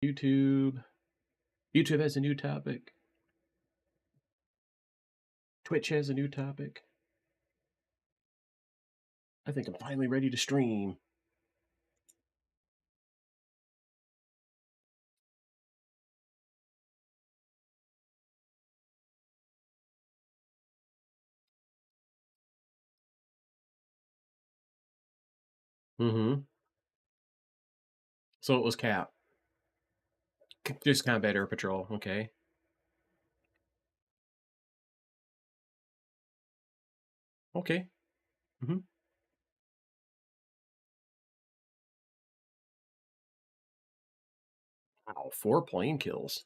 YouTube. YouTube has a new topic. Twitch has a new topic. I think I'm finally ready to stream. Mm-hmm. So it was Cap. Just Combat Air Patrol. Okay. Okay. Mm-hmm. Wow, 4 plane kills.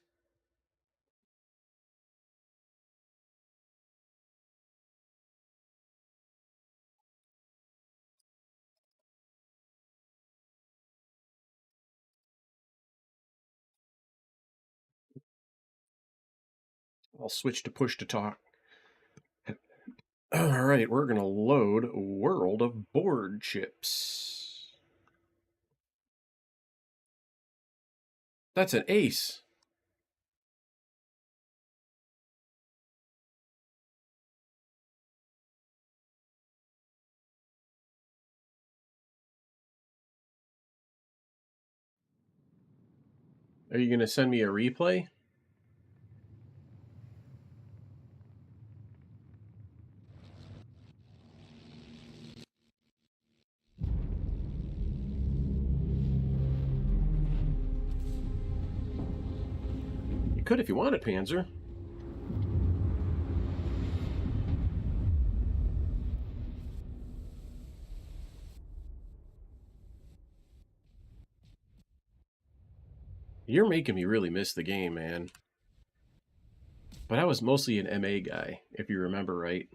I'll switch to push to talk. All right, we're going to load World of Warships. That's an ace. Are you going to send me a replay? You could if you wanted, Panzer. You're making me really miss the game, man. But I was mostly an MA guy, if you remember right.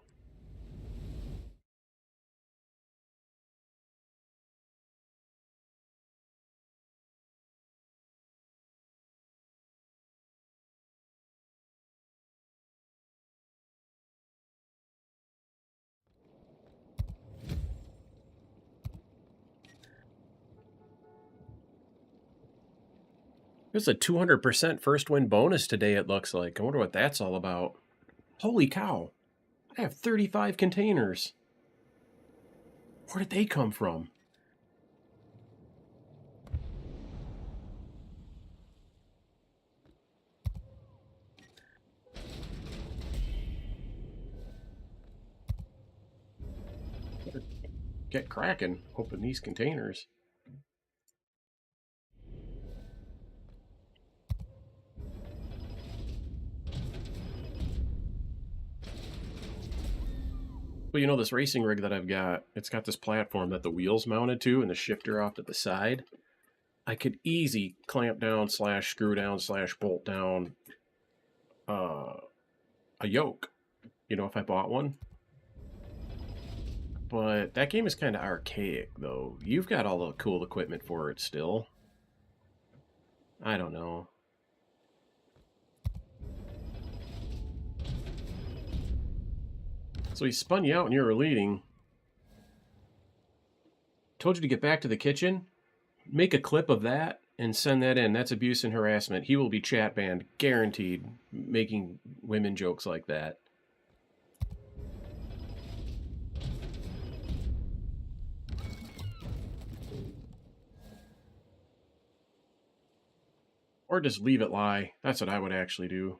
There's a 200% first win bonus today, it looks like. I wonder what that's all about. Holy cow. I have 35 containers. Where did they come from? Get cracking. Open these containers. Well, you know, this racing rig that I've got, it's got this platform that the wheel's mounted to and the shifter off to the side. I could easy clamp down slash screw down slash bolt down a yoke, you know, if I bought one. But that game is kind of archaic, though. You've got all the cool equipment for it still. I don't know. So he spun you out and you were leading. Told you to get back to the kitchen. Make a clip of that and send that in. That's abuse and harassment. He will be chat banned, guaranteed, making women jokes like that. Or just leave it lie. That's what I would actually do.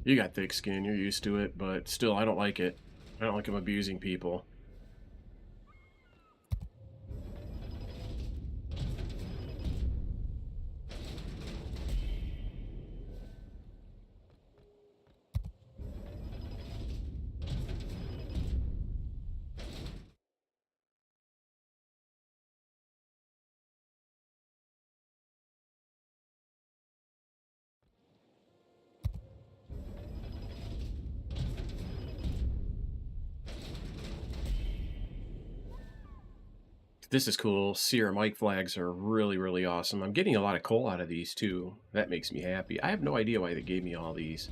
You got thick skin, you're used to it, but still, I don't like it. I don't like him abusing people. This is cool. Sierra mic flags are really, really awesome. I'm getting a lot of coal out of these, too. That makes me happy. I have no idea why they gave me all these.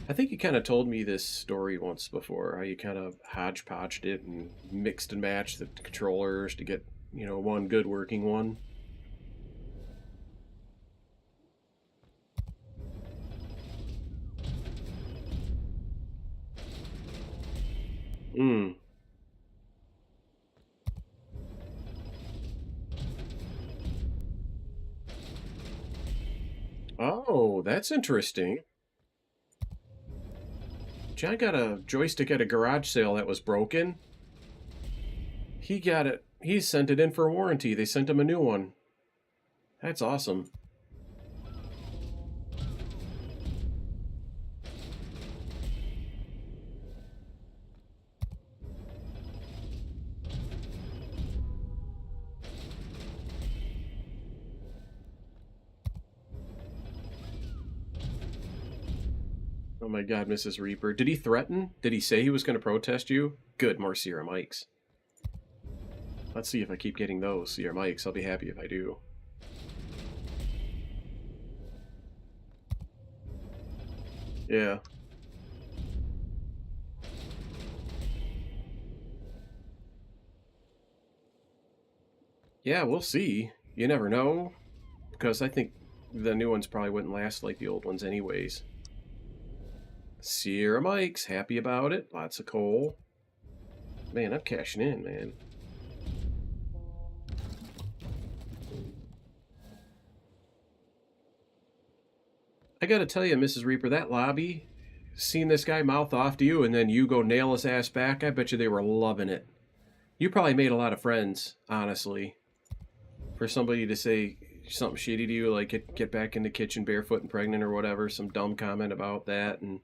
I think you kind of told me this story once before, how you kind of hodgepodged it and mixed and matched the controllers to get one good working one. Hmm. Oh, that's interesting. John got a joystick at a garage sale that was broken. He got it. He sent it in for warranty. They sent him a new one. That's awesome. Oh my God, Mrs. Reaper. Did he threaten? Did he say he was going to protest you? Good, more Sierra Mikes. Let's see if I keep getting those Sierra Mikes. I'll be happy if I do. Yeah. Yeah, we'll see. You never know. Because I think the new ones probably wouldn't last like the old ones anyways. Sierra Mike's happy about it. Lots of coal. Man, I'm cashing in, man. I gotta tell you, Mrs. Reaper, that lobby, seeing this guy mouth off to you and then you go nail his ass back, I bet you they were loving it. You probably made a lot of friends, honestly. For somebody to say something shitty to you, like get back in the kitchen barefoot and pregnant or whatever, some dumb comment about that, and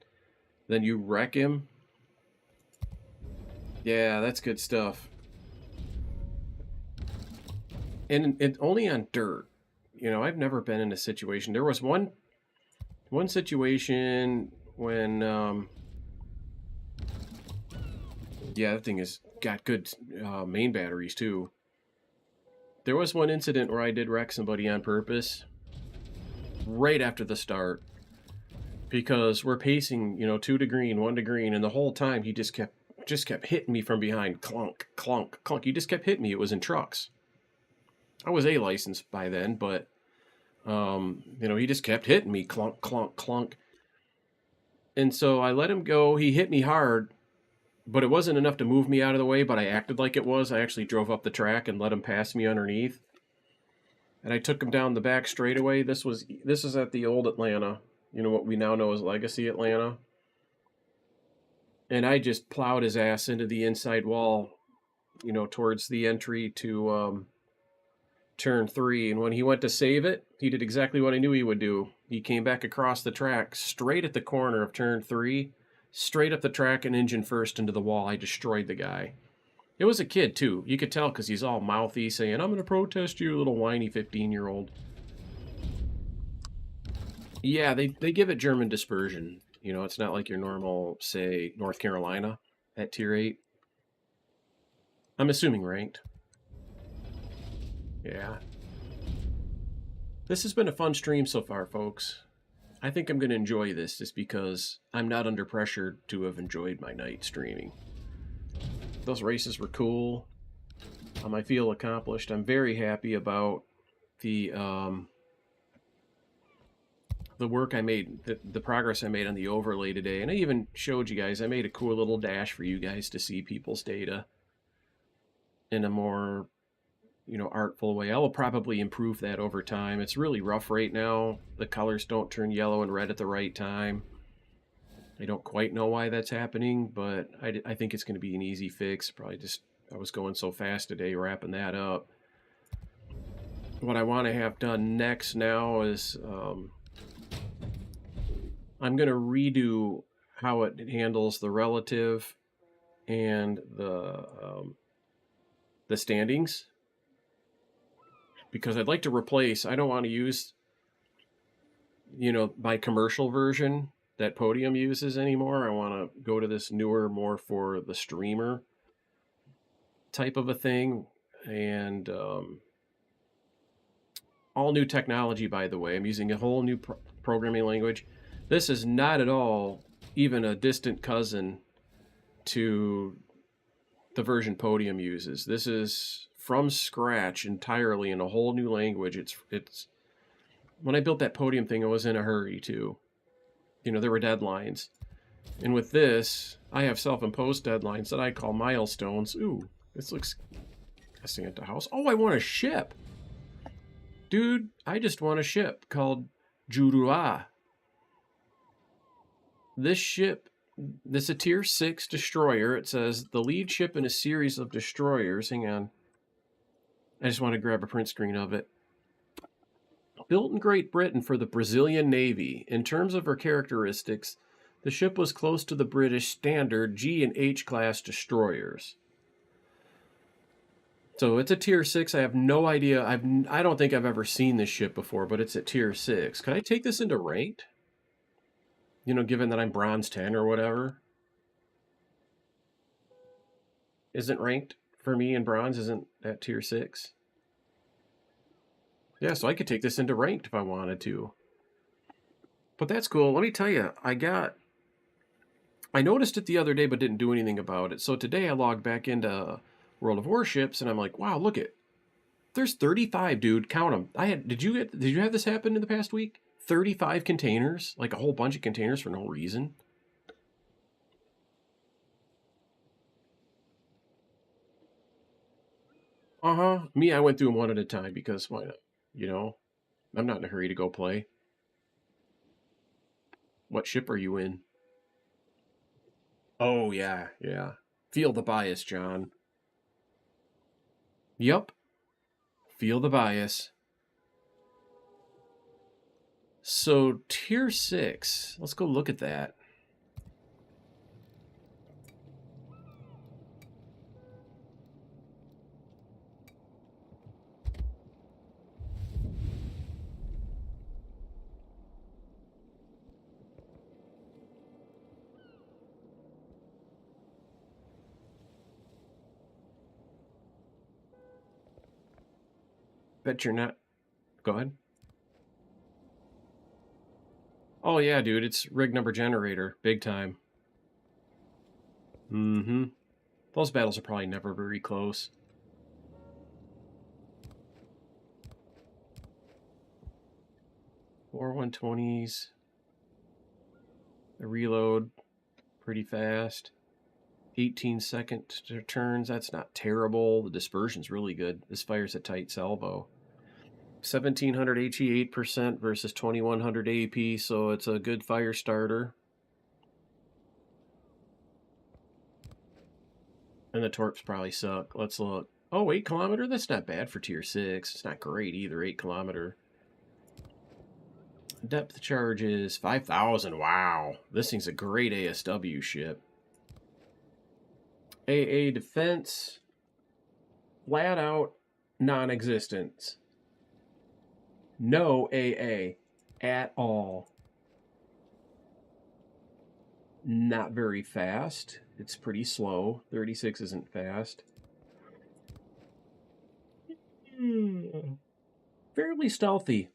then you wreck him. Yeah, that's good stuff. And only on dirt. I've never been in a situation. There was one situation when yeah, that thing has got good main batteries too. There was one incident where I did wreck somebody on purpose right after the start because we're pacing, 2 to green, 1 to green, and the whole time he just kept hitting me from behind, clunk, clunk, clunk. He just kept hitting me. It was in trucks. I was A licensed by then, but he just kept hitting me, clunk, clunk, clunk. And so I let him go. He hit me hard, but it wasn't enough to move me out of the way, but I acted like it was. I actually drove up the track and let him pass me underneath. And I took him down the back straightaway. This is at the old Atlanta, what we now know as Legacy Atlanta. And I just plowed his ass into the inside wall, towards the entry to turn 3. And when he went to save it, he did exactly what I knew he would do. He came back across the track, straight at the corner of turn 3, straight up the track and engine first into the wall. I destroyed the guy. It was a kid, too. You could tell because he's all mouthy, saying, I'm going to protest you, little whiny 15-year-old. Yeah, they give it German dispersion. It's not like your normal, say, North Carolina at Tier 8. I'm assuming ranked. Yeah. This has been a fun stream so far, folks. I think I'm going to enjoy this just because I'm not under pressure to have enjoyed my night streaming. Those races were cool. I feel accomplished. I'm very happy about the work I made, the progress I made on the overlay today. And I even showed you guys, I made a cool little dash for you guys to see people's data in a more, artful way. I will probably improve that over time. It's really rough right now. The colors don't turn yellow and red at the right time. I don't quite know why that's happening, but I think it's going to be an easy fix. Probably just, I was going so fast today wrapping that up. What I want to have done next now is I'm going to redo how it handles the relative and the standings, because I'd like to replace, I don't want to use, my commercial version that Podium uses anymore. I want to go to this newer, more for the streamer type of a thing. And all new technology, by the way. I'm using a whole new programming language. This is not at all even a distant cousin to the version Podium uses. This is from scratch entirely in a whole new language. It's when I built that podium thing, I was in a hurry too. You know, there were deadlines. And with this, I have self-imposed deadlines that I call milestones. Ooh, this looks interesting at the house. Oh, I want a ship. Dude, I just want a ship called Jurua. This ship, this is a tier 6 destroyer. It says the lead ship in a series of destroyers. Hang on. I just want to grab a print screen of it. Built in Great Britain for the Brazilian Navy. In terms of her characteristics, the ship was close to the British standard G and H class destroyers. So it's a tier 6. I have no idea. I don't think I've ever seen this ship before, but it's at tier 6. Can I take this into ranked? You know, given that I'm bronze 10 or whatever. Isn't ranked for me in bronze, isn't at tier 6? Yeah, so I could take this into ranked if I wanted to. But that's cool. Let me tell you, I noticed it the other day but didn't do anything about it. So today I logged back into World of Warships and I'm like, wow, look it. There's 35, dude. Count them. Did you have this happen in the past week? 35 containers, like a whole bunch of containers for no reason. Me, I went through them one at a time because why not? You know, I'm not in a hurry to go play. What ship are you in? Oh, yeah, yeah. Feel the bias, John. Yup. Feel the bias. So, tier 6. Let's go look at that. Bet you're not. Go ahead. Oh, yeah, dude. It's rig number generator. Big time. Mm-hmm. Those battles are probably never very close. Four 120s. The reload pretty fast. 18-second turns. That's not terrible. The dispersion's really good. This fires a tight salvo. 1700 HE 8% versus 2100 AP, so it's a good fire starter. And the torps probably suck. Let's look. Oh, 8 kilometer? That's not bad for tier 6. It's not great either, 8 kilometer. Depth charges, 5,000. Wow. This thing's a great ASW ship. AA defense, flat out non-existent. No AA at all. Not very fast. It's pretty slow. 36 isn't fast. Fairly stealthy.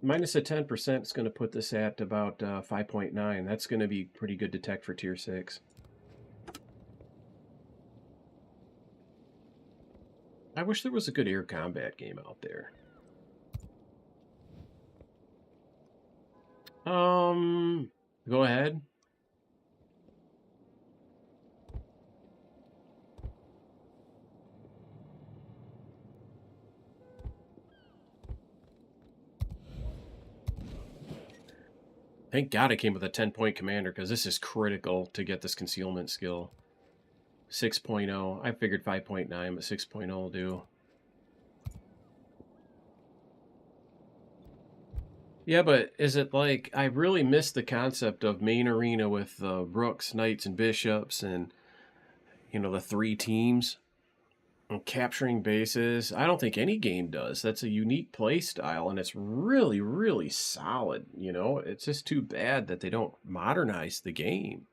Minus a 10% is going to put this at about 5.9. That's going to be pretty good to tech for tier 6. I wish there was a good air combat game out there. Go ahead. Thank God I came with a 10-point commander because this is critical to get this concealment skill. 6.0. I figured 5.9, but 6.0 will do. Yeah, but is it like I really missed the concept of main arena with rooks, knights, and bishops, and you know the 3 teams and capturing bases? I don't think any game does. That's a unique play style, and it's really, really solid. You know, it's just too bad that they don't modernize the game.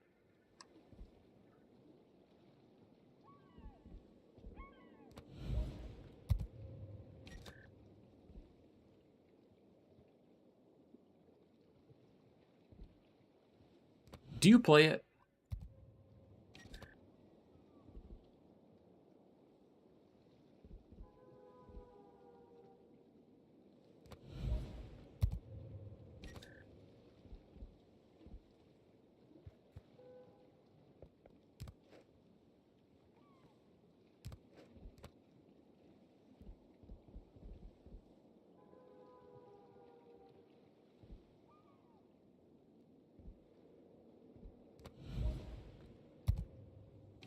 Do you play it?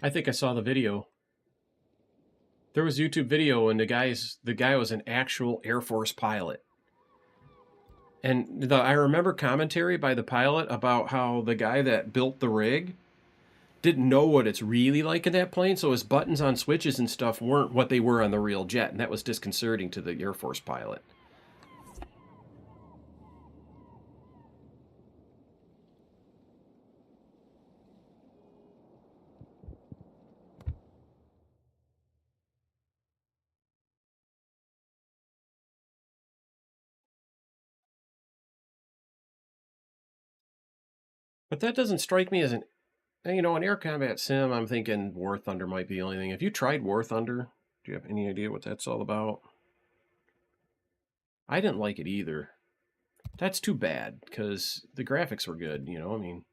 I think I saw the video. There was a YouTube video, and the guy was an actual Air Force pilot. And I remember commentary by the pilot about how the guy that built the rig didn't know what it's really like in that plane, so his buttons on switches and stuff weren't what they were on the real jet, and that was disconcerting to the Air Force pilot. But that doesn't strike me as an air combat sim. I'm thinking War Thunder might be the only thing. Have you tried War Thunder? Do you have any idea what that's all about? I didn't like it either. That's too bad, because the graphics were good, I mean.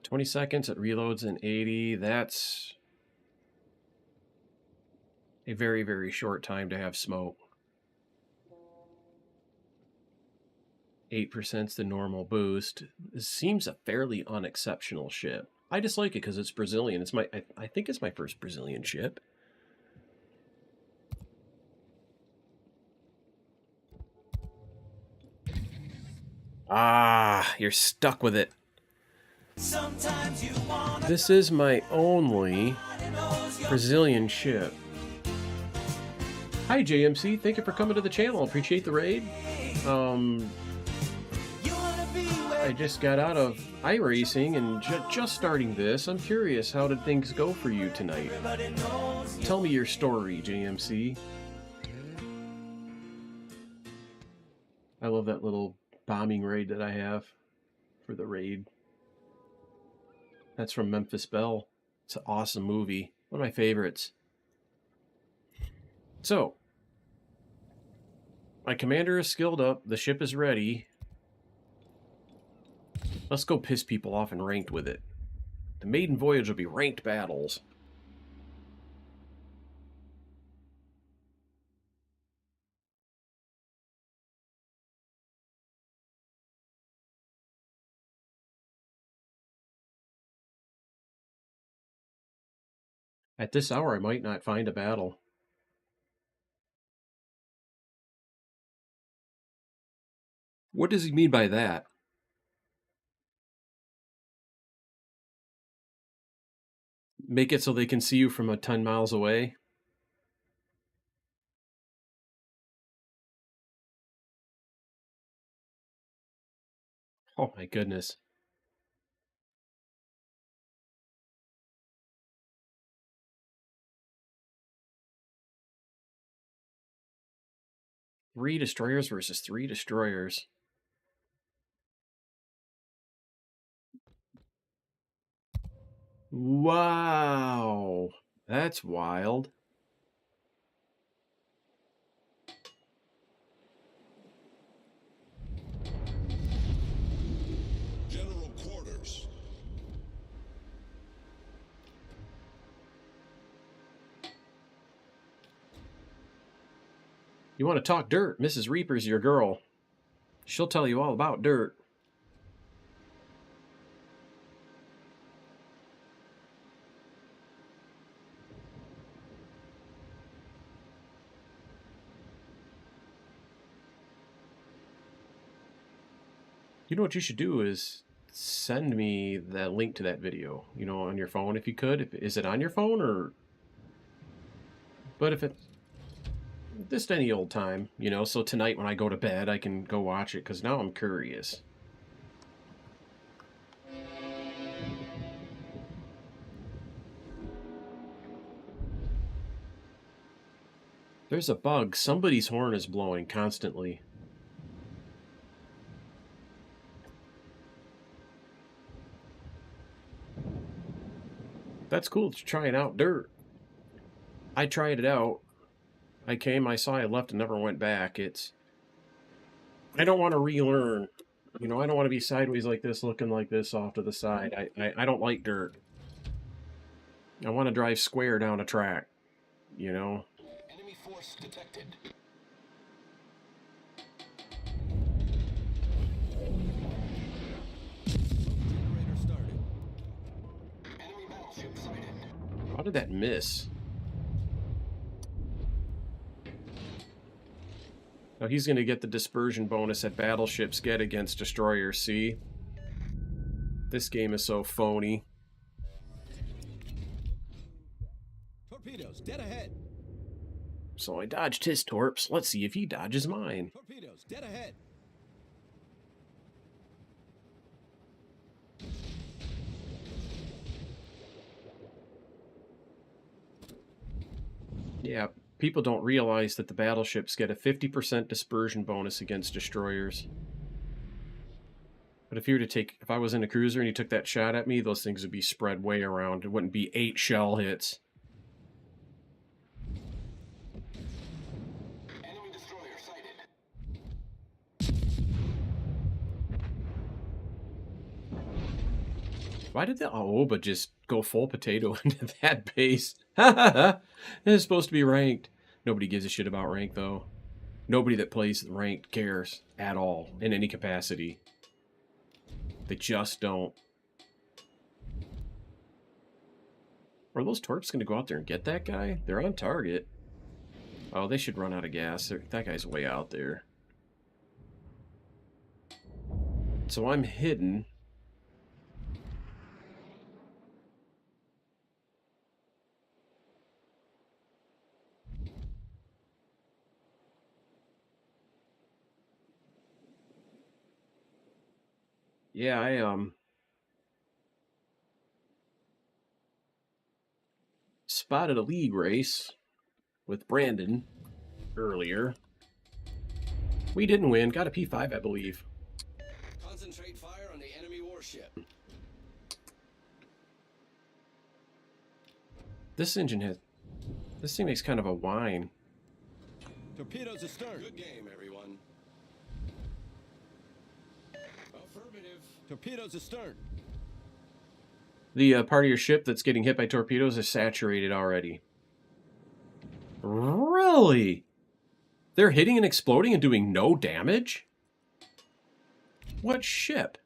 "20 seconds, it reloads in 80. That's a very, very short time to have smoke. 8%'s the normal boost. This seems a fairly unexceptional ship. I just like it because it's Brazilian. I think it's my first Brazilian ship. Ah, you're stuck with it. This is my only Brazilian ship. Hi, JMC. Thank you for coming to the channel. Appreciate the raid. I just got out of iRacing and just starting this. I'm curious, how did things go for you tonight? Tell me your story, JMC. I love that little bombing raid that I have for the raid. That's from Memphis Belle. It's an awesome movie. One of my favorites. So, my commander is skilled up. The ship is ready. Let's go piss people off and ranked with it. The maiden voyage will be ranked battles. At this hour, I might not find a battle. What does he mean by that? Make it so they can see you from 10 miles away? Oh my goodness. Three destroyers versus 3 destroyers. Wow. That's wild. General quarters. You want to talk dirt? Mrs. Reaper's your girl. She'll tell you all about dirt. You know what you should do is send me the link to that video, on your phone if you could. Is it on your phone or... But if it's just any old time, so tonight when I go to bed, I can go watch it, because now I'm curious. There's a bug. Somebody's horn is blowing constantly. That's cool. It's trying out dirt. I tried it out. I saw I left and never went back. I don't want to relearn You know, I don't want to be sideways like this, looking like this off to the side. I don't like dirt. I want to drive square down a track, you know? Enemy force detected. Generator started. Enemy battleship sighted. How did that miss? Now he's going to get the dispersion bonus that battleships get against destroyers, see? This game is so phony. Torpedoes dead ahead. So I dodged his torps. Let's see if he dodges mine. Torpedoes dead ahead. Yeah, people don't realize that the battleships get a 50% dispersion bonus against destroyers. But if you were to take, if I was in a cruiser and you took that shot at me, those things would be spread way around. It wouldn't be 8 shell hits. Enemy destroyer sighted. Why did the Aoba just go full potato into that base? It is supposed to be ranked. Nobody gives a shit about rank, though. Nobody that plays ranked cares at all in any capacity. They just don't. Are those torps going to go out there and get that guy? They're on target. Oh, they should run out of gas. That guy's way out there. So I'm hidden. Yeah, I spotted a league race with Brandon earlier. We didn't win. Got a P5, I believe. Concentrate fire on the enemy warship. This engine has... This thing makes kind of a whine. Torpedoes astern. Good game, everyone. Affirmative. Torpedoes astern. The part of your ship that's getting hit by torpedoes is saturated already. Really? They're hitting and exploding and doing no damage? What ship?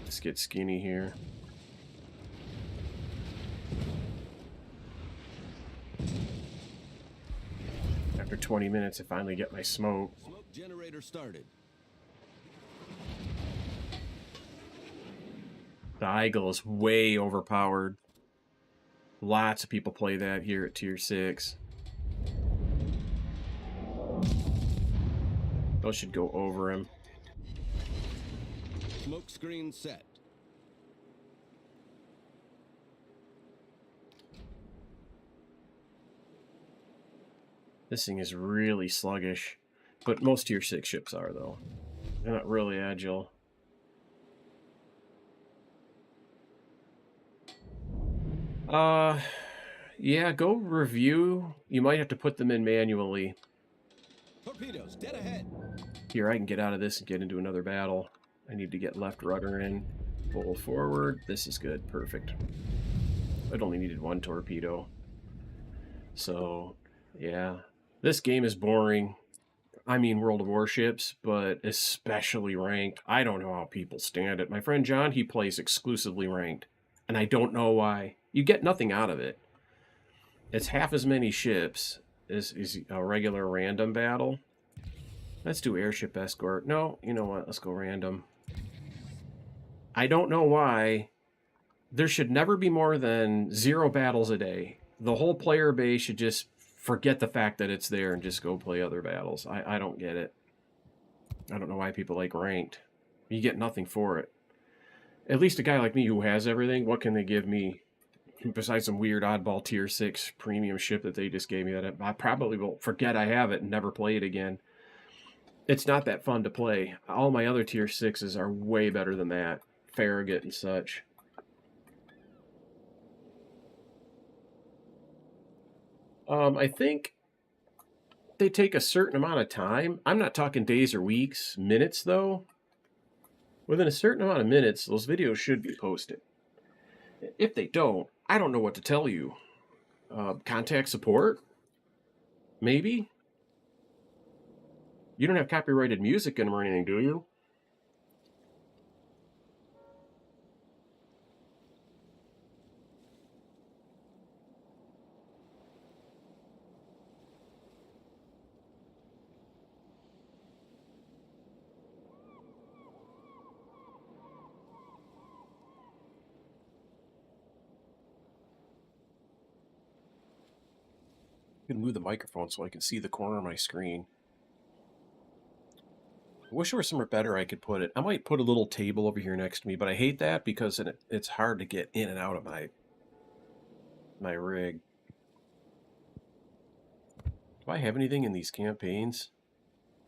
Let's get skinny here. After 20 minutes, I finally get my smoke. Smoke generator started. The Eagle is way overpowered. Lots of people play that here at Tier 6. Those should go over him. Smoke screen set. This thing is really sluggish. But most Tier 6 ships are, though. They're not really agile. Yeah, go review. You might have to put them in manually. Torpedoes dead ahead. Here, I can get out of this and get into another battle. I need to get left rudder in. Pull forward. This is good. Perfect. It only needed 1 torpedo. So, yeah. This game is boring. I mean World of Warships, but especially ranked. I don't know how people stand it. My friend John, he plays exclusively ranked. And I don't know why. You get nothing out of it. It's half as many ships as a regular random battle. Let's do airship escort. No, you know what? Let's go random. I don't know why. There should never be more than 0 battles a day. The whole player base should just forget the fact that it's there and just go play other battles. I don't get it. I don't know why people like ranked. You get nothing for it. At least a guy like me who has everything, what can they give me besides some weird oddball tier 6 premium ship that they just gave me that I probably will forget I have it and never play it again. It's not that fun to play. All my other tier 6s are way better than that. Farragut and such. I think they take a certain amount of time. I'm not talking days or weeks, minutes though. Within a certain amount of minutes, those videos should be posted. If they don't, I don't know what to tell you. Contact support? Maybe? You don't have copyrighted music in them or anything, do you? I can move the microphone so I can see the corner of my screen. I wish there was somewhere better I could put it. I might put a little table over here next to me, but I hate that because it's hard to get in and out of my rig. Do I have anything in these campaigns?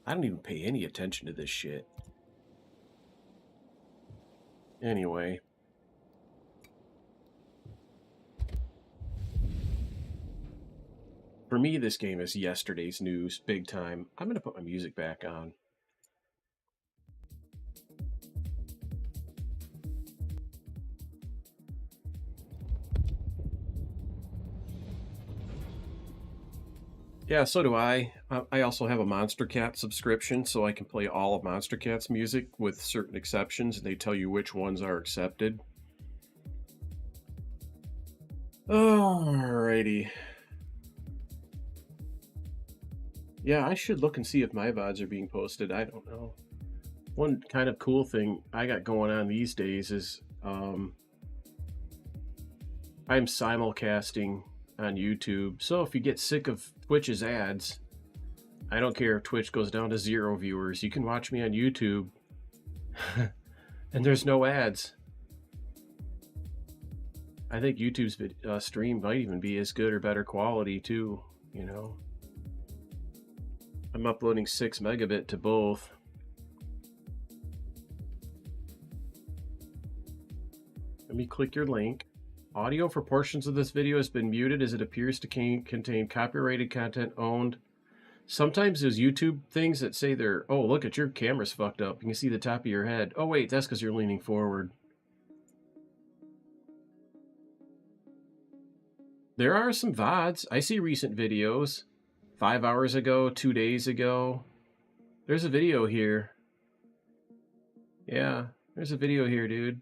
I don't even pay any attention to this shit. Anyway. For me, this game is yesterday's news, big time. I'm going to put my music back on. Yeah, so do I. I also have a Monster Cat subscription, so I can play all of Monster Cat's music with certain exceptions, and they tell you which ones are accepted. Alrighty. Yeah, I should look and see if my VODs are being posted. I don't know. One kind of cool thing I got going on these days is I'm simulcasting on YouTube. So if you get sick of Twitch's ads, I don't care if Twitch goes down to 0 viewers. You can watch me on YouTube and there's no ads. I think YouTube's stream might even be as good or better quality too, you know. I'm uploading 6 megabit to both. Let me click your link. Audio for portions of this video has been muted as it appears to contain copyrighted content owned. Sometimes there's YouTube things that say they're, oh, look at your camera's fucked up. You can see the top of your head. Oh, wait, that's because you're leaning forward. There are some VODs. I see recent videos. 5 hours ago, 2 days ago. There's a video here. Yeah, there's a video here, dude.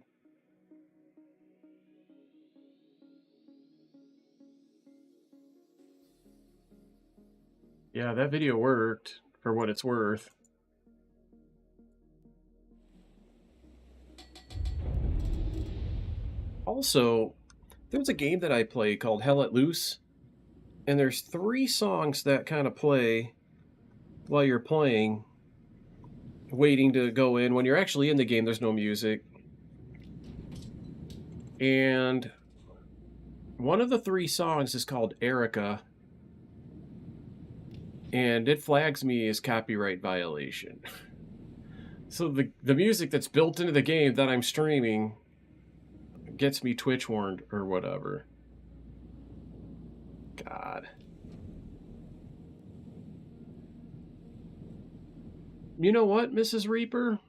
Yeah, that video worked for what it's worth. Also, there's a game that I play called Hell Let Loose, and there's 3 songs that kind of play while you're playing, waiting to go in. When you're actually in the game, there's no music. And one of the 3 songs is called Erica, and it flags me as copyright violation. So the music that's built into the game that I'm streaming gets me Twitch warned or whatever. God. You know what, Mrs. Reaper?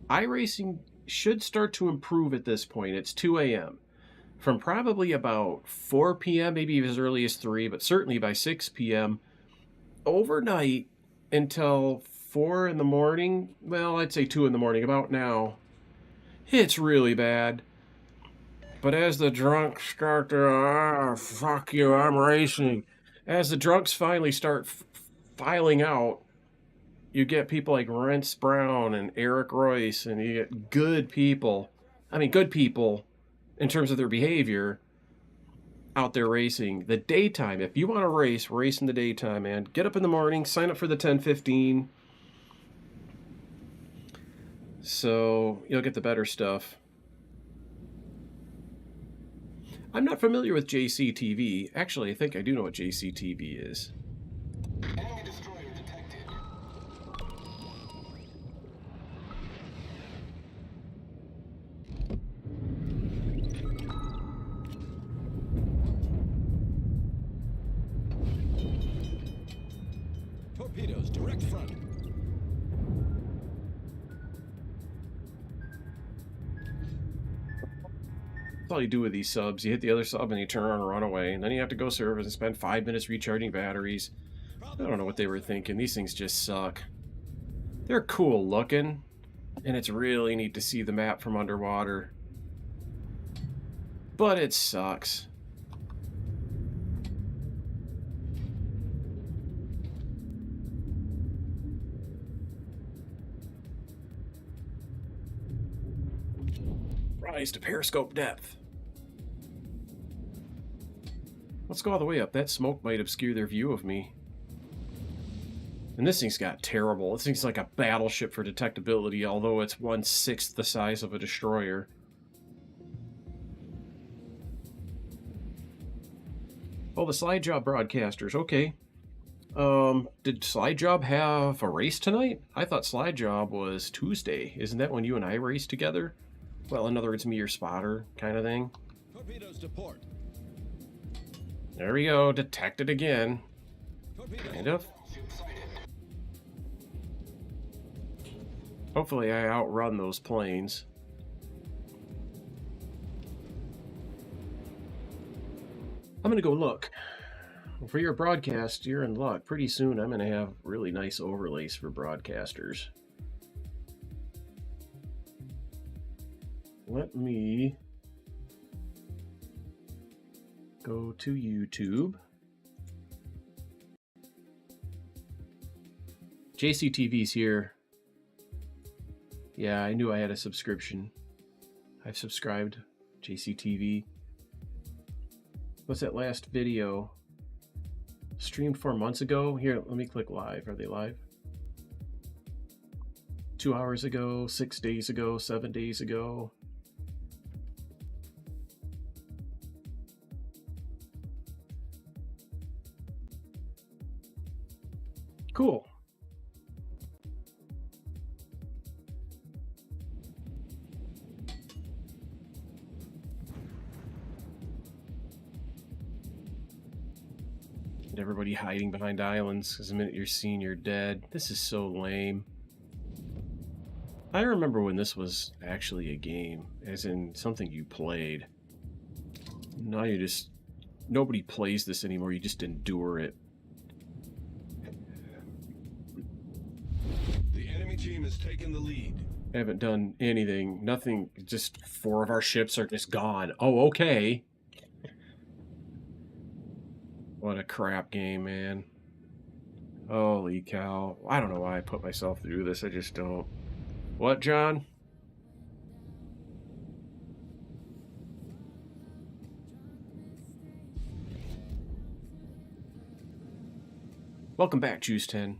iRacing should start to improve at this point. It's 2 a.m. From probably about 4 p.m., maybe as early as 3, but certainly by 6 p.m., overnight until 4 in the morning, well, I'd say 2 in the morning, about now, it's really bad. But as the drunks start to, fuck you, I'm racing. As the drunks finally start filing out, you get people like Rence Brown and Eric Royce, and you get good people. I mean, good people in terms of their behavior out there racing. The daytime, if you want to race in the daytime, man. Get up in the morning, sign up for the 10:15. So you'll get the better stuff. I'm not familiar with JCTV. Actually, I think I do know what JCTV is. Enemy destroyer detected. Torpedoes, direct front. That's all you do with these subs. You hit the other sub and you turn around and run away. And then you have to go service and spend 5 minutes recharging batteries. I don't know what they were thinking. These things just suck. They're cool looking. And it's really neat to see the map from underwater. But it sucks. Rise to periscope depth. Let's go all the way up. That smoke might obscure their view of me. And this thing's got terrible. This thing's like a battleship for detectability, although it's 1/6 the size of a destroyer. Oh, the Slide Job broadcasters. Okay. Did Slide Job have a race tonight? I thought Slide Job was Tuesday. Isn't that when you and I raced together? Well, in other words, me your spotter kind of thing. Torpedoes to port. There we go. Detected again. Torpedoes. Kind of. Ship sighted. Hopefully I outrun those planes. I'm going to go look. For your broadcast, you're in luck. Pretty soon I'm going to have really nice overlays for broadcasters. Let me go to YouTube. JCTV's here. Yeah, I knew I had a subscription. I've subscribed. JCTV. What's that last video? Streamed 4 months ago? Here, let me click live. Are they live? 2 hours ago, 6 days ago, 7 days ago. Cool. And everybody hiding behind islands because the minute you're seen, you're dead. This is so lame. I remember when this was actually a game, as in something you played. Now you just... Nobody plays this anymore, you just endure it. The enemy team has taken the lead. I haven't done anything. Nothing. Just 4 of our ships are just gone. Oh, okay. What a crap game, man. Holy cow. I don't know why I put myself through this. I just don't. What, John? Welcome back, Juice 10.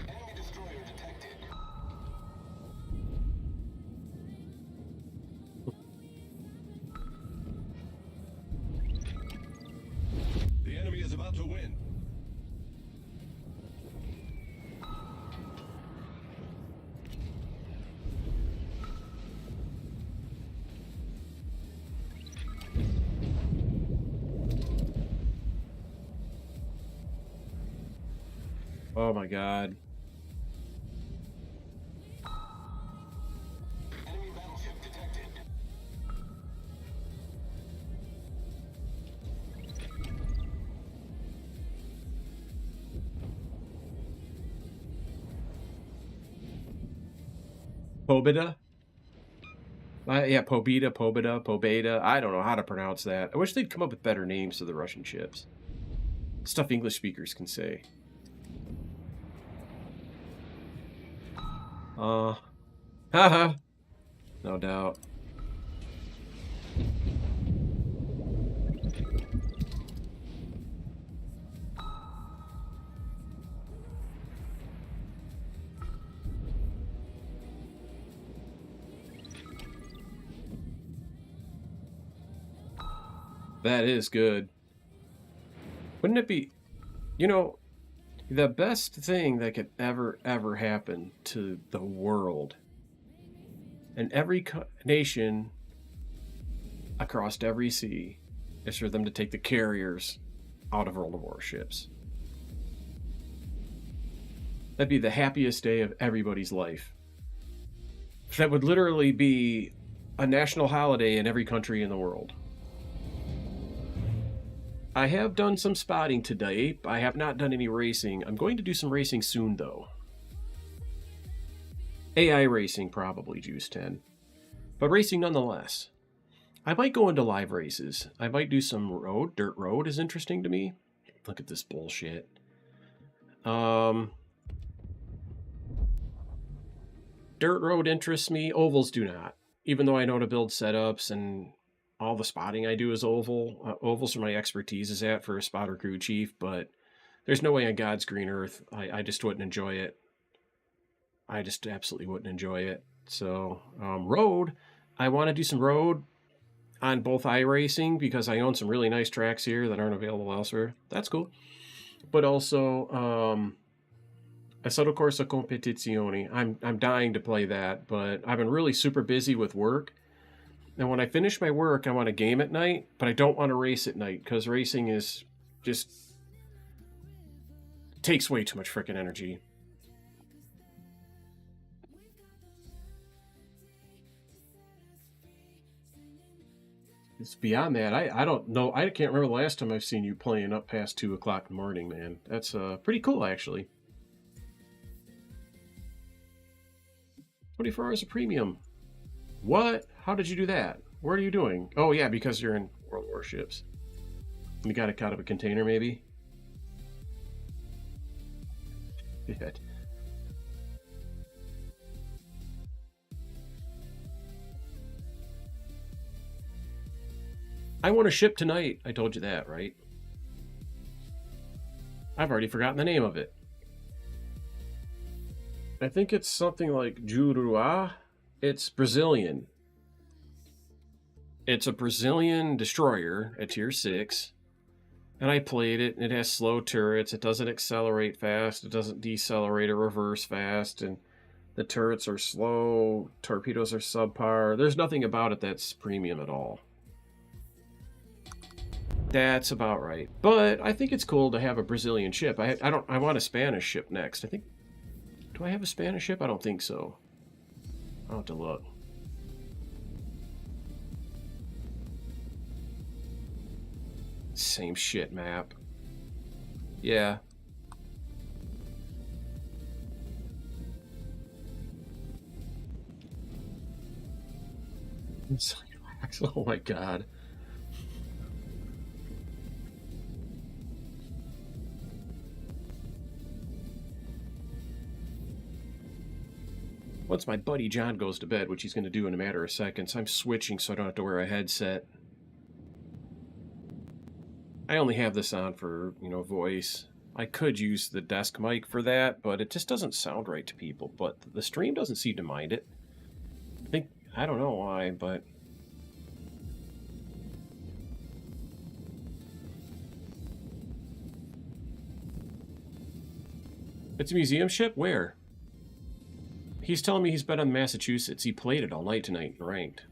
Enemy destroyer detected. The enemy is about to win. Oh my god. Enemy battleship detected. Pobeda? Yeah, Pobeda, Pobeda, Pobeda. I don't know how to pronounce that. I wish they'd come up with better names for the Russian ships. Stuff English speakers can say. Haha. No doubt. That is good. Wouldn't it be, you know, the best thing that could ever happen to the world and every nation across every sea is for them to take the carriers out of World of Warships. That'd be the happiest day of everybody's life. That would literally be a national holiday in every country in the world. I have done some spotting today. I have not done any racing. I'm going to do some racing soon, though. AI racing, probably, Juice 10. But racing nonetheless. I might go into live races. I might do some road. Dirt road is interesting to me. Look at this bullshit. Dirt road interests me. Ovals do not. Even though I know to build setups and all the spotting I do is oval. Ovals are my expertise is at for a spotter crew chief, but there's no way on God's green earth I just wouldn't enjoy it. I just absolutely wouldn't enjoy it. So road, I want to do some road on both iRacing because I own some really nice tracks here that aren't available elsewhere. That's cool. But also Assetto Corsa Competizione. I'm dying to play that, but I've been really super busy with work. And when I finish my work, I want to game at night, but I don't want to race at night because racing is just takes way too much freaking energy. It's beyond that. I don't know. I can't remember the last time I've seen you playing up past 2 o'clock in the morning, man. That's pretty cool, actually. 24 hours of premium. What? How did you do that? What are you doing? Oh, yeah, because you're in World Warships. You got it out of a container, maybe? Shit. I want a ship tonight. I told you that, right? I've already forgotten the name of it. I think it's something like Jurua. It's Brazilian. It's a Brazilian destroyer at tier 6. And I played it, and it has slow turrets. It doesn't accelerate fast. It doesn't decelerate or reverse fast. And the turrets are slow. Torpedoes are subpar. There's nothing about it that's premium at all. That's about right. But I think it's cool to have a Brazilian ship. I want a Spanish ship next. I think... Do I have a Spanish ship? I don't think so. I'll have to look. Same shit map. Yeah. Oh my god. Once my buddy John goes to bed, which he's going to do in a matter of seconds, I'm switching so I don't have to wear a headset. I only have this on for, voice. I could use the desk mic for that, but it just doesn't sound right to people. But the stream doesn't seem to mind it. I don't know why, but... It's a museum ship? Where? He's telling me he's been on Massachusetts. He played it all night tonight and ranked.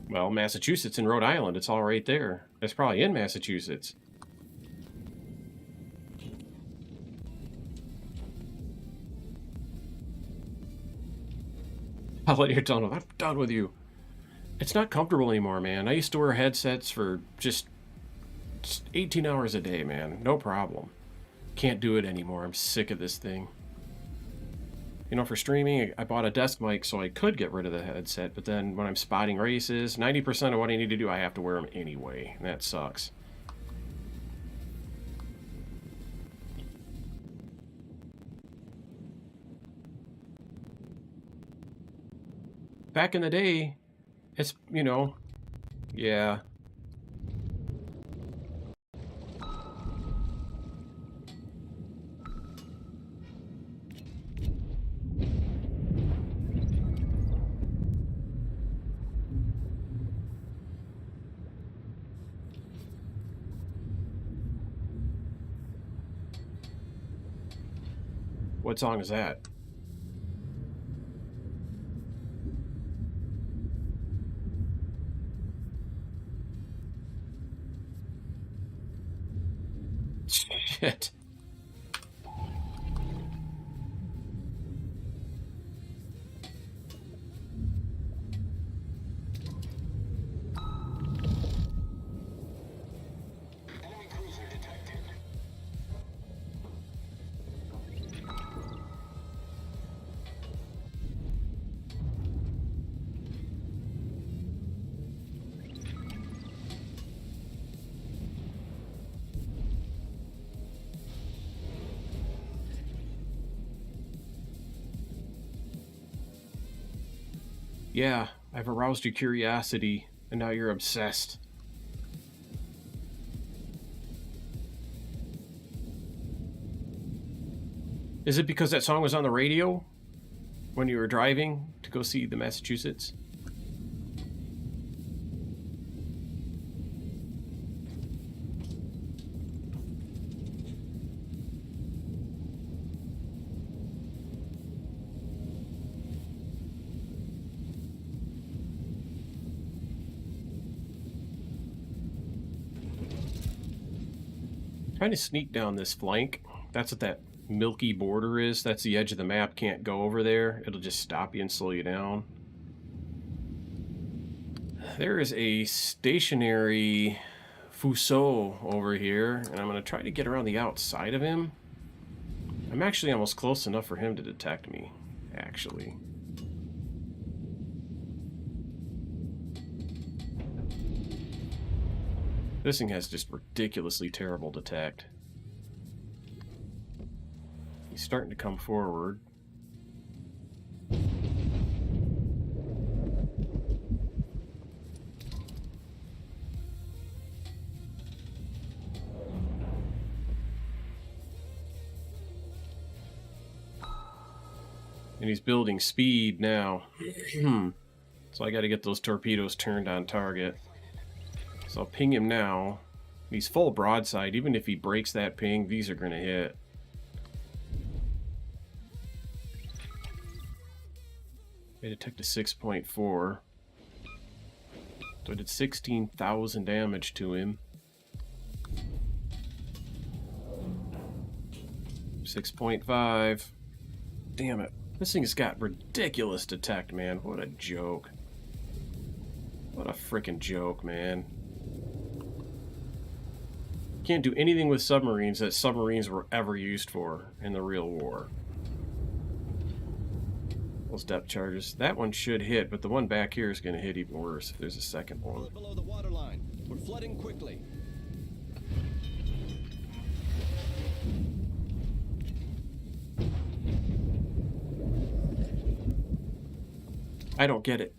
Well, Massachusetts and Rhode Island, it's all right there. It's probably in Massachusetts. I'll let you done with. I'm done with you. It's not comfortable anymore, man. I used to wear headsets for just 18 hours a day, man. No problem. Can't do it anymore. I'm sick of this thing. For streaming, I bought a desk mic so I could get rid of the headset, but then when I'm spotting races, 90% of what I need to do, I have to wear them anyway, and that sucks. Back in the day, it's, yeah. What song is that? Shit. Enemy cruiser detected. Yeah, I've aroused your curiosity, and now you're obsessed. Is it because that song was on the radio when you were driving to go see the Massachusetts? Trying to sneak down this flank. That's what that milky border is. That's the edge of the map. Can't go over there. It'll just stop you and slow you down. There is a stationary Fuso over here, and I'm going to try to get around the outside of him. I'm actually almost close enough for him to detect me, actually. This thing has just ridiculously terrible detect. He's starting to come forward. And he's building speed now. So I got to get those torpedoes turned on target. So I'll ping him now. He's full broadside. Even if he breaks that ping, these are going to hit. I detect a 6.4. So I did 16,000 damage to him. 6.5. Damn it. This thing's got ridiculous detect, man. What a joke. What a freaking joke, man. Can't do anything with submarines that submarines were ever used for in the real war. Those depth charges. That one should hit, but the one back here is going to hit even worse if there's a second one. Below the waterline. We're flooding quickly. I don't get it.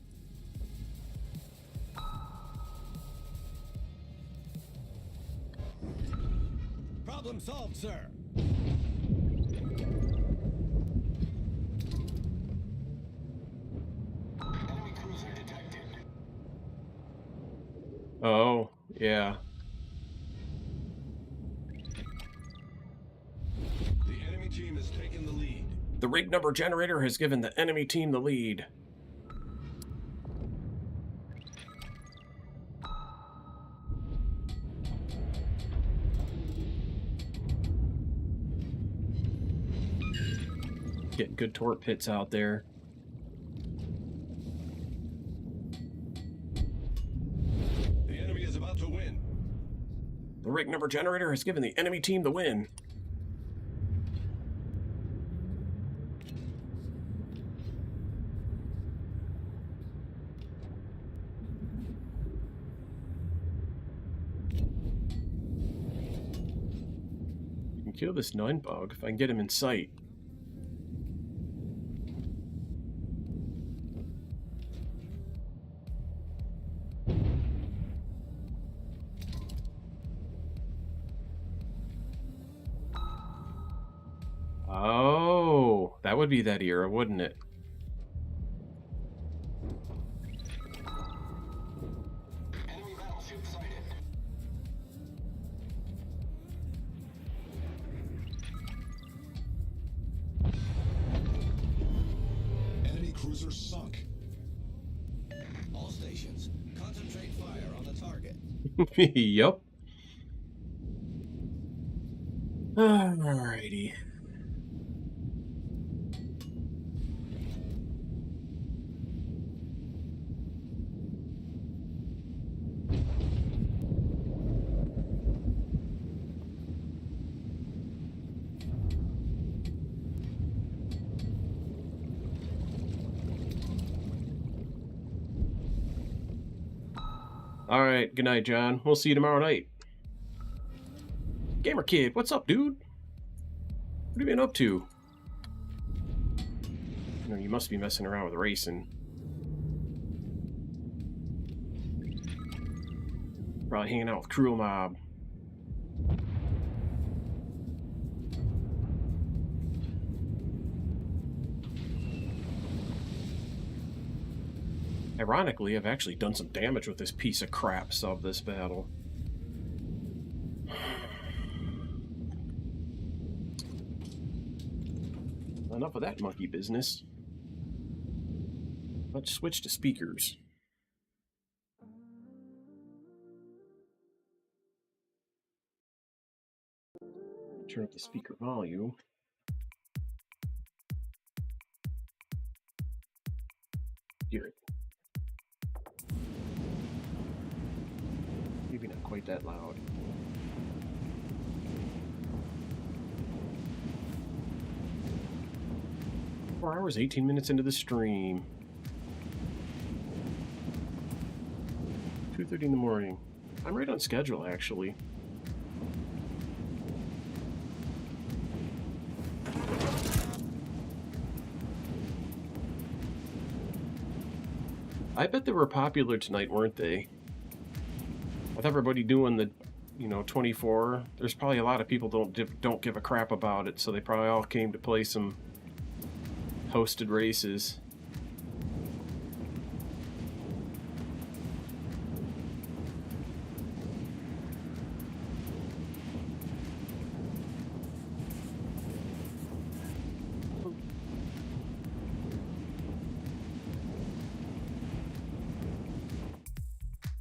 Problem solved, sir. Enemy cruiser detected. Oh, yeah. The enemy team has taken the lead. The rig number generator has given the enemy team the lead. Getting good torp hits out there. The enemy is about to win. The rig number generator has given the enemy team the win. You can kill this 9-bug if I can get him in sight. Oh, that would be that era, wouldn't it? Enemy battleship sighted. lasers suck. All stations, concentrate fire on the target. Yup. Alrighty. Alright, good night, John. We'll see you tomorrow night. Gamer Kid, what's up, dude? What have you been up to? You know, you must be messing around with racing. Probably hanging out with Cruel Mob. Ironically, I've actually done some damage with this piece of crap sub this battle. Enough of that monkey business. Let's switch to speakers. Turn up the speaker volume. Hear it. Maybe not quite that loud. Four hours, 18 minutes into the stream. 2:30 in the morning. I'm right on schedule, actually. I bet they were popular tonight, weren't they? With everybody doing the, 24, there's probably a lot of people don't give a crap about it, so they probably all came to play some hosted races.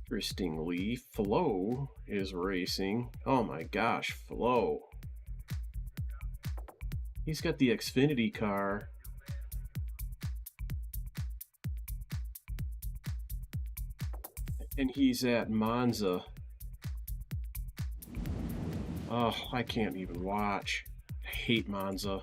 Interestingly, Flo is racing. Oh my gosh, Flo. He's got the Xfinity car. And he's at Monza. Oh, I can't even watch. I hate Monza.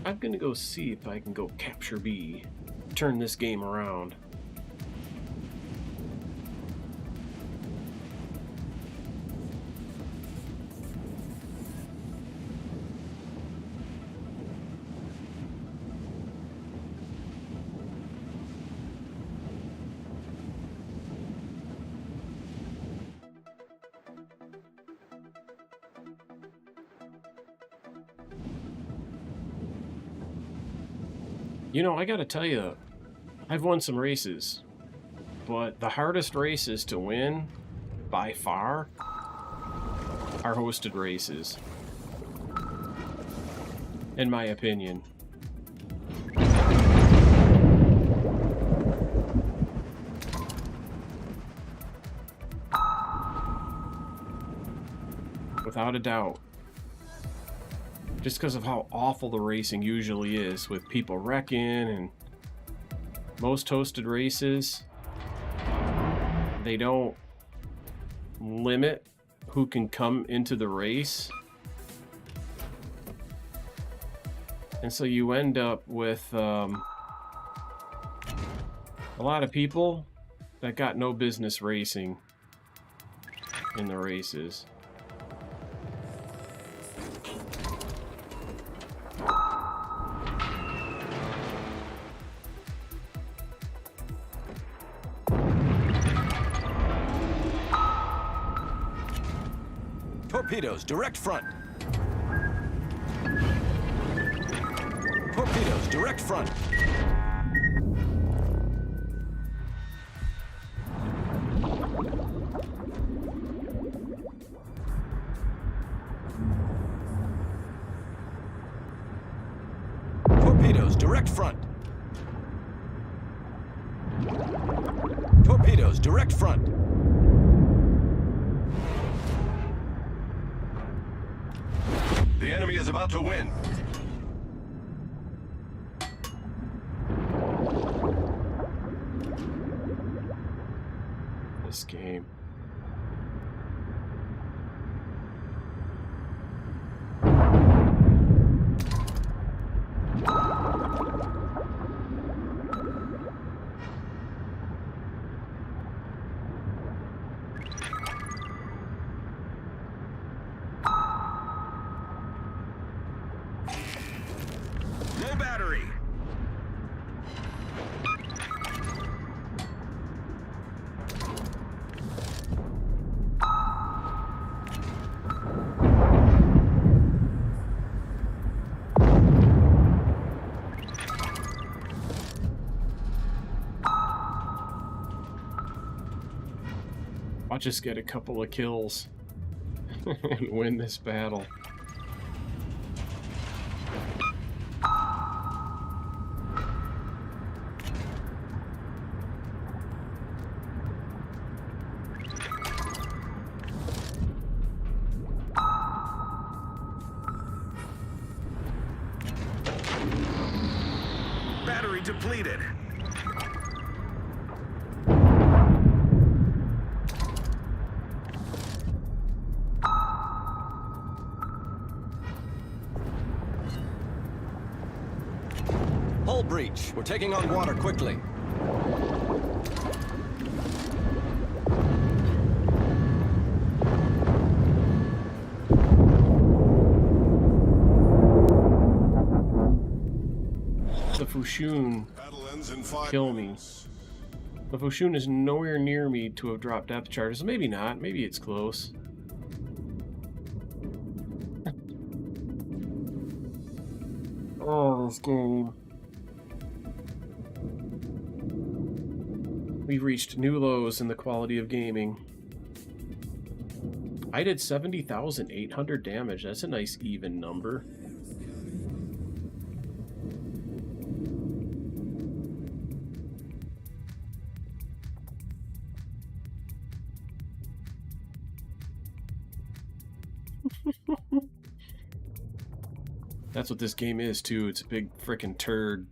I'm gonna go see if I can go capture B, turn this game around. You know, I gotta tell you, I've won some races, but the hardest races to win, by far, are hosted races. In my opinion. Without a doubt. Just because of how awful the racing usually is, with people wrecking, and most hosted races, they don't limit who can come into the race. And so you end up with a lot of people that got no business racing in the races. Torpedoes, direct front. Torpedoes, direct front. Torpedoes, direct front. Torpedoes, direct front. The enemy is about to win. This game. Low battery. I'll just get a couple of kills and win this battle. Battery depleted. Hull breach. We're taking on water quickly. The Fushun kill me. The Fushun is nowhere near me to have dropped depth charges. Maybe not. Maybe it's close. Oh, this game. We've reached new lows in the quality of gaming. I did 70,800 damage. That's a nice even number. That's what this game is, too. It's a big frickin' turd.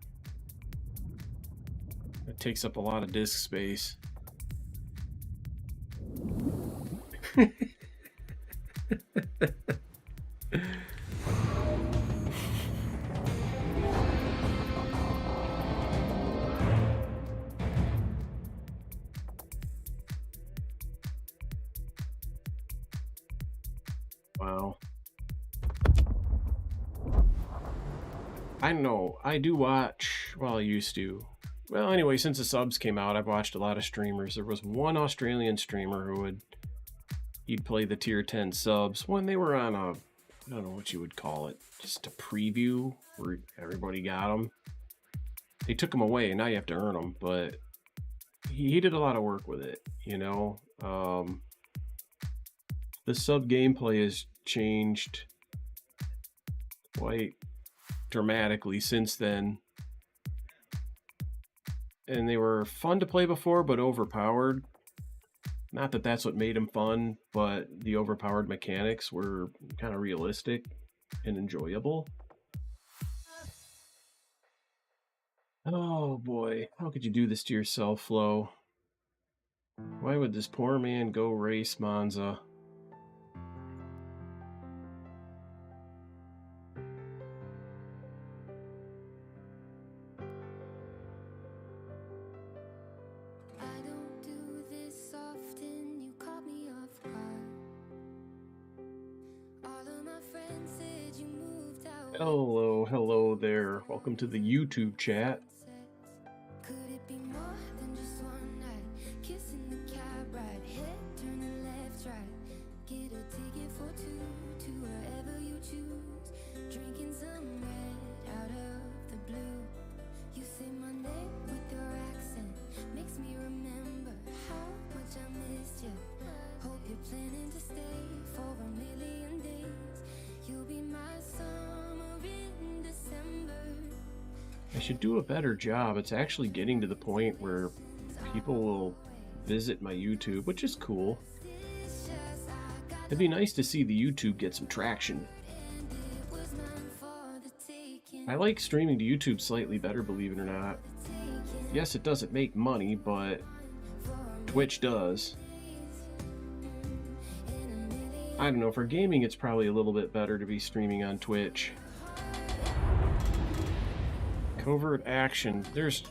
It takes up a lot of disk space. Wow. I know, I do watch, well, I used to. Well, anyway, since the subs came out, I've watched a lot of streamers. There was one Australian streamer who he'd play the tier 10 subs when they were on a, I don't know what you would call it, just a preview where everybody got them. They took them away, and now you have to earn them, but he did a lot of work with it, you know? The sub gameplay has changed quite dramatically since then. And they were fun to play before, but overpowered. Not that that's what made them fun, but the overpowered mechanics were kind of realistic and enjoyable. Oh boy, how could you do this to yourself, Flo? Why would this poor man go race Monza? Hello there. Welcome to the YouTube chat. Could it be more than just one night? Kissing the cab ride, head turning left, right. Get a ticket for two. should do a better job. It's actually getting to the point where people will visit my YouTube, which is cool. It'd be nice to see the YouTube get some traction. I like streaming to YouTube slightly better, believe it or not. Yes, it doesn't make money, but Twitch does. I don't know, for gaming it's probably a little bit better to be streaming on Twitch. Covert action. There's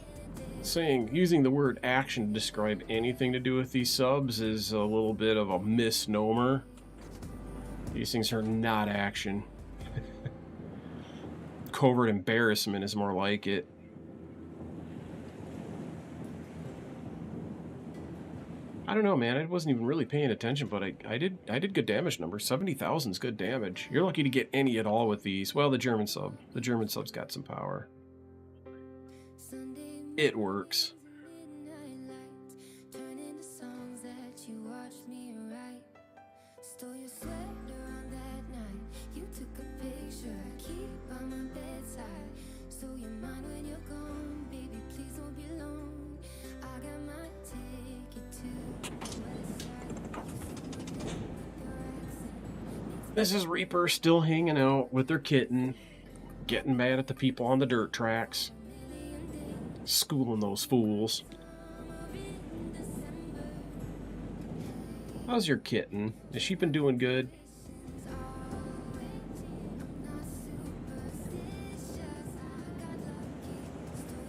saying, using the word action to describe anything to do with these subs is a little bit of a misnomer. These things are not action. Covert embarrassment is more like it. I don't know, man. I wasn't even really paying attention, but I did good damage numbers. 70,000 is good damage. You're lucky to get any at all with these. Well, the German sub's got some power. It works. Mrs. Reaper still hanging out with her kitten, getting mad at the people on the dirt tracks, schooling those fools. How's your kitten? Has she been doing good?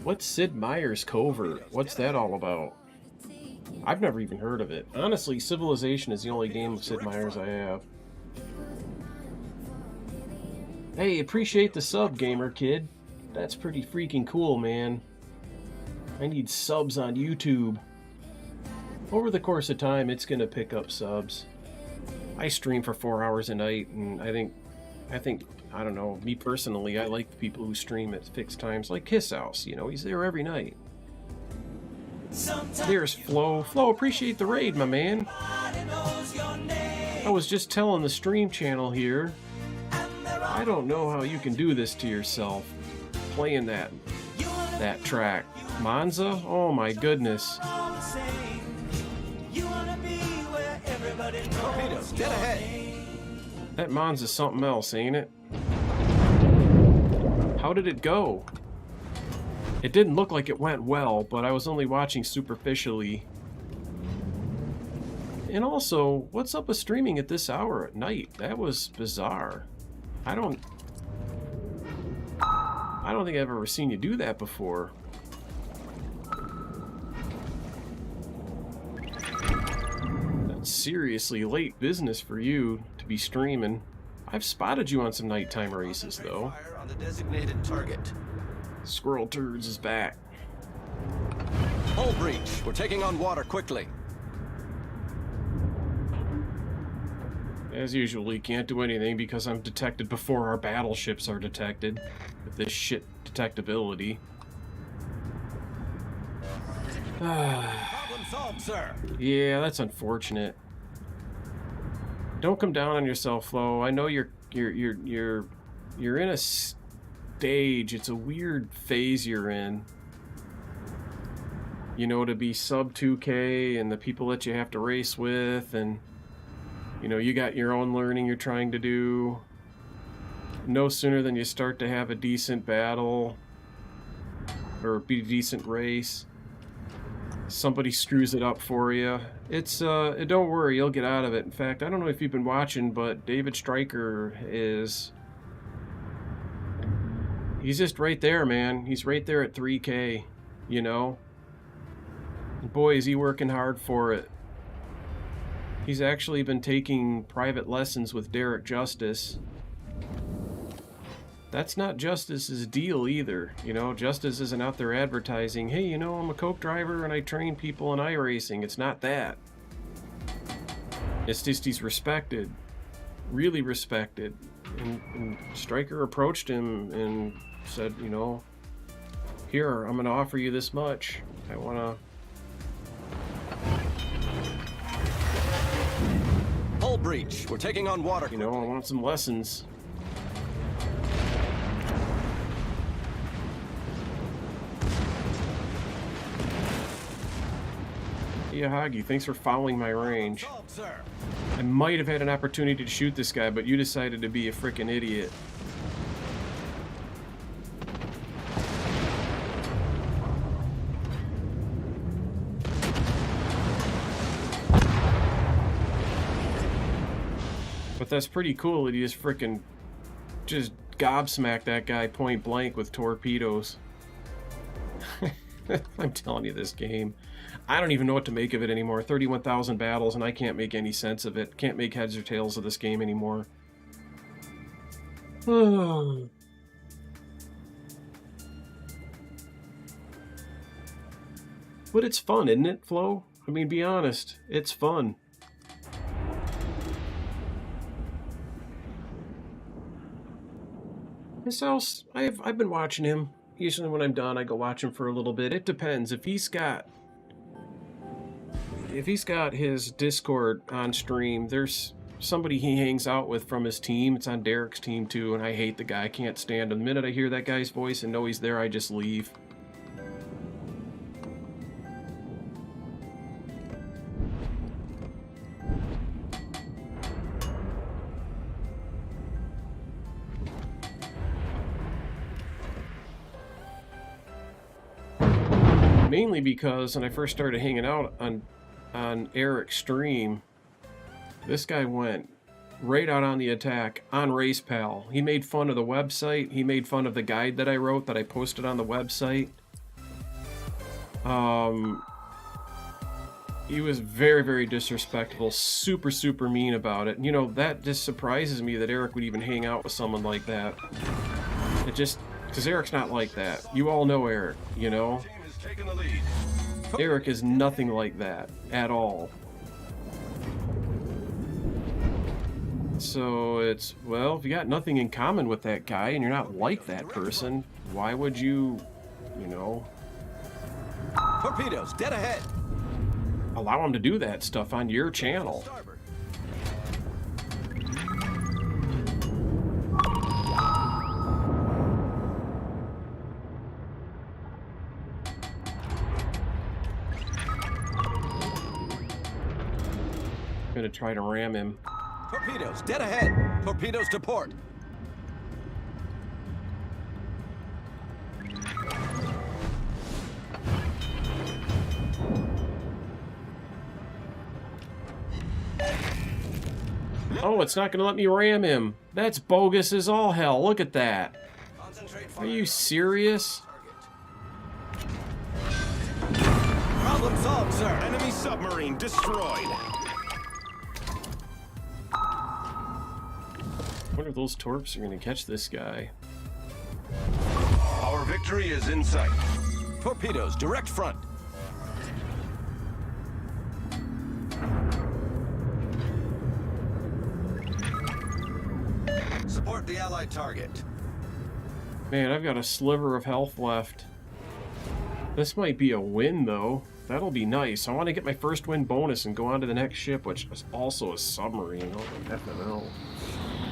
What's Sid Meier's Covert? What's that all about? I've never even heard of it. Honestly, Civilization is the only game of Sid Meier's I have. Hey, appreciate the sub, gamer kid. That's pretty freaking cool, man. I need subs on YouTube. Over the course of time, it's gonna pick up subs. I stream for 4 hours a night, and I think, I don't know, me personally, I like the people who stream at fixed times, like Kiss House, you know, he's there every night. There's Flo. Flo, appreciate the raid, my man. I was just telling the stream channel here, I don't know how you can do this to yourself, playing that track. Monza? Oh my goodness. Torpedoes, dead ahead. That Monza's something else, ain't it? How did it go? It didn't look like it went well, but I was only watching superficially. And also, what's up with streaming at this hour at night? That was bizarre. I don't think I've ever seen you do that before. That's seriously late business for you to be streaming. I've spotted you on some nighttime races, though. Fire on the designated target. Squirrel Turds is back. Hull breach. We're taking on water quickly. As usual, you can't do anything because I'm detected before our battleships are detected. With this shit detectability. Problem solved, sir. Yeah, that's unfortunate. Don't come down on yourself, Flo. I know you're in a stage. It's a weird phase you're in. You know, to be sub 2K and the people that you have to race with, and you know, you got your own learning you're trying to do. No sooner than you start to have a decent battle or be a decent race, somebody screws it up for you. It's don't worry, you'll get out of it. In fact, I don't know if you've been watching, but David Stryker he's just right there, man. He's right there at 3K, you know. And boy, is he working hard for it. He's actually been taking private lessons with Derek Justice. That's not Justice's deal either. You know, Justice isn't out there advertising, hey, you know, I'm a coke driver and I train people in iRacing. It's not that. It's just he's respected. Really respected. And Stryker approached him and said, you know, here, I'm going to offer you this much. I want to... Hull breach. We're taking on water. You know, I want some lessons. Yahagi, thanks for fouling my range. Solved, sir. I might have had an opportunity to shoot this guy, but you decided to be a frickin' idiot. But that's pretty cool that he just frickin' just gobsmacked that guy point blank with torpedoes. I'm telling you, this game, I don't even know what to make of it anymore. 31,000 battles, and I can't make any sense of it. Can't make heads or tails of this game anymore. But it's fun, isn't it, Flo? I mean, be honest, it's fun. This else, I've been watching him. Usually when I'm done, I go watch him for a little bit. It depends. If he's got his Discord on stream, there's somebody he hangs out with from his team. It's on Derek's team too, and I hate the guy. I can't stand him. The minute I hear that guy's voice and know he's there, I just leave. Mainly because when I first started hanging out on Eric's stream, this guy went right out on the attack on RacePal. He made fun of the website. He made fun of the guide that I wrote that I posted on the website. He was very, very disrespectful, super, super mean about it. You know, that just surprises me that Eric would even hang out with someone like that. It just, because Eric's not like that. You all know Eric, you know? Taking the lead. Eric is nothing like that at all. So it's, well, if you got nothing in common with that guy and you're not like that person, why would you, you know, Torpedoes, dead ahead. allow him to do that stuff on your channel? Starboard. Gonna try to ram him. Torpedoes, dead ahead. Torpedoes to port. Oh, it's not gonna let me ram him. That's bogus as all hell. Look at that. Concentrate Are fire. you serious? Problem solved, sir. Enemy submarine destroyed. I wonder if those torps are gonna catch this guy. Our victory is in sight. Torpedoes, direct front. Support the allied target. Man, I've got a sliver of health left. This might be a win, though. That'll be nice. I want to get my first win bonus and go on to the next ship, which is also a submarine. Oh, the FNL.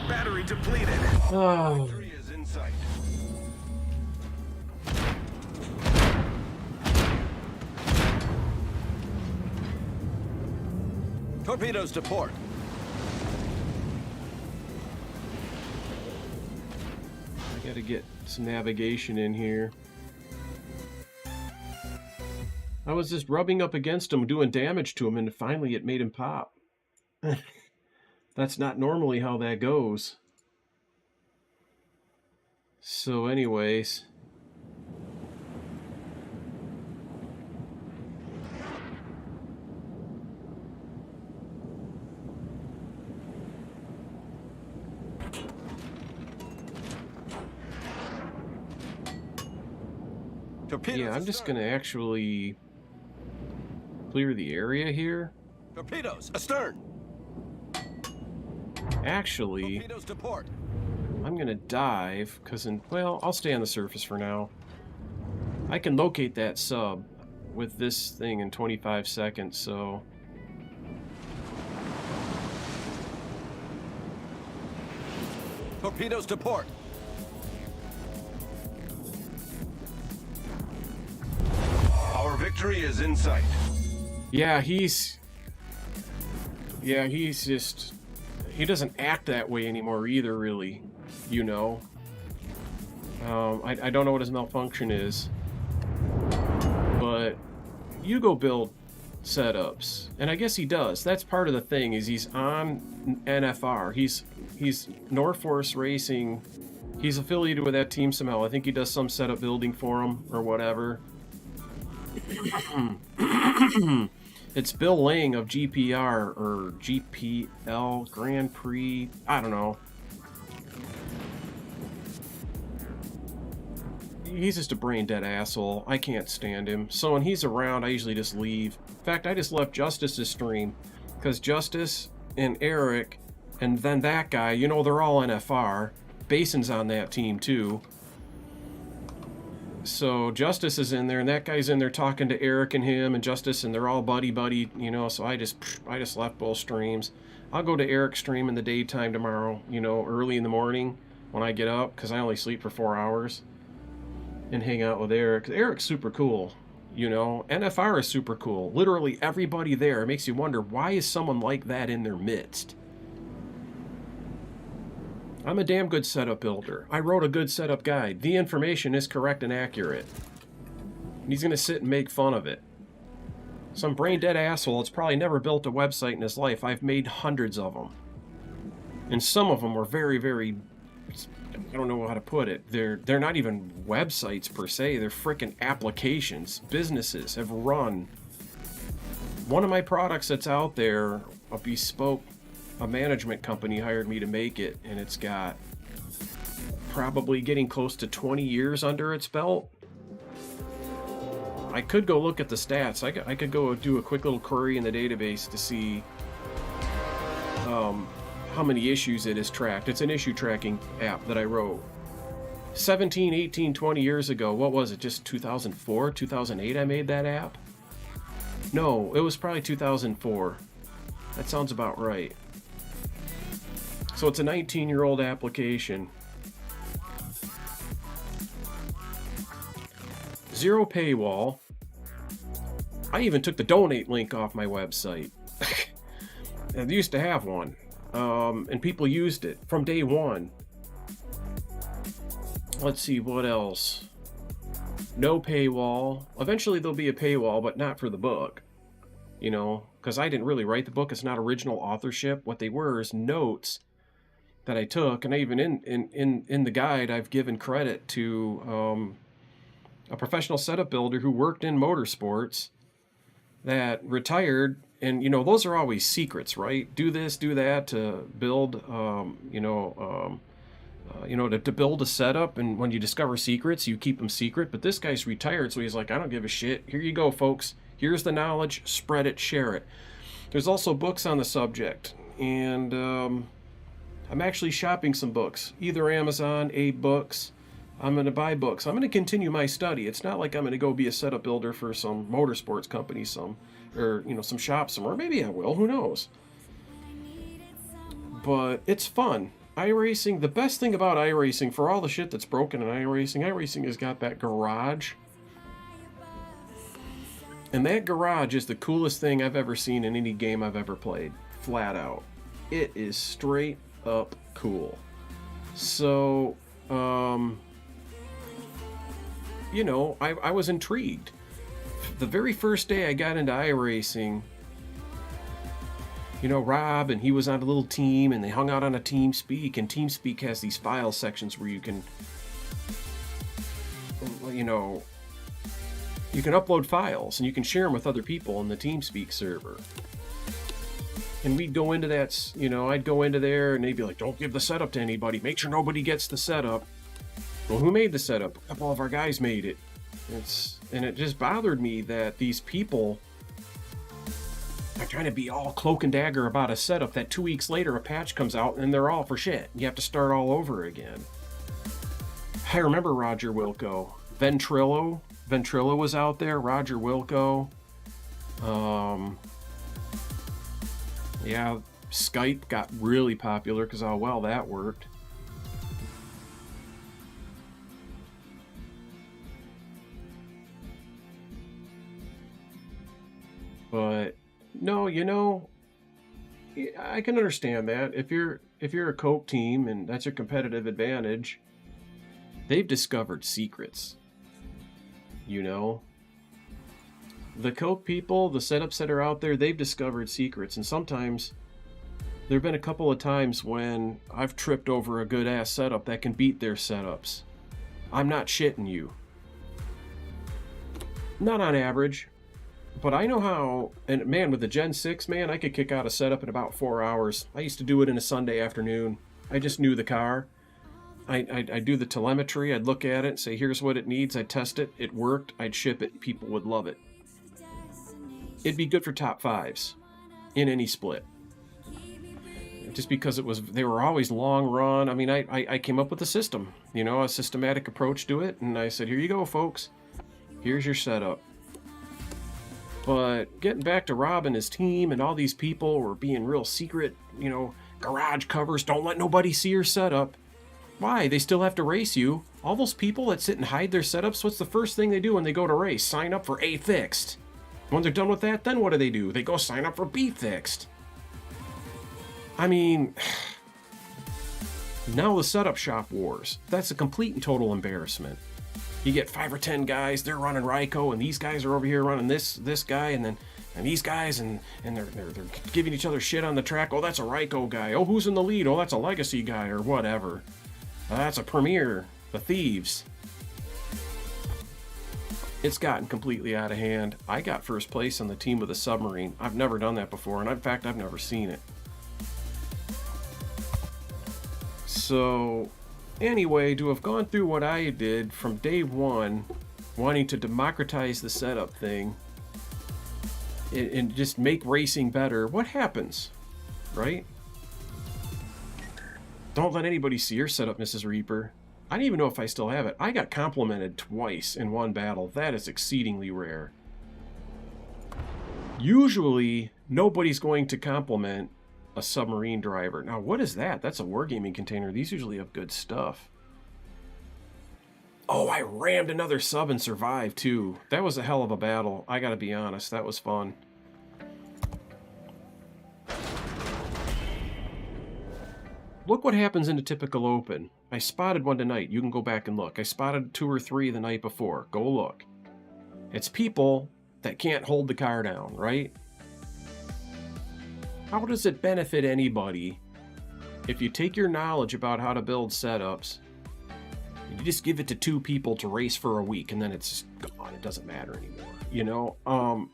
Battery depleted. Oh, Victory is in sight. Torpedoes to port. I gotta get some navigation in here. I was just rubbing up against him, doing damage to him, and finally it made him pop. That's not normally how that goes. So anyways. Torpedoes Yeah, I'm just gonna actually clear the area here. Torpedoes, astern. Actually, Torpedoes to port. I'm gonna dive, because well, I'll stay on the surface for now. I can locate that sub with this thing in 25 seconds, so... Torpedoes to port. Our victory is in sight. Yeah, he's just, he doesn't act that way anymore either, really, you know. I don't know what his malfunction is, but you go build setups, and I guess he does. That's part of the thing, is he's on NFR. He's Norforce Racing. He's affiliated with that team somehow. I think he does some setup building for him or whatever. It's Bill Lang of GPR or GPL Grand Prix. I don't know. He's just a brain dead asshole. I can't stand him. So when he's around, I usually just leave. In fact, I just left Justice's stream because Justice and Eric and then that guy, you know, they're all NFR. Bason's on that team too. So Justice is in there, and that guy's in there talking to Eric and him and Justice, and they're all buddy, you know. So I just left both streams. I'll go to Eric's stream in the daytime tomorrow, you know, early in the morning when I get up, because I only sleep for 4 hours, and hang out with Eric. Eric's super cool, you know. NFR is super cool. Literally everybody there. It makes you wonder, why is someone like that in their midst? I'm a damn good setup builder. I wrote a good setup guide. The information is correct and accurate. And he's going to sit and make fun of it. Some brain dead asshole that's probably never built a website in his life. I've made hundreds of them. And some of them were very, very, I don't know how to put it. They're not even websites per se. They're freaking applications. Businesses have run. One of my products that's out there, a bespoke, a management company hired me to make it, and it's got probably getting close to 20 years under its belt. I could go look at the stats. I could go do a quick little query in the database to see how many issues it has tracked. It's an issue tracking app that I wrote 17, 18, 20 years ago. What was it? Just 2004, 2008 I made that app? No, it was probably 2004. That sounds about right. So it's a 19-year-old application. Zero paywall. I even took the donate link off my website. I used to have one. And people used it from day one. Let's see, what else? No paywall. Eventually there'll be a paywall, but not for the book. You know, because I didn't really write the book. It's not original authorship. What they were is notes that I took, and I even in the guide I've given credit to a professional setup builder who worked in motorsports that retired, and you know, those are always secrets, right? Do this, do that to build to build a setup, and when you discover secrets, you keep them secret. But this guy's retired, so he's like, I don't give a shit. Here you go, folks. Here's the knowledge. Spread it, share it. There's also books on the subject, and I'm actually shopping some books, either Amazon, Abe Books. I'm going to buy books. I'm going to continue my study. It's not like I'm going to go be a setup builder for some motorsports company, some shop somewhere. Maybe I will. Who knows? But it's fun. iRacing, the best thing about iRacing, for all the shit that's broken in iRacing has got that garage. And that garage is the coolest thing I've ever seen in any game I've ever played. Flat out. It is straight up cool. So, you know, I was intrigued. The very first day I got into iRacing, you know, Rob, and he was on a little team, and they hung out on a TeamSpeak, and TeamSpeak has these file sections where you can, you know, you can upload files, and you can share them with other people on the TeamSpeak server. And we'd go into that, you know, I'd go into there, and they'd be like, don't give the setup to anybody. Make sure nobody gets the setup. Well, who made the setup? A couple of our guys made it. And it just bothered me that these people are trying to be all cloak and dagger about a setup that 2 weeks later a patch comes out and they're all for shit. You have to start all over again. I remember Roger Wilco. Ventrilo was out there. Roger Wilco. Yeah, Skype got really popular because how well that worked. But no, you know, I can understand that. If you're a Coke team and that's your competitive advantage, they've discovered secrets. You know, the Coke people, the setups that are out there, they've discovered secrets, and sometimes there have been a couple of times when I've tripped over a good ass setup that can beat their setups. I'm not shitting you. Not on average, but I know how. And man, with the Gen 6, man, I could kick out a setup in about 4 hours. I used to do it in a Sunday afternoon. I just knew the car. I'd do the telemetry. I'd look at it, say, here's what it needs. I'd test it. It worked. I'd ship it. People would love it. It'd be good for top fives in any split. Just because they were always long run. I mean, I came up with a system, you know, a systematic approach to it. And I said, here you go, folks. Here's your setup. But getting back to Rob and his team and all these people were being real secret, you know, garage covers. Don't let nobody see your setup. Why? They still have to race you. All those people that sit and hide their setups, what's the first thing they do when they go to race? Sign up for A Fixed. When they're done with that, then what do? They go sign up for B Fixed. I mean, now the setup shop wars. That's a complete and total embarrassment. You get 5 or 10 guys, they're running Ryko, and these guys are over here running this guy, and these guys, and they're giving each other shit on the track. Oh, that's a Ryko guy. Oh, who's in the lead? Oh, that's a Legacy guy, or whatever. That's a Premier. The Thieves. It's gotten completely out of hand. I got first place on the team with a submarine. I've never done that before, and in fact, I've never seen it. So, anyway, to have gone through what I did from day one, wanting to democratize the setup thing, and just make racing better, what happens, right? Don't let anybody see your setup, Mrs. Reaper. I don't even know if I still have it. I got complimented twice in one battle. That is exceedingly rare. Usually, nobody's going to compliment a submarine driver. Now, what is that? That's a wargaming container. These usually have good stuff. Oh, I rammed another sub and survived, too. That was a hell of a battle. I gotta be honest. That was fun. Look what happens in a typical open. I spotted one tonight. You can go back and look. I spotted 2 or 3 the night before. Go look. It's people that can't hold the car down, right? How does it benefit anybody if you take your knowledge about how to build setups, and you just give it to 2 people to race for a week, and then it's just gone. It doesn't matter anymore. You know?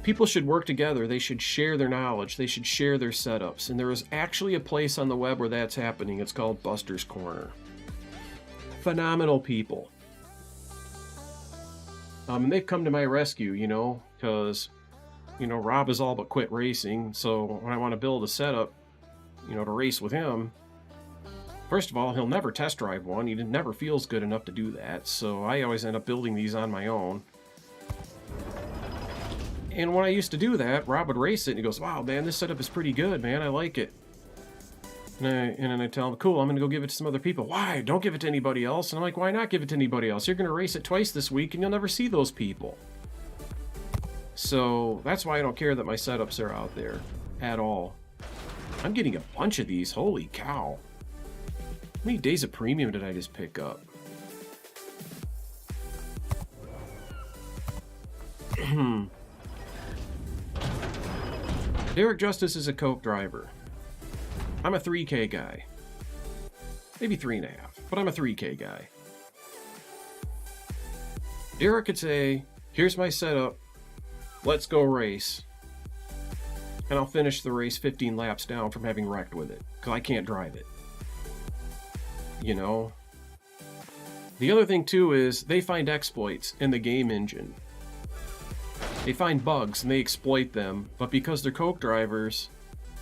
People should work together. They should share their knowledge. They should share their setups. And there is actually a place on the web where that's happening. It's called Buster's Corner. Phenomenal people. And they've come to my rescue, you know, because, you know, Rob is all but quit racing. So when I want to build a setup, you know, to race with him, first of all, he'll never test drive one. He never feels good enough to do that. So I always end up building these on my own. And when I used to do that, Rob would race it, and he goes, wow, man, this setup is pretty good, man. I like it. And then I tell him, cool, I'm going to go give it to some other people. Why? Don't give it to anybody else. And I'm like, why not give it to anybody else? You're going to race it twice this week, and you'll never see those people. So that's why I don't care that my setups are out there at all. I'm getting a bunch of these. Holy cow. How many days of premium did I just pick up? Derek Justice is a Coke driver. I'm a 3K guy. Maybe 3.5, but I'm a 3K guy. Derek could say, here's my setup, let's go race. And I'll finish the race 15 laps down from having wrecked with it, because I can't drive it. You know? The other thing too is, they find exploits in the game engine. They find bugs and they exploit them, but because they're Coke drivers,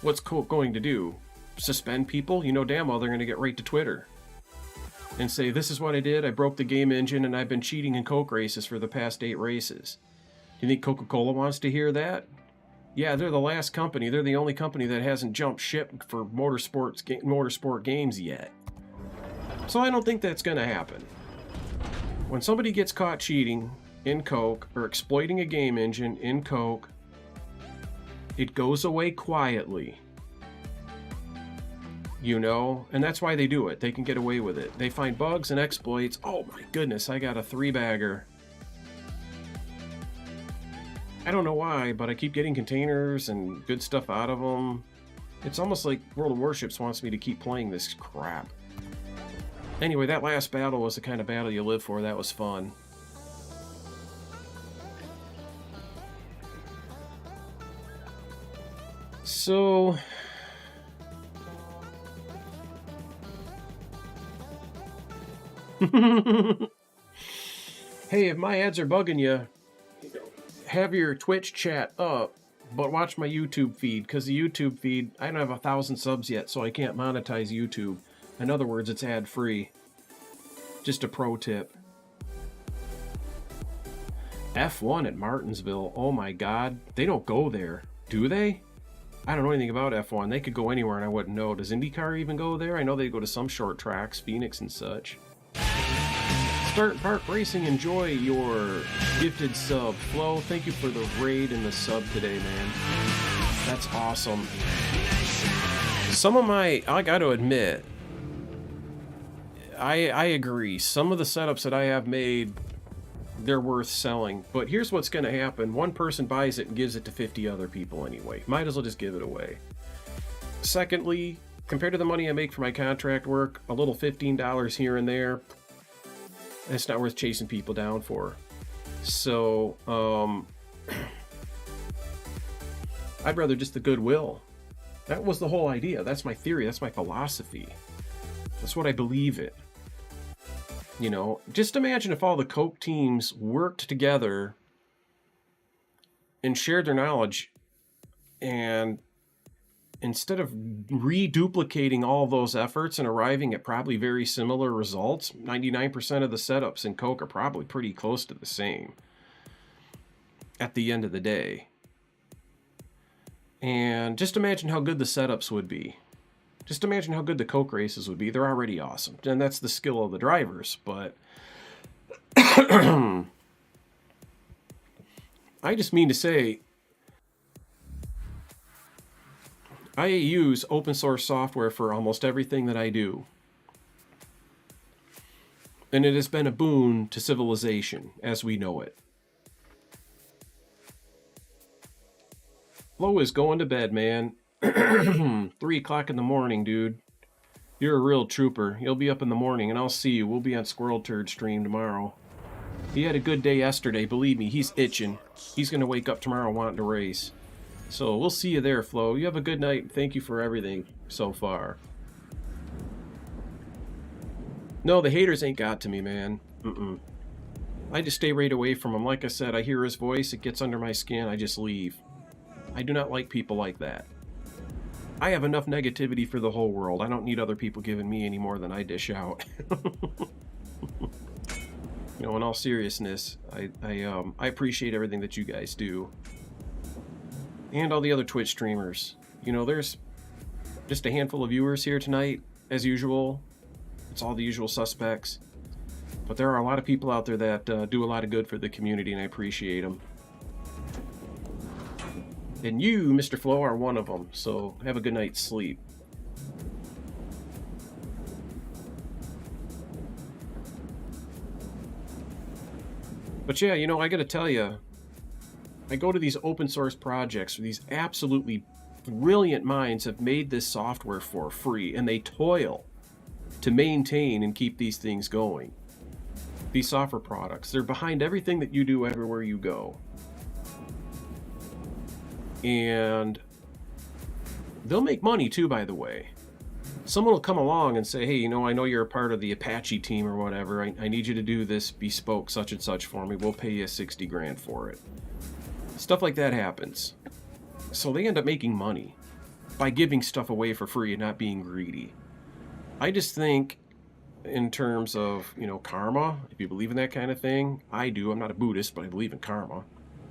what's Coke going to do? Suspend people? You know damn well they're going to get right to Twitter and say, this is what I did, I broke the game engine and I've been cheating in Coke races for the past 8 races. You think Coca-Cola wants to hear that? Yeah, they're the last company, they're the only company that hasn't jumped ship for motorsport games yet. So I don't think that's going to happen. When somebody gets caught cheating in Coke or exploiting a game engine in Coke, it goes away quietly. You know, and that's why they do it. They can get away with it. They find bugs and exploits. Oh my goodness, I got a 3-bagger. I don't know why, but I keep getting containers and good stuff out of them. It's almost like World of Warships wants me to keep playing this crap. Anyway, that last battle was the kind of battle you live for. That was fun. So... Hey, if my ads are bugging you, have your Twitch chat up, but watch my YouTube feed, because the YouTube feed, I don't have 1,000 subs yet, so I can't monetize YouTube. In other words, it's ad-free. Just a pro tip. F1 at Martinsville, oh my god, they don't go there, do they? I don't know anything about F1. They could go anywhere and I wouldn't know. Does IndyCar even go there? I know they go to some short tracks, Phoenix and such. Start Park Racing, enjoy your gifted sub. Flo, thank you for the raid and the sub today, man. That's awesome. Some of my, I got to admit, I agree. Some of the setups that I have made, they're worth selling. But here's what's going to happen. One person buys it and gives it to 50 other people anyway. Might as well just give it away. Secondly, compared to the money I make for my contract work, a little $15 here and there, it's not worth chasing people down for. So, I'd rather just the goodwill. That was the whole idea. That's my theory. That's my philosophy. That's what I believe in. You know, just imagine if all the Coke teams worked together and shared their knowledge, and instead of reduplicating all those efforts and arriving at probably very similar results, 99% of the setups in Coke are probably pretty close to the same at the end of the day. And just imagine how good the setups would be. Just imagine how good the Coke races would be. They're already awesome. And that's the skill of the drivers, but I just mean to say, I use open source software for almost everything that I do. And it has been a boon to civilization as we know it. Flo is going to bed, man. 3 o'clock in the morning, dude. You're a real trooper. You'll be up in the morning, and I'll see you. We'll be on Squirrel Turd stream tomorrow. He had a good day yesterday. Believe me, he's itching. He's going to wake up tomorrow wanting to race. So we'll see you there, Flo. You have a good night. Thank you for everything so far. No, the haters ain't got to me, man. I just stay right away from them. Like I said, I hear his voice. It gets under my skin. I just leave. I do not like people like that. I have enough negativity for the whole world. I don't need other people giving me any more than I dish out. You know, in all seriousness, I appreciate everything that you guys do. And all the other Twitch streamers. You know, there's just a handful of viewers here tonight, as usual. It's all the usual suspects. But there are a lot of people out there that do a lot of good for the community, and I appreciate them. And you, Mr. Flo, are one of them, so have a good night's sleep. But yeah, you know, I gotta tell you, I go to these open source projects where these absolutely brilliant minds have made this software for free, and they toil to maintain and keep these things going. These software products, they're behind everything that you do everywhere you go. And they'll make money too, by the way. Someone will come along and say, hey, you know, I know you're a part of the Apache team or whatever. I need you to do this bespoke such and such for me. We'll pay you 60 grand for it. Stuff like that happens. So they end up making money by giving stuff away for free and not being greedy. I just think in terms of, you know, karma, if you believe in that kind of thing, I do. I'm not a Buddhist, but I believe in karma.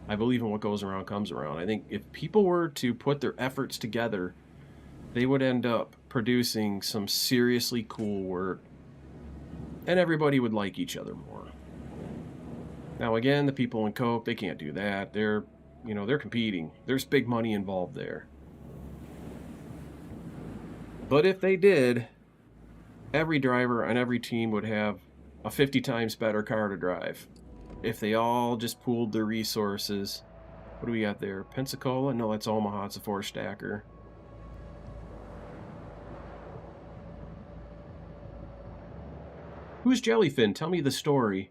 I believe in what goes around comes around. I think if people were to put their efforts together, they would end up producing some seriously cool work, and everybody would like each other more. Now again, the people in Coke, they can't do that. They're, you know, they're competing. There's big money involved there. But if they did, every driver on every team would have a 50 times better car to drive. If they all just pooled their resources. What do we got there? Pensacola? No, that's Omaha. It's a 4-stacker. Who's Jellyfin? Tell me the story.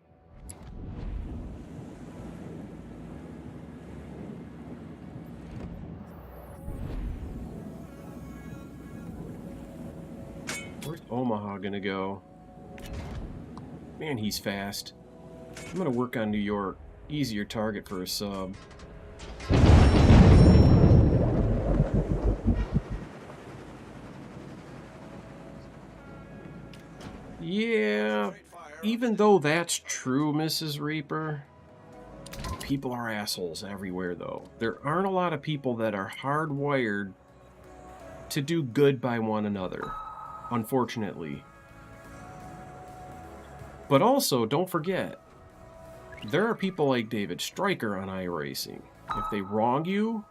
Where's Omaha gonna go? Man, he's fast. I'm gonna work on New York. Easier target for a sub. Yeah, even though that's true, Mrs. Reaper, people are assholes everywhere, though. There aren't a lot of people that are hardwired to do good by one another, unfortunately. But also, don't forget, there are people like David Stryker on iRacing. If they wrong you,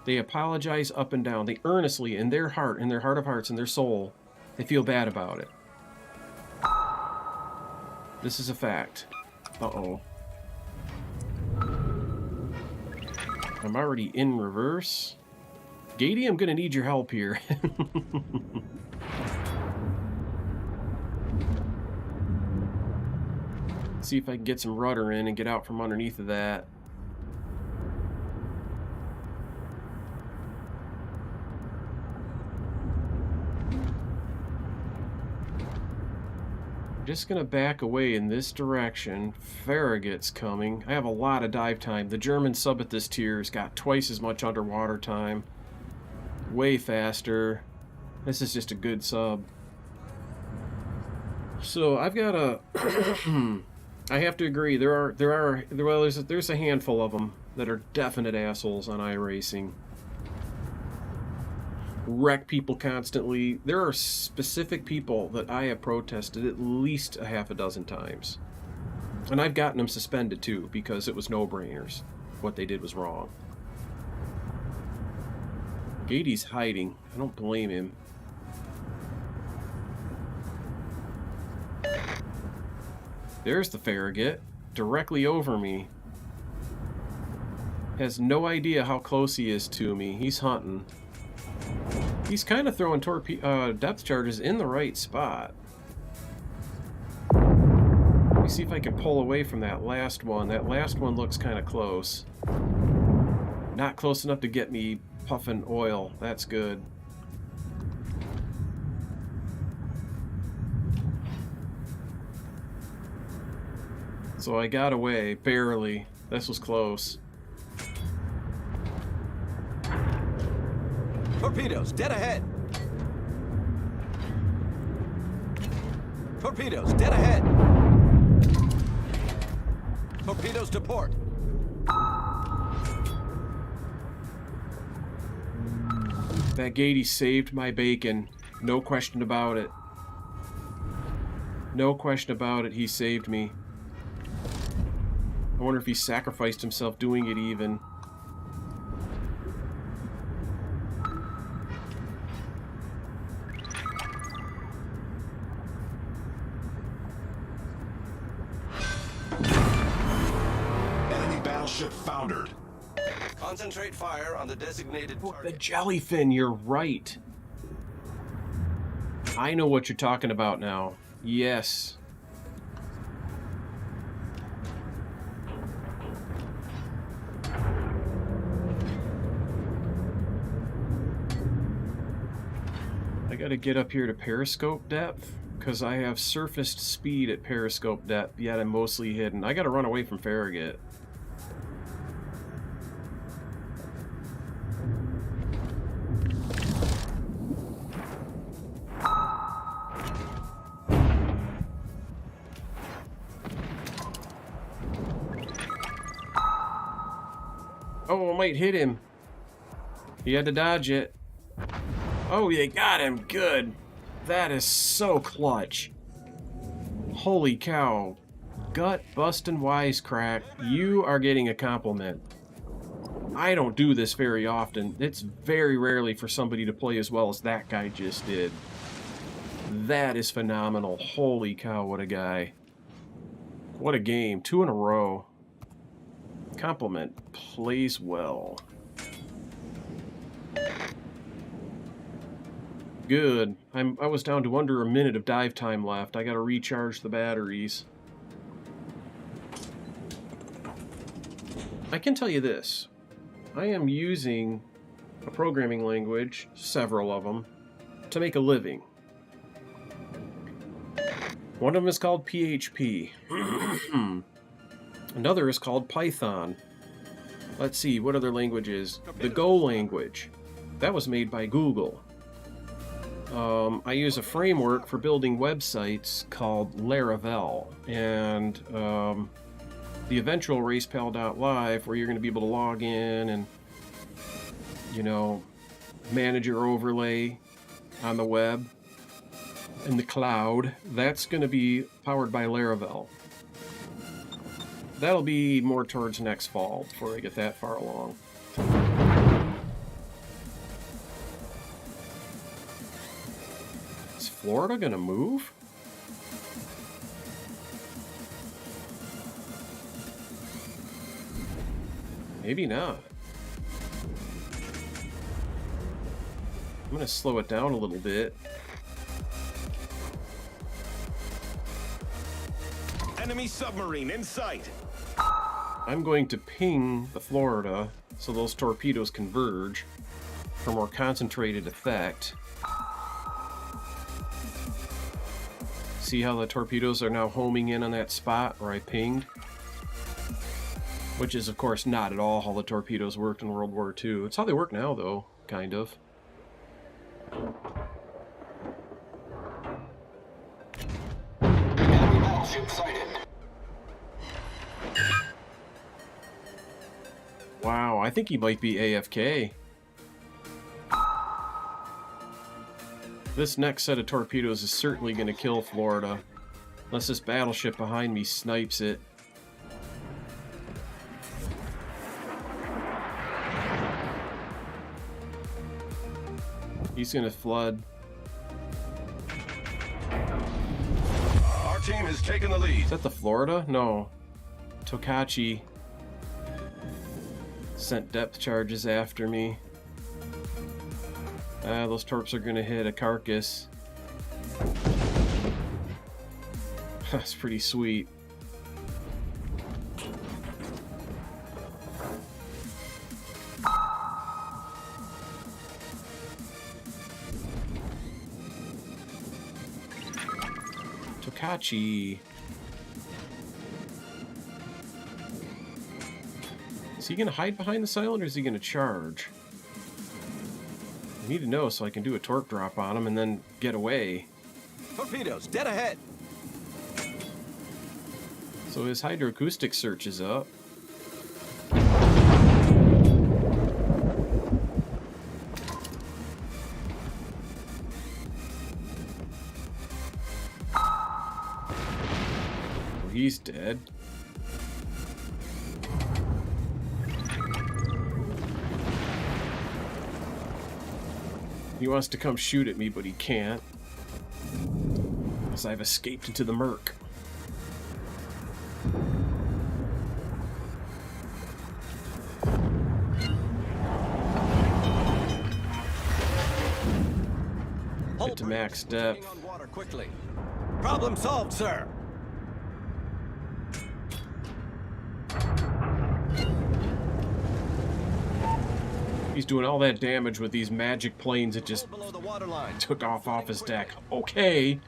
they apologize up and down. They earnestly, in their heart of hearts, in their soul, they feel bad about it. This is a fact. Uh-oh. I'm already in reverse. Gatey, I'm gonna need your help here. See if I can get some rudder in and get out from underneath of that. Just gonna back away in this direction. Farragut's coming. I have a lot of dive time. The German sub at this tier has got twice as much underwater time. Way faster. This is just a good sub. So I've got a. I have to agree. There's a handful of them that are definite assholes on iRacing. Wreck people constantly. There are specific people that I have protested at least a half a dozen times. And I've gotten them suspended too, because it was no-brainers. What they did was wrong. Gatey's hiding. I don't blame him. There's the Farragut, directly over me. Has no idea how close he is to me. He's hunting. He's kind of throwing depth charges in the right spot. Let me see if I can pull away from that last one. That last one looks kind of close. Not close enough to get me puffing oil. That's good. So I got away, barely. This was close. Torpedoes, dead ahead. Torpedoes, dead ahead. Torpedoes to port. That Gatey saved my bacon. No question about it. No question about it, he saved me. I wonder if he sacrificed himself doing it even. Enemy battleship foundered. Concentrate fire on the designated The target. jellyfin, you're right. I know what you're talking about now. Yes. I gotta get up here to periscope depth, because I have surfaced speed at periscope depth, yet I'm mostly hidden. I gotta run away from Farragut. Oh, I might hit him. He had to dodge it. Oh, they got him. Good. That is so clutch. Holy cow. gut-busting wisecrack. You are getting a compliment. I don't do this very often. It's very rarely for somebody to play as well as that guy just did. That is phenomenal. Holy cow, what a guy. What a game. 2 in a row. Compliment. Plays well. Good. I was down to under a minute of dive time left. I gotta recharge the batteries. I can tell you this. I am using a programming language, several of them, to make a living. One of them is called PHP. Another is called Python. Let's see, what other languages? The Go language. That was made by Google. I use a framework for building websites called Laravel. And the eventual RacePal.live, where you're going to be able to log in and, you know, manage your overlay on the web in the cloud, that's going to be powered by Laravel. That'll be more towards next fall before I get that far along. Is Florida going to move? Maybe not. I'm going to slow it down a little bit. Enemy submarine in sight. I'm going to ping the Florida so those torpedoes converge for more concentrated effect. See how the torpedoes are now homing in on that spot where I pinged? Which is, of course, not at all how the torpedoes worked in World War II. It's how they work now, though, kind of. Enemy battleship sighted. Wow, I think he might be AFK. This next set of torpedoes is certainly going to kill Florida. Unless this battleship behind me snipes it. He's going to flood. Our team has taken the lead. Is that the Florida? No. Tokachi sent depth charges after me. Those torps are going to hit a carcass. That's pretty sweet. Tokachi. Is he going to hide behind the silent or is he going to charge? I need to know so I can do a torque drop on him and then get away. Torpedoes, dead ahead. So his hydroacoustic search is up. Well, he's dead. He wants to come shoot at me, but he can't. Because I've escaped into the murk. Get to max depth. On water quickly. Problem solved, sir. He's doing all that damage with these magic planes that just Below the waterline. took off his deck. Okay.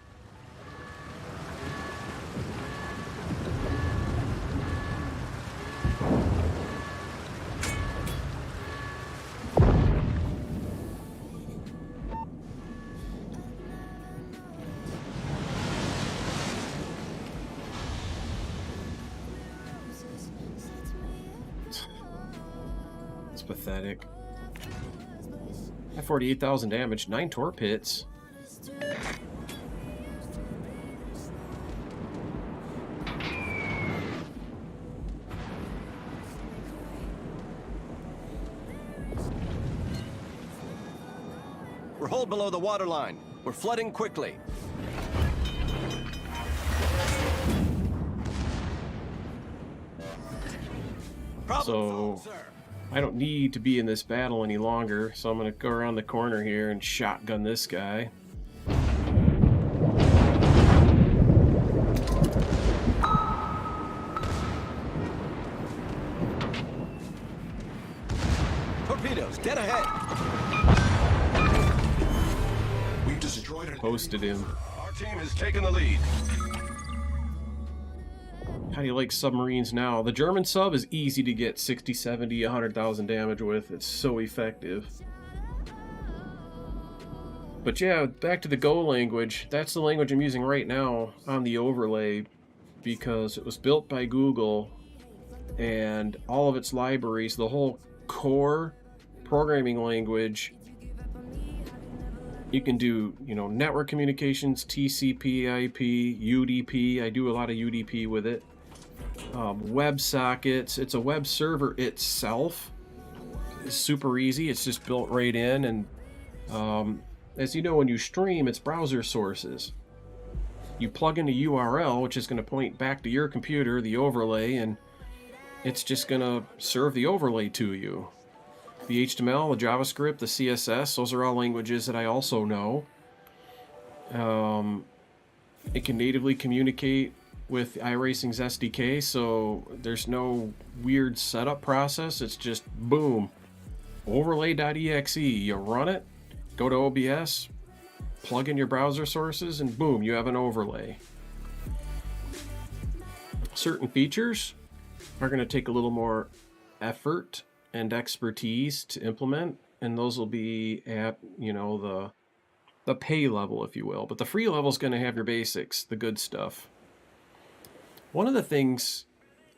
It's pathetic. At 48,000 damage, 9 torp hits. Hold below the waterline. We're flooding quickly. Problem So solved, sir. I don't need to be in this battle any longer, so I'm going to go around the corner here and shotgun this guy. Torpedoes, dead ahead. We've destroyed it. Posted him. Our team has taken the lead. How do you like submarines now? The German sub is easy to get 60, 70, 100,000 damage with. It's so effective. But yeah, back to the Go language. That's the language I'm using right now on the overlay because it was built by Google and all of its libraries, the whole core programming language, you can do, network communications, TCP, IP, UDP. I do a lot of UDP with it. Web sockets. It's a web server itself. It's super easy. It's just built right in. And as you know, when you stream, it's browser sources. You plug in a URL, which is going to point back to your computer, the overlay, and it's just going to serve the overlay to you. The HTML, the JavaScript, the CSS, those are all languages that I also know. It can natively communicate with iRacing's SDK, so there's no weird setup process. It's just boom, overlay.exe. You run it, go to OBS, plug in your browser sources, and boom, you have an overlay. Certain features are going to take a little more effort and expertise to implement, and those will be at the pay level, if you will. But the free level is going to have your basics, the good stuff. One of the things,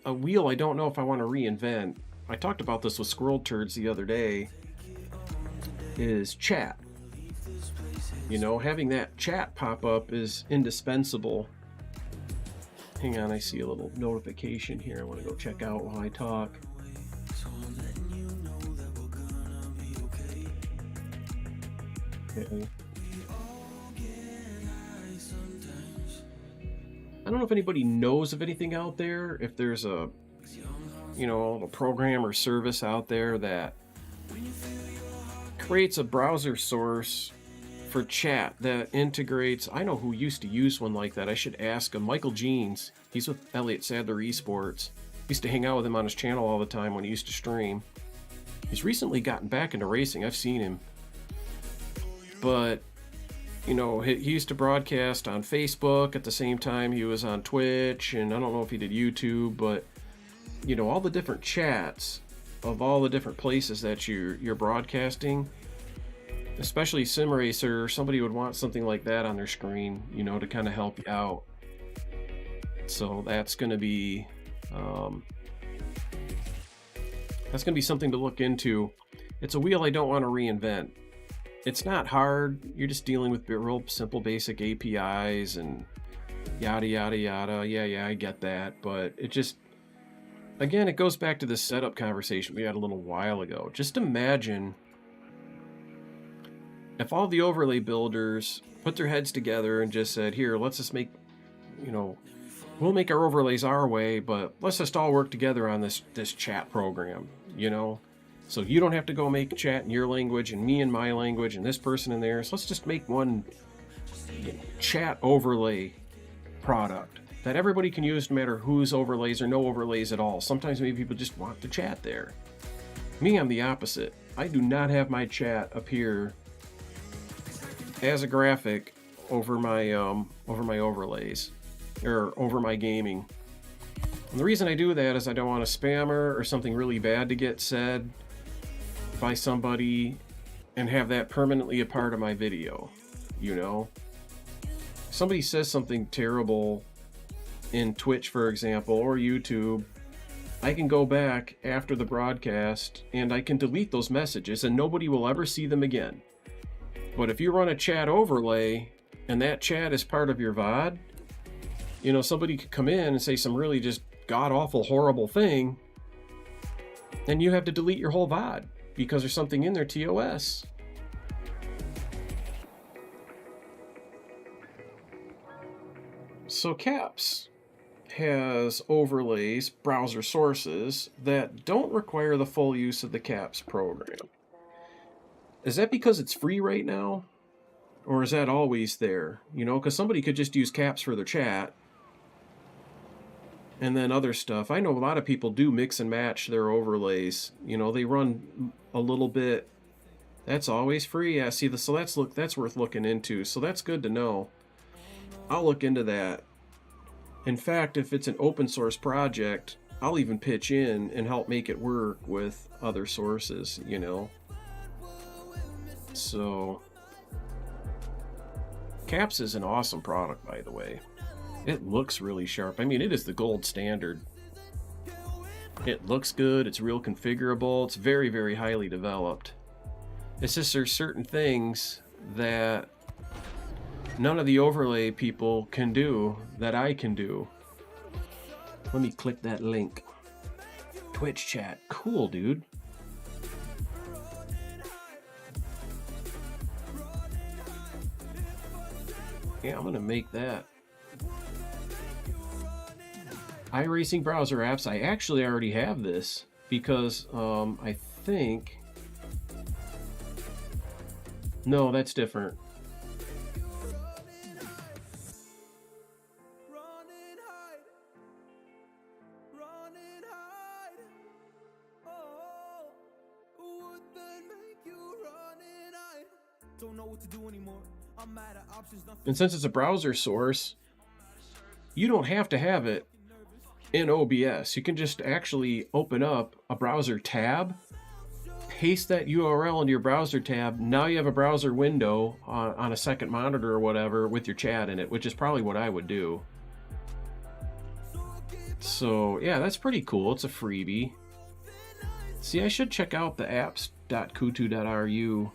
a wheel I don't know if I want to reinvent, I talked about this with Squirrel Turds the other day, is chat. Having that chat pop up is indispensable. Hang on, I see a little notification here I want to go check out while I talk. Okay. I don't know if anybody knows of anything out there, if there's a program or service out there that creates a browser source for chat that integrates. I know who used to use one like that. I should ask him. Michael Jeans. He's with Elliot Sadler Esports. Used to hang out with him on his channel all the time when he used to stream. He's recently gotten back into racing. I've seen him. But he used to broadcast on Facebook at the same time he was on Twitch, and I don't know if he did YouTube, but all the different chats of all the different places that you're broadcasting, especially Sim Racer, somebody would want something like that on their screen, to kind of help you out. So that's going to be something to look into. It's a wheel I don't want to reinvent. It's not hard. You're just dealing with real simple basic APIs and yada yada yada. Yeah, I get that, but it just, again, it goes back to this setup conversation we had a little while ago. Just imagine if all the overlay builders put their heads together and just said, here, let's just make, we'll make our overlays our way, but let's just all work together on this chat program, So you don't have to go make chat in your language and me in my language and this person in theirs. Let's just make one chat overlay product that everybody can use no matter whose overlays or no overlays at all. Sometimes maybe people just want to chat there. Me, I'm the opposite. I do not have my chat appear as a graphic over my overlays or over my gaming. And the reason I do that is I don't want a spammer or something really bad to get said by somebody and have that permanently a part of my video. Somebody says something terrible in Twitch, for example, or YouTube, I can go back after the broadcast and I can delete those messages and nobody will ever see them again. But if you run a chat overlay and that chat is part of your VOD, somebody could come in and say some really just god-awful, horrible thing, and you have to delete your whole VOD because there's something in there TOS. So Caps has overlays, browser sources, that don't require the full use of the Caps program. Is that because it's free right now? Or is that always there? You know, because somebody could just use Caps for their chat and then other stuff. I know a lot of people do mix and match their overlays. You know, they run a little bit. That's always free. Yeah, see, so that's worth looking into. So that's good to know. I'll look into that. In fact, if it's an open source project, I'll even pitch in and help make it work with other sources, you know. So Caps is an awesome product, by the way. It looks really sharp. I mean, it is the gold standard. It looks good. It's real configurable. It's very, very highly developed. It's just there's certain things that none of the overlay people can do that I can do. Let me click that link. Twitch chat. Cool, dude. Yeah, I'm gonna make that. iRacing browser apps. I actually already have this because I think. No, that's different. And since it's a browser source, you don't have to have it in OBS. You can just actually open up a browser tab, paste that URL into your browser tab. Now you have a browser window on a second monitor or whatever with your chat in it, which is probably what I would do. So yeah, that's pretty cool. It's a freebie. See, I should check out the apps.kutu.ru.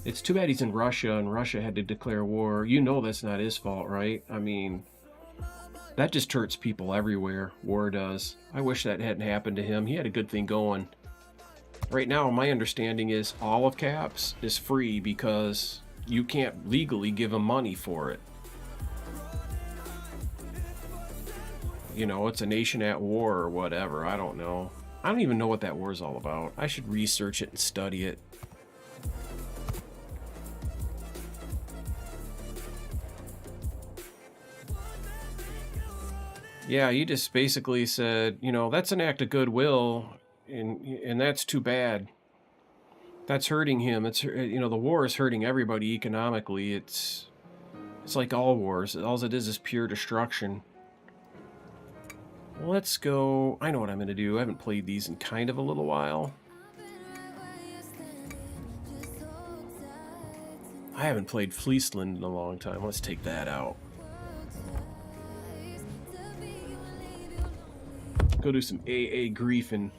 It's too bad he's in Russia and Russia had to declare war. You know that's not his fault, right? I mean, that just hurts people everywhere. War does. I wish that hadn't happened to him. He had a good thing going. Right now, my understanding is all of Caps is free because you can't legally give him money for it. You know, it's a nation at war or whatever. I don't know. I don't even know what that war is all about. I should research it and study it. Yeah, you just basically said, you know, that's an act of goodwill, and that's too bad. That's hurting him. It's, you know, the war is hurting everybody economically. It's like all wars. All it is pure destruction. Let's go. I know what I'm going to do. I haven't played these in kind of a little while. I haven't played Fleeceland in a long time. Let's take that out. Go do some AA griefing.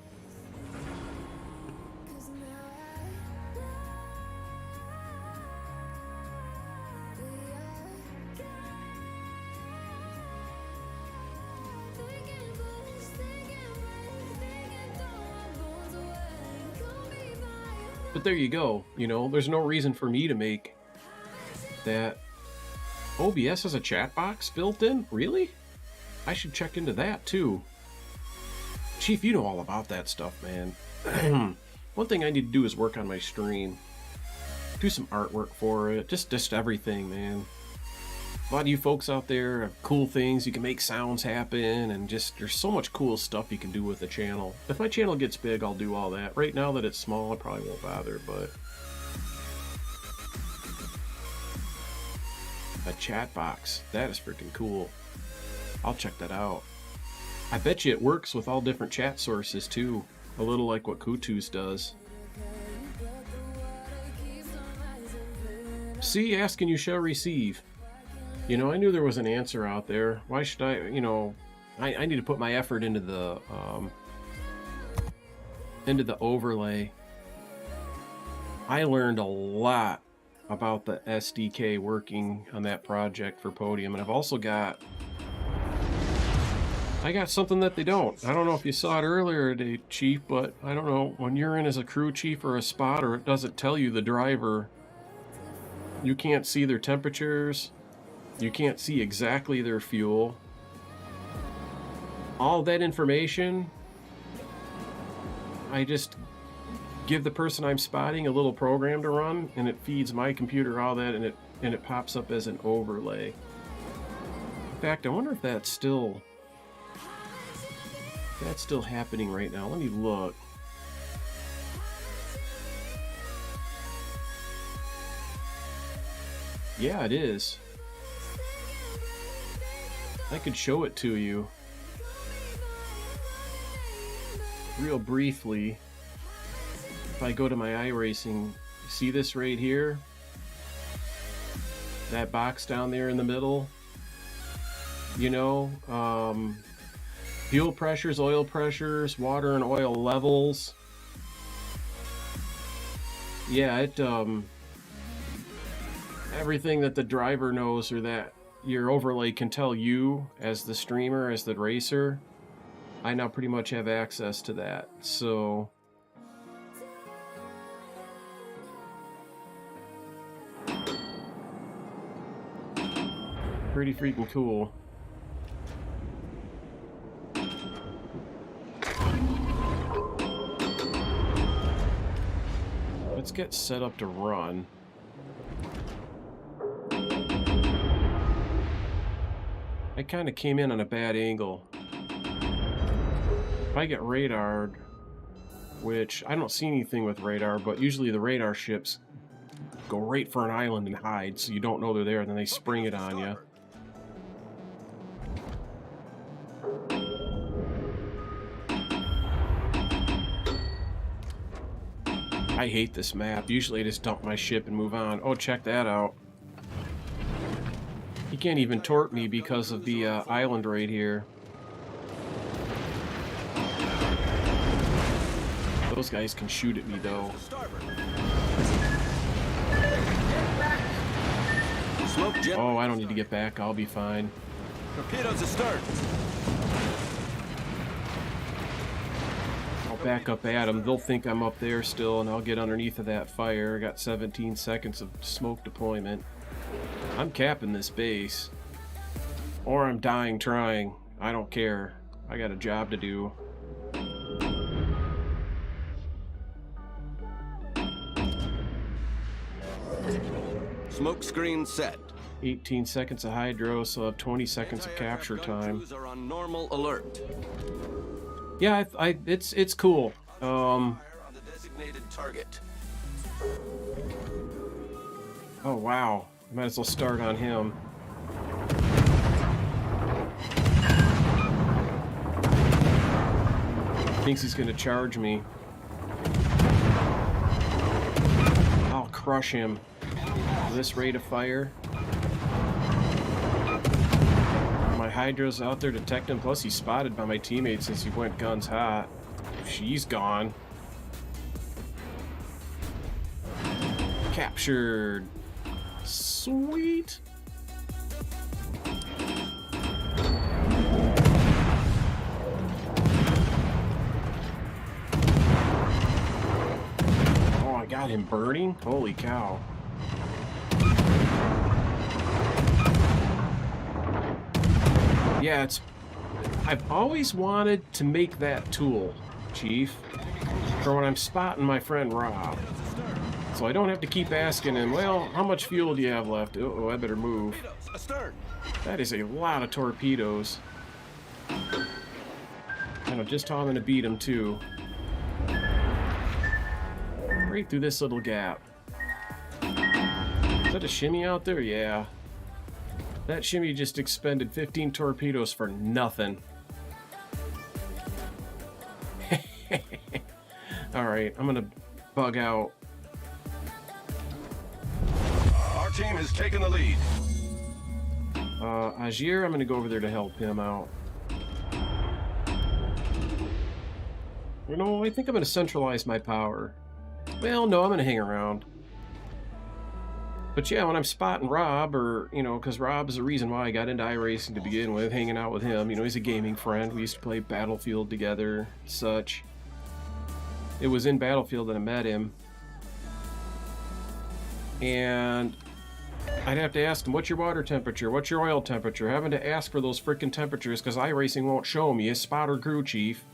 But there you go. You know, there's no reason for me to make that. OBS has a chat box built in? Really? I should check into that too. Chief, you know all about that stuff, man. One thing I need to do is work on my stream. Do some artwork for it. Just everything, man. A lot of you folks out there have cool things. You can make sounds happen, and just there's so much cool stuff you can do with the channel. If my channel gets big, I'll do all that. Right now that it's small, I probably won't bother, but a chat box. That is freaking cool. I'll check that out. I bet you it works with all different chat sources too. A little like what Kutu's does. See, ask and you shall receive. You know, I knew there was an answer out there. Why should I, you know, I need to put my effort into the overlay. I learned a lot about the SDK working on that project for Podium, and I've also got something that they don't. I don't know if you saw it earlier today, Chief, but I don't know, when you're in as a crew chief or a spotter, it doesn't tell you the driver. You can't see their temperatures. You can't see exactly their fuel. All that information, I just give the person I'm spotting a little program to run, and it feeds my computer all that, and it pops up as an overlay. In fact, I wonder if that's still happening right now. Let me look. Yeah, it is. I could show it to you real briefly. If I go to my iRacing, see this right here? That box down there in the middle? You know, fuel pressures, oil pressures, water and oil levels. Yeah, it, everything that the driver knows or that your overlay can tell you as the streamer, as the racer, I now pretty much have access to that. So pretty freaking cool. Let's get set up to run. I kind of came in on a bad angle. If I get radared, which I don't see anything with radar, but usually the radar ships go right for an island and hide, so you don't know they're there, and then they spring it on you. I hate this map. Usually I just dump my ship and move on. Oh, check that out. He can't even torp me because of the island right here. Those guys can shoot at me, though. Oh, I don't need to get back. I'll be fine. Torpedoes astern. I'll back up at them. They'll think I'm up there still, and I'll get underneath of that fire. I got 17 seconds of smoke deployment. I'm capping this base. Or I'm dying trying. I don't care. I got a job to do. Smoke screen set. 18 seconds of hydro, so I have 20 seconds of capture time. Crews are on normal alert. Yeah, it's cool. Fire on the designated target. Oh wow, might as well start on him. Thinks he's gonna charge me. I'll crush him. This rate of fire. My hydro's out there detecting, plus he's spotted by my teammates since he went guns hot. She's gone. Captured. Sweet. Oh, I got him burning? Holy cow. Yeah, I've always wanted to make that tool, Chief, for when I'm spotting my friend Rob. So I don't have to keep asking him, well, how much fuel do you have left? Oh, I better move. Astern. That is a lot of torpedoes. I know just how I'm going to beat him, too. Right through this little gap. Is that a shimmy out there? Yeah. That shimmy just expended 15 torpedoes for nothing. Alright, I'm gonna bug out. Our team has taken the lead. Agier, I'm gonna go over there to help him out. You know, I think I'm gonna centralize my power. Well, no, I'm gonna hang around. But yeah, when I'm spotting Rob, or, you know, because Rob is the reason why I got into iRacing to begin with, hanging out with him. You know, he's a gaming friend. We used to play Battlefield together, such. It was in Battlefield that I met him. And I'd have to ask them, what's your water temperature? What's your oil temperature? Having to ask for those frickin' temperatures because iRacing won't show me. It's spotter crew chief.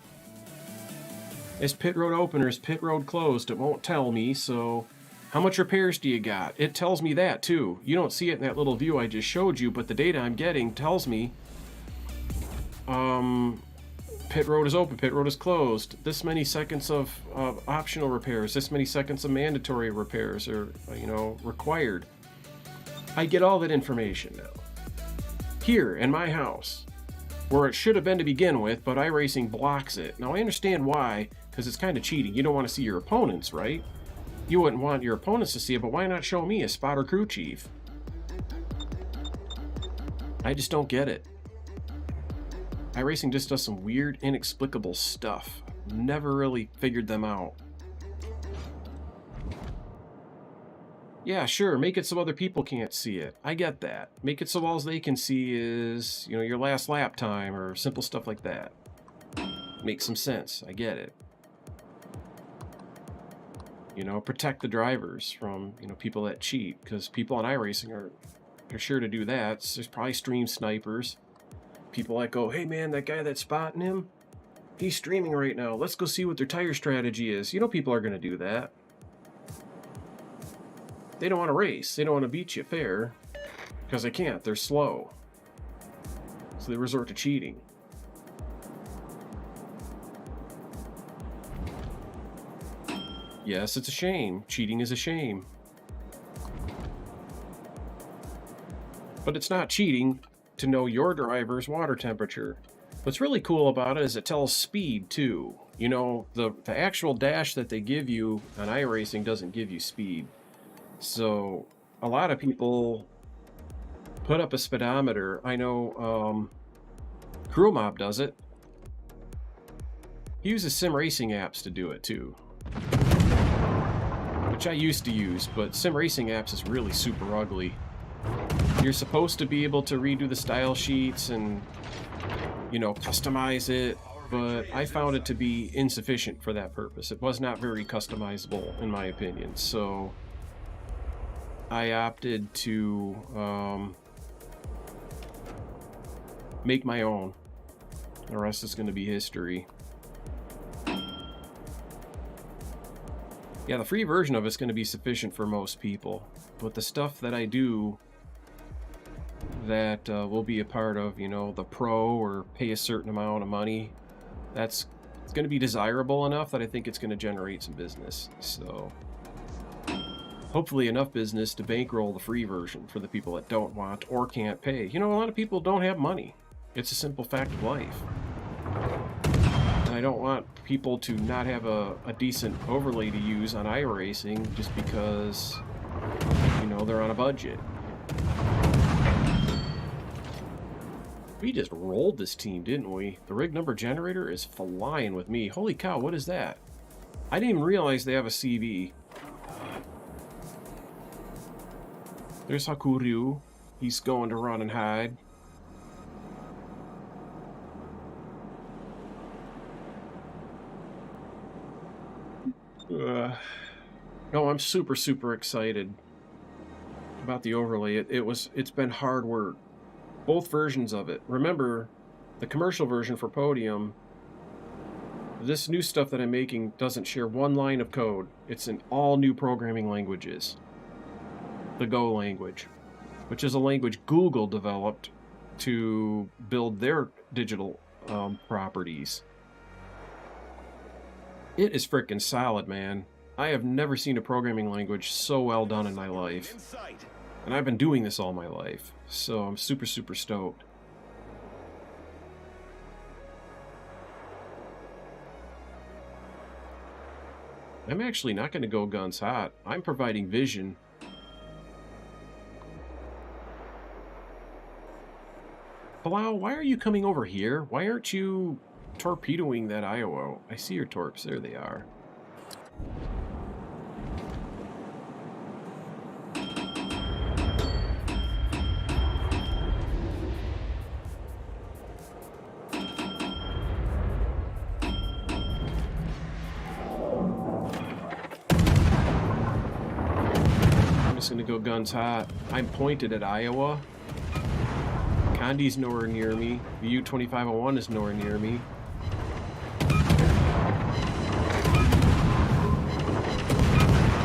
It's pit road openers, pit road closed. It won't tell me, so... How much repairs do you got? It tells me that, too. You don't see it in that little view I just showed you, but the data I'm getting tells me... Pit road is open, pit road is closed. This many seconds of optional repairs, this many seconds of mandatory repairs are, required. I get all that information now. Here, in my house, where it should have been to begin with, but iRacing blocks it. Now, I understand why, because it's kind of cheating. You don't want to see your opponents, right? You wouldn't want your opponents to see it, but why not show me as spotter crew chief? I just don't get it. iRacing just does some weird, inexplicable stuff. Never really figured them out. Yeah, sure, make it so other people can't see it. I get that. Make it so all they can see is, your last lap time or simple stuff like that. Makes some sense. I get it. Protect the drivers from, people that cheat, because people on iRacing are sure to do that. There's probably stream snipers. People that go, hey man, that guy that's spotting him, he's streaming right now. Let's go see what their tire strategy is. People are going to do that. They don't want to race. They don't want to beat you fair because they can't. They're slow. So they resort to cheating. Yes, it's a shame. Cheating is a shame. But it's not cheating to know your driver's water temperature. What's really cool about it is it tells speed too. The actual dash that they give you on iRacing doesn't give you speed. So a lot of people put up a speedometer. I know Crew Mob does it. He uses sim racing apps to do it too, which I used to use, but sim racing apps is really super ugly. You're supposed to be able to redo the style sheets and, customize it, but I found it to be insufficient for that purpose. It was not very customizable, in my opinion, so I opted to make my own. The rest is going to be history. Yeah, the free version of it's going to be sufficient for most people, but the stuff that I do that will be a part of, the pro or pay a certain amount of money, it's going to be desirable enough that I think it's going to generate some business. So hopefully enough business to bankroll the free version for the people that don't want or can't pay. A lot of people don't have money. It's a simple fact of life. And I don't want people to not have a decent overlay to use on iRacing just because, they're on a budget. We just rolled this team, didn't we? The rig number generator is flying with me. Holy cow, what is that? I didn't even realize they have a CV. There's Hakuryu. He's going to run and hide. No, I'm super, super excited about the overlay. It's been hard work. Both versions of it. Remember, the commercial version for Podium, this new stuff that I'm making doesn't share one line of code. It's in all new programming languages. The Go language, which is a language Google developed to build their digital properties. It is frickin' solid, man. I have never seen a programming language so well done in my life. And I've been doing this all my life, so I'm super, super stoked. I'm actually not going to go guns hot. I'm providing vision. Palau, why are you coming over here? Why aren't you torpedoing that Iowa? I see your torps. There they are. gonna go guns hot. I'm pointed at Iowa. Condi's nowhere near me. The U-2501 is nowhere near me.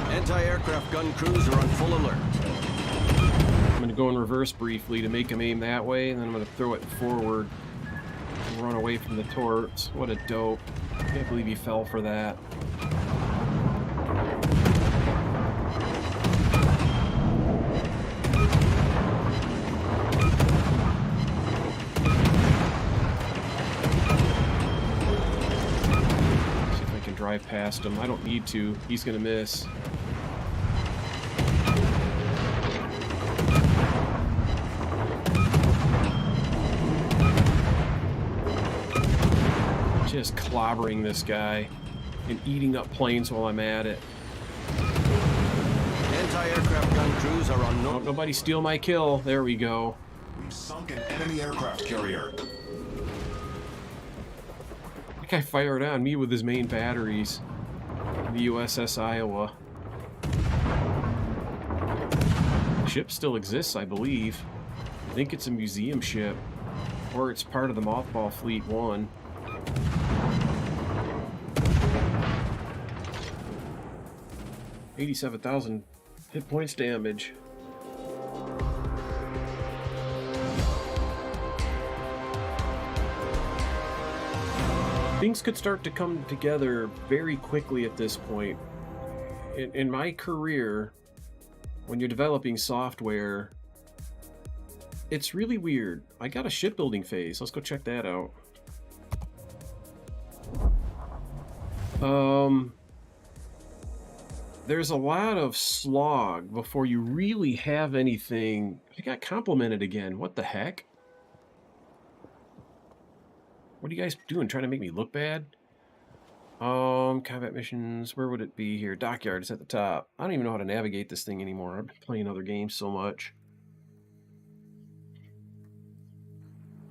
Anti-aircraft gun crews are on full alert. I'm gonna go in reverse briefly to make him aim that way, and then I'm gonna throw it forward and run away from the torps. What a dope. Can't believe he fell for that. See if I can drive past him. I don't need to. He's gonna miss. Just clobbering this guy and eating up planes while I'm at it. Anti-aircraft gun crews are on Don't nobody steal my kill. There we go. We've sunk an enemy aircraft carrier. That guy fired on me with his main batteries. The USS Iowa. Ship still exists, I believe. I think it's a museum ship. Or it's part of the Mothball Fleet 1. $87,000 hit points damage. Things could start to come together very quickly at this point. In my career, when you're developing software, it's really weird. I got a shipbuilding phase. Let's go check that out. There's a lot of slog before you really have anything. I got complimented again. What the heck? What are you guys doing? Trying to make me look bad? Combat missions. Where would it be here? Dockyard is at the top. I don't even know how to navigate this thing anymore. I've been playing other games so much.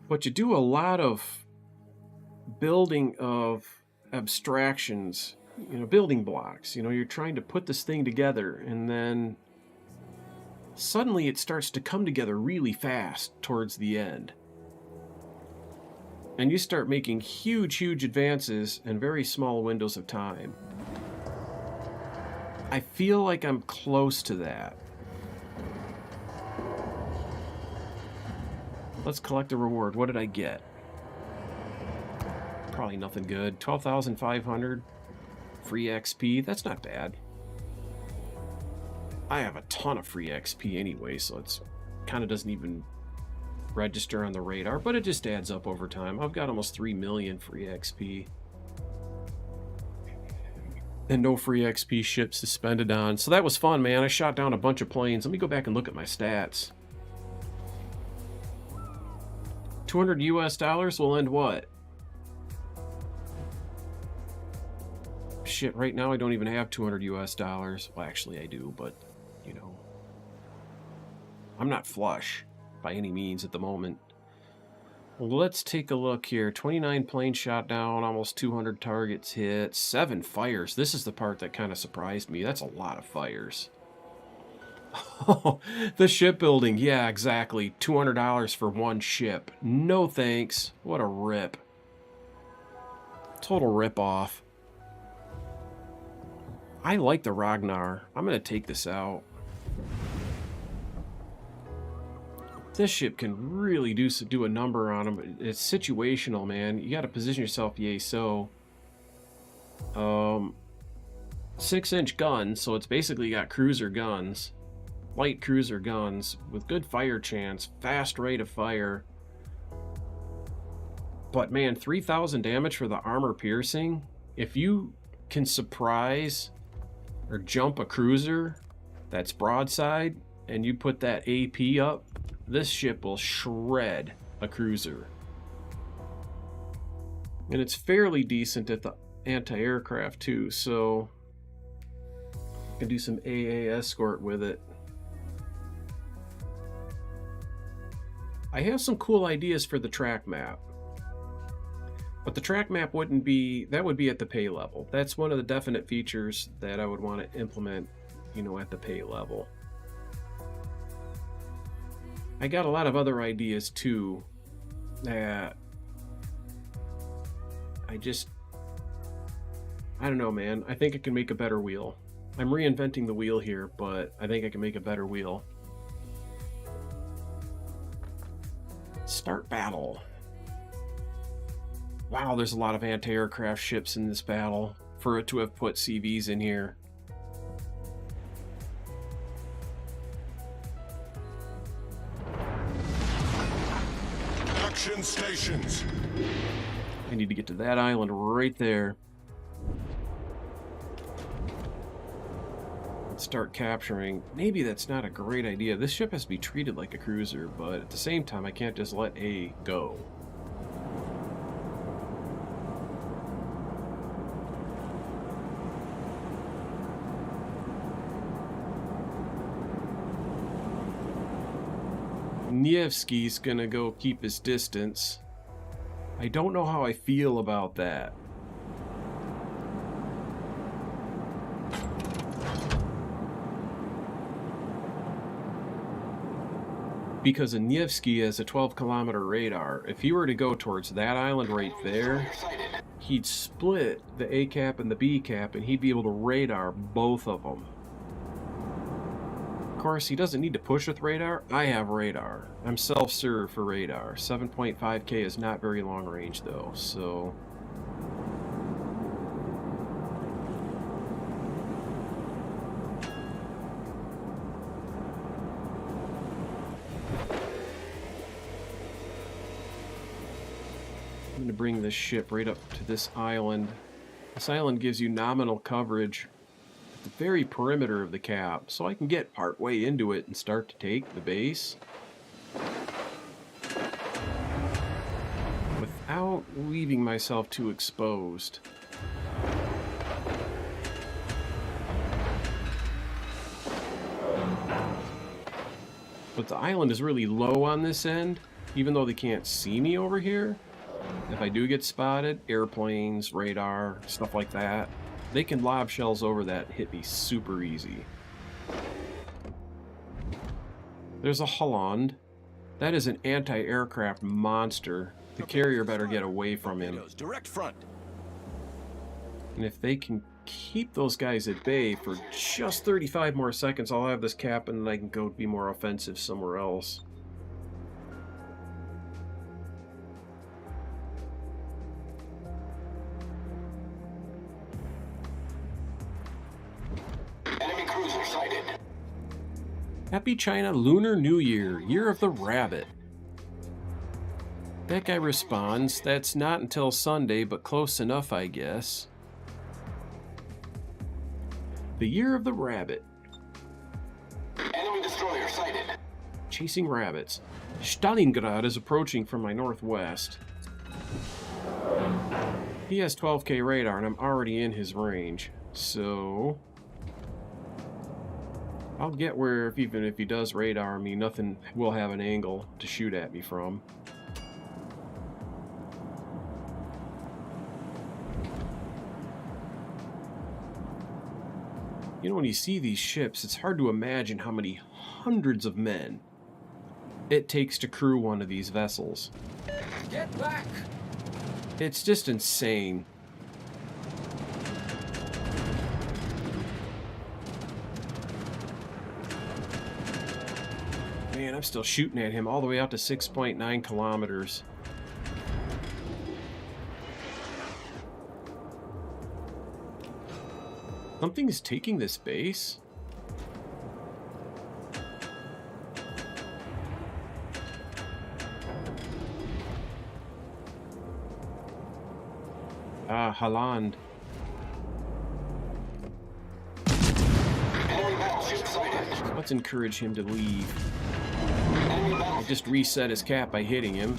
But you do a lot of building of abstractions, you know, building blocks. You know, you're trying to put this thing together, and then suddenly it starts to come together really fast towards the end. And you start making huge, huge advances in very small windows of time. I feel like I'm close to that. Let's collect a reward. What did I get? Probably nothing good. 12,500 free XP. That's not bad. I have a ton of free XP anyway, so it's kind of doesn't even register on the radar, but it just adds up over time. I've got almost 3 million free XP. And no free XP ships suspended on. So that was fun, man. I shot down a bunch of planes. Let me go back and look at my stats. 200 US dollars will end what? Shit, right now I don't even have 200 US dollars. Well, actually I do, but, you know. I'm not flush by any means at the moment. Well, let's take a look here. 29 planes shot down, almost 200 targets hit, 7 fires. This is the part that kind of surprised me. That's a lot of fires. The shipbuilding. Yeah, exactly. $200 for one ship. No thanks. What a rip. Total rip-off. I like the Ragnar. I'm going to take this out. This ship can really do a number on them. It's situational, man. You got to position yourself, yay so. 6-inch guns, so it's basically got cruiser guns. Light cruiser guns with good fire chance, fast rate of fire. But man, 3,000 damage for the armor piercing. If you can surprise or jump a cruiser that's broadside and you put that AP up, this ship will shred a cruiser. And it's fairly decent at the anti-aircraft too, so I can do some AA escort with it. I have some cool ideas for the track map. But the track map wouldn't be, that would be at the pay level. That's one of the definite features that I would want to implement, you know, at the pay level. I got a lot of other ideas too that I don't know, man. I think I can make a better wheel. I'm reinventing the wheel here, but I think I can make a better wheel. Start battle. Wow, there's a lot of anti-aircraft ships in this battle for it to have put CVs in here. Action stations. I need to get to that island right there. Let's start capturing. Maybe that's not a great idea. This ship has to be treated like a cruiser, but at the same time, I can't just let A go. Nevsky's gonna go keep his distance. I don't know how I feel about that. Because a Nevsky has a 12-kilometer radar. If he were to go towards that island right there, he'd split the A cap and the B cap, and he'd be able to radar both of them. Of course, he doesn't need to push with radar. I have radar. I'm self-serve for radar. 7.5K is not very long range though, so... I'm going to bring this ship right up to this island. This island gives you nominal coverage at the very perimeter of the cap, so I can get part way into it and start to take the base without leaving myself too exposed. But the island is really low on this end, even though they can't see me over here. If I do get spotted, airplanes, radar, stuff like that, they can lob shells over that and hit me super easy. There's a Holland. That is an anti-aircraft monster. The carrier better get away from him. Direct front. And if they can keep those guys at bay for just 35 more seconds, I'll have this cap and I can go be more offensive somewhere else. Enemy cruiser sighted. Happy China Lunar New Year, Year of the Rabbit. That guy responds, that's not until Sunday, but close enough, I guess. The Year of the Rabbit. Enemy destroyer sighted. Chasing rabbits. Stalingrad is approaching from my northwest. He has 12K radar and I'm already in his range, so I'll get where even if he does radar me, nothing will have an angle to shoot at me from. You know, when you see these ships, it's hard to imagine how many hundreds of men it takes to crew one of these vessels. Get back! It's just insane. Man, I'm still shooting at him all the way out to 6.9 kilometers. Something is taking this base? Ah, Holland. Enemy battleship sighted. Let's encourage him to leave. Enemy I battleship. just reset his cap by hitting him.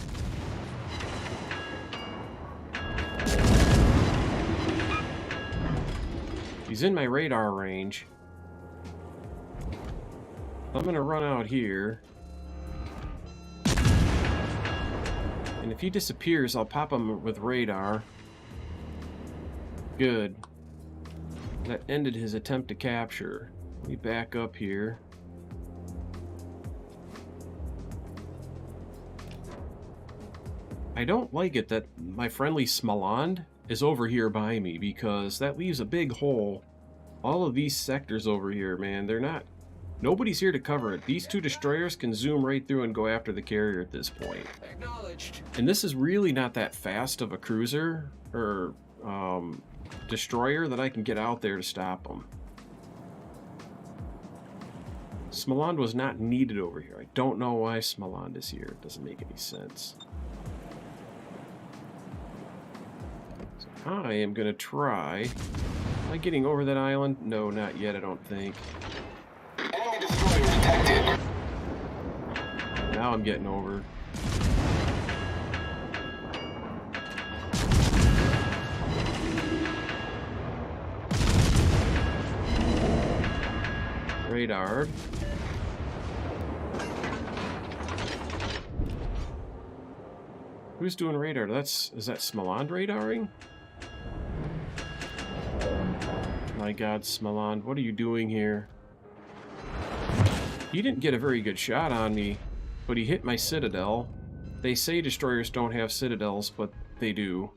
He's in my radar range. I'm gonna run out here. And if he disappears, I'll pop him with radar. Good. That ended his attempt to capture. Let me back up here. I don't like it that my friendly Smaland is over here by me, because that leaves a big hole. All of these sectors over here, man, they're not... Nobody's here to cover it. These two destroyers can zoom right through and go after the carrier at this point. Acknowledged. And this is really not that fast of a cruiser or destroyer that I can get out there to stop them. Smaland was not needed over here. I don't know why Smaland is here. It doesn't make any sense. So I am going to try... Am I getting over that island? No, not yet, I don't think. Enemy destroyer detected. Now I'm getting over. Radar. Who's doing radar? Is that Smaland radaring? My God, Smaland, what are you doing here? He didn't get a very good shot on me, but he hit my citadel. They say destroyers don't have citadels, but they do.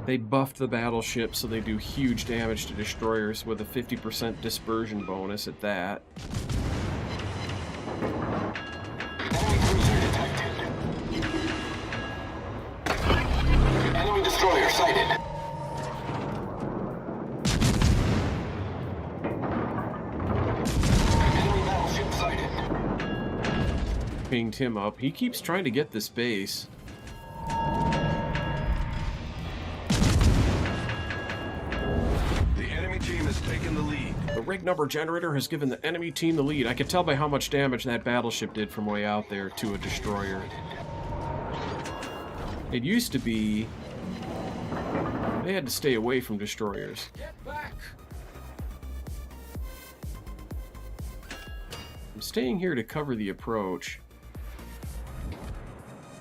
They buffed the battleship so they do huge damage to destroyers with a 50% dispersion bonus at that. Enemy cruiser detected. Enemy destroyer sighted. Enemy battleship sighted. Pinged him up. He keeps trying to get this base. The enemy team has taken the lead. The rig number generator has given the enemy team the lead. I could tell by how much damage that battleship did from way out there to a destroyer. It used to be they had to stay away from destroyers. Get back. I'm staying here to cover the approach.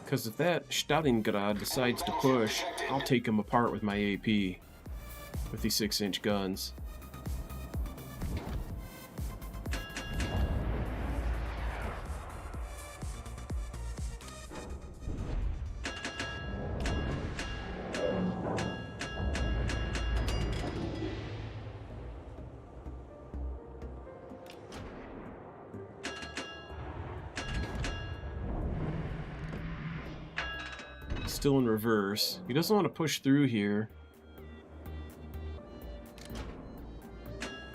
Because if that Stalingrad decides to push, I'll take him apart with my AP. With these 6-inch guns. Still in reverse. He doesn't want to push through here.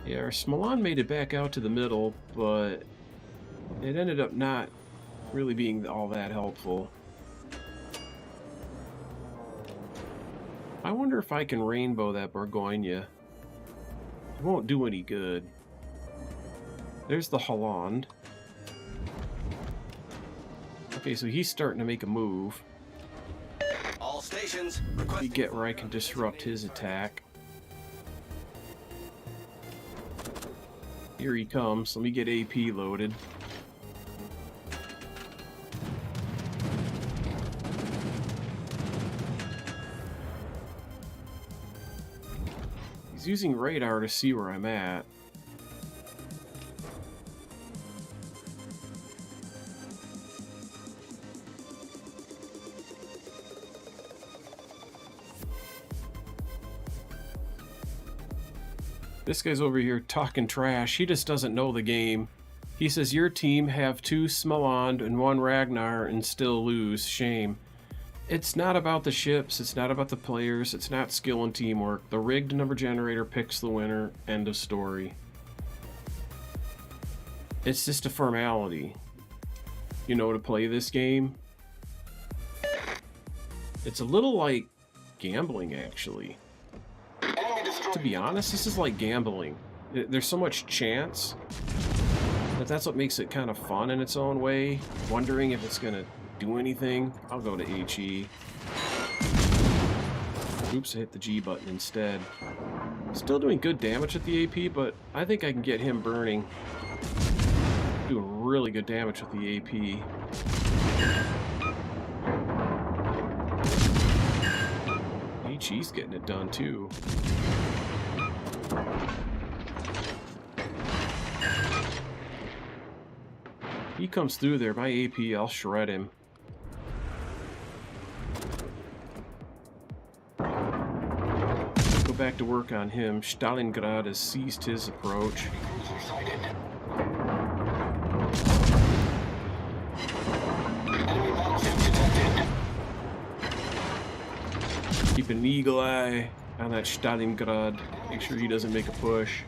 Yeah, our Smaland made it back out to the middle, but it ended up not really being all that helpful. I wonder if I can rainbow that Bourgogne. It won't do any good. There's the Holland. Okay, so he's starting to make a move. All stations. Let me get where I can disrupt his attack. Here he comes. Let me get AP loaded. He's using radar to see where I'm at. This guy's over here talking trash. He just doesn't know the game. He says, your team have 2 Smaland and 1 Ragnar and still lose. Shame. It's not about the ships. It's not about the players. It's not skill and teamwork. The rigged number generator picks the winner. End of story. It's just a formality. You know, to play this game. It's a little like gambling, actually. To be honest, this is like gambling. There's so much chance, but that's what makes it kind of fun in its own way. Wondering if it's gonna do anything. I'll go to HE. Oops, I hit the G button instead. Still doing good damage at the AP, but I think I can get him burning. Doing really good damage with the AP. HE's getting it done too. He comes through there, my AP, I'll shred him. get back to work on him. Stalingrad has ceased his approach. Cruiser sighted. Enemy battleship detected. Keep an eagle eye on that Stalingrad. Make sure he doesn't make a push.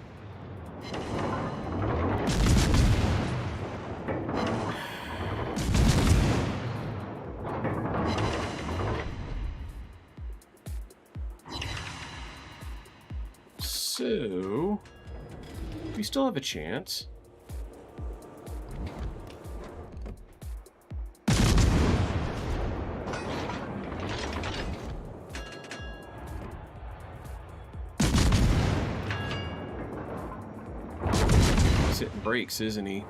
So, we still have a chance. He's hitting brakes, isn't he?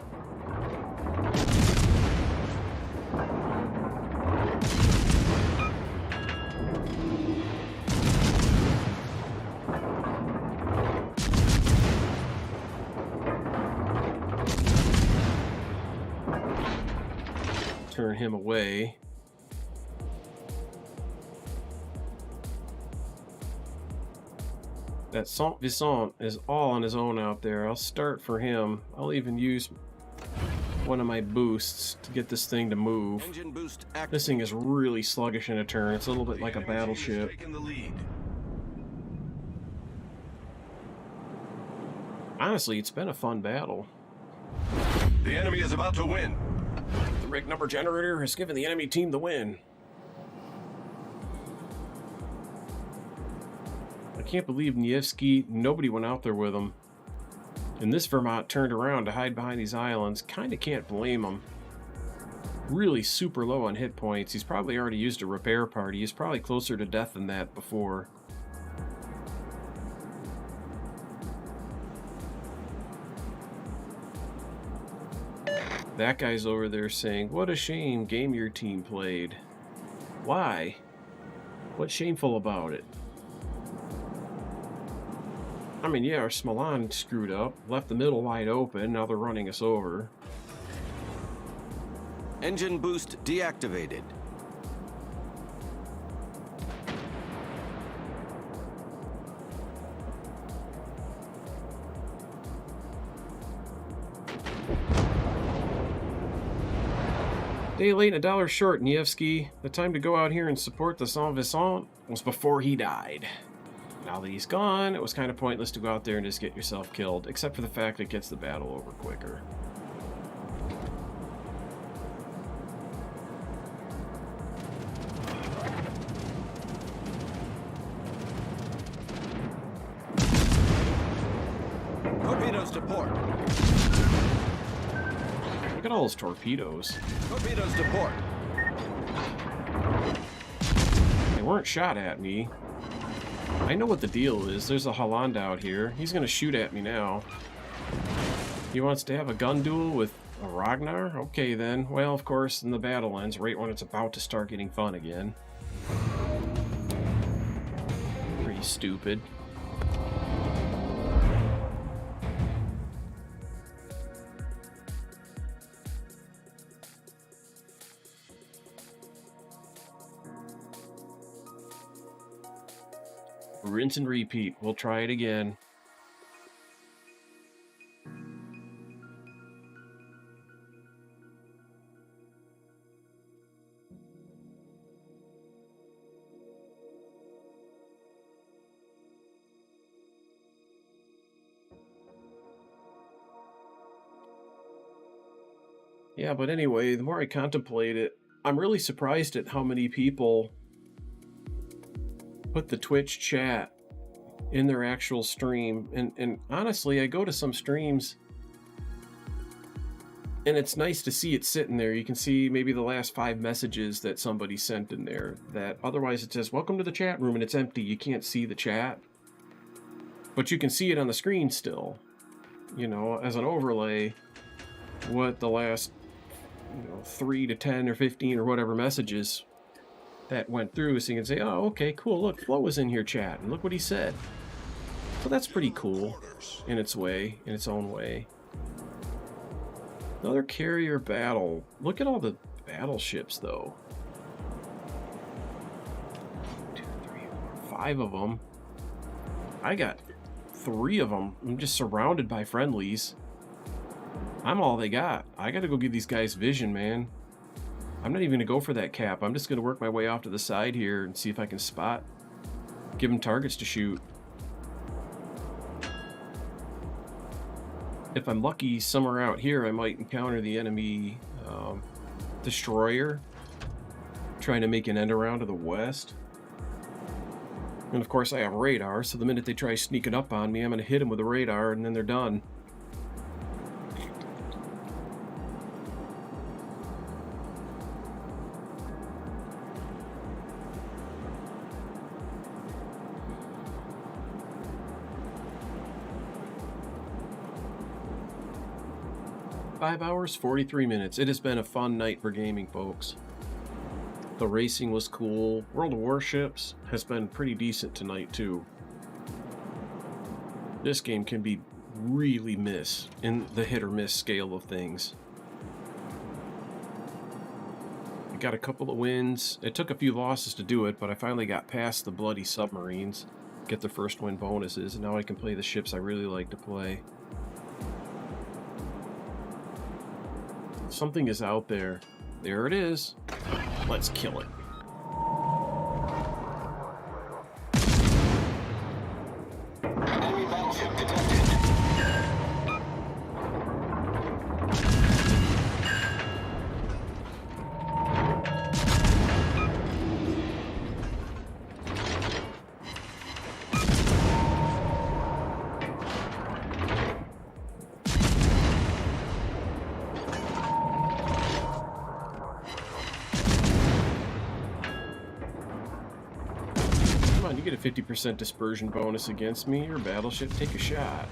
Turn him away. That Saint Vincent is all on his own out there. I'll start for him. I'll even use one of my boosts to get this thing to move. Engine boost active. This thing is really sluggish in a turn. It's a little bit The like a enemy team is battleship. taking the lead. Honestly, it's been a fun battle. The enemy is about to win. The rig number generator has given the enemy team the win. I can't believe Nievsky, nobody went out there with him. And this Vermont turned around to hide behind these islands. Kinda can't blame him. Really super low on hit points. He's probably already used a repair party. He's probably closer to death than that before. That guy's over there saying, "What a shame game your team played." Why? What's shameful about it? I mean, yeah, our Smolan screwed up, left the middle wide open, now they're running us over. Engine boost deactivated. Day late and a dollar short, Nievsky. The time to go out here and support the Saint Vincent was before he died. Now that he's gone, it was kind of pointless to go out there and just get yourself killed, except for the fact it gets the battle over quicker. Torpedoes to port. Look at all those torpedoes. Torpedoes to port. They weren't shot at me. I know what the deal is. There's a Holland out here. He's going to shoot at me now. He wants to have a gun duel with a Ragnar? Okay then. Well, of course, then the battle ends right when it's about to start getting fun again. Pretty stupid. Rinse and repeat. We'll try it again. Yeah, but anyway, the more I contemplate it, I'm really surprised at how many people put the Twitch chat in their actual stream. And honestly, I go to some streams and it's nice to see it sitting there. You can see maybe the last 5 messages that somebody sent in there, that otherwise it says welcome to the chat room and it's empty. You can't see the chat, but you can see it on the screen still, you know, as an overlay, what the last 3 to 10 or 15 or whatever messages that went through, so you can say, oh, okay, cool, look, Flo was in here chatting, look what he said. So that's pretty cool in its way, in its own way. Another carrier battle. Look at all the battleships, though. 1, 2, 3, 4, 5 of them. I got 3 of them. I'm just surrounded by friendlies. I'm all they got. I gotta go give these guys vision, man. I'm not even gonna go for that cap. I'm just gonna work my way off to the side here and see if I can spot. Give them targets to shoot. If I'm lucky, somewhere out here, I might encounter the enemy destroyer trying to make an end around to the west. And of course, I have radar, so the minute they try sneaking up on me, I'm going to hit them with the radar, and then they're done. Five hours, 43 minutes. It has been a fun night for gaming, folks. The racing was cool. World of Warships has been pretty decent tonight, too. This game can be really miss in the hit or miss scale of things. I got a couple of wins. It took a few losses to do it, but I finally got past the bloody submarines, get the first win bonuses, and now I can play the ships I really like to play. Something is out there. There it is. Let's kill it. Enemy battleship detected. You get a 50% dispersion bonus against me. Your battleship, take a shot.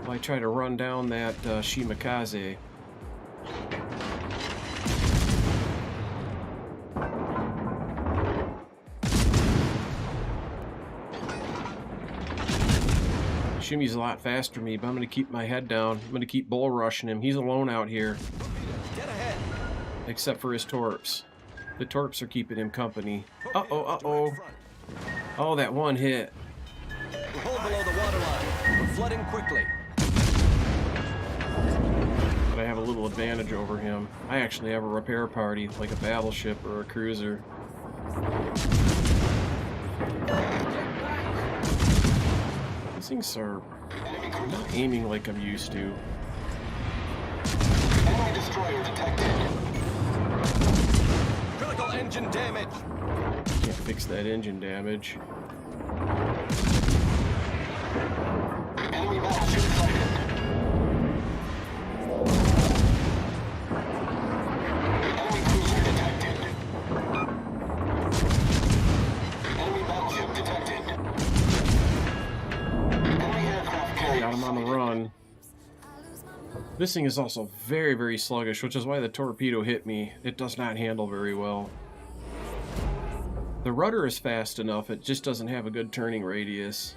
While I try to run down that Shimakaze. Shimmy's a lot faster than me, but I'm going to keep my head down. I'm going to keep bull rushing him. He's alone out here. Get ahead. Except for his torps. The torps are keeping him company. Uh-oh, uh-oh. Oh, that one hit. We're hold below the waterline. We're flooding quickly. But I have a little advantage over him. I actually have a repair party, like a battleship or a cruiser. These things are not aiming like I'm used to. Enemy destroyer detected. Critical engine damage. Can't fix that engine damage. Enemy battleship sighted. Enemy cruiser detected. Enemy battleship detected. Enemy aircraft carrier Got him on the sighted. run. This thing is also very, very sluggish, which is why the torpedo hit me. It does not handle very well. The rudder is fast enough, it just doesn't have a good turning radius.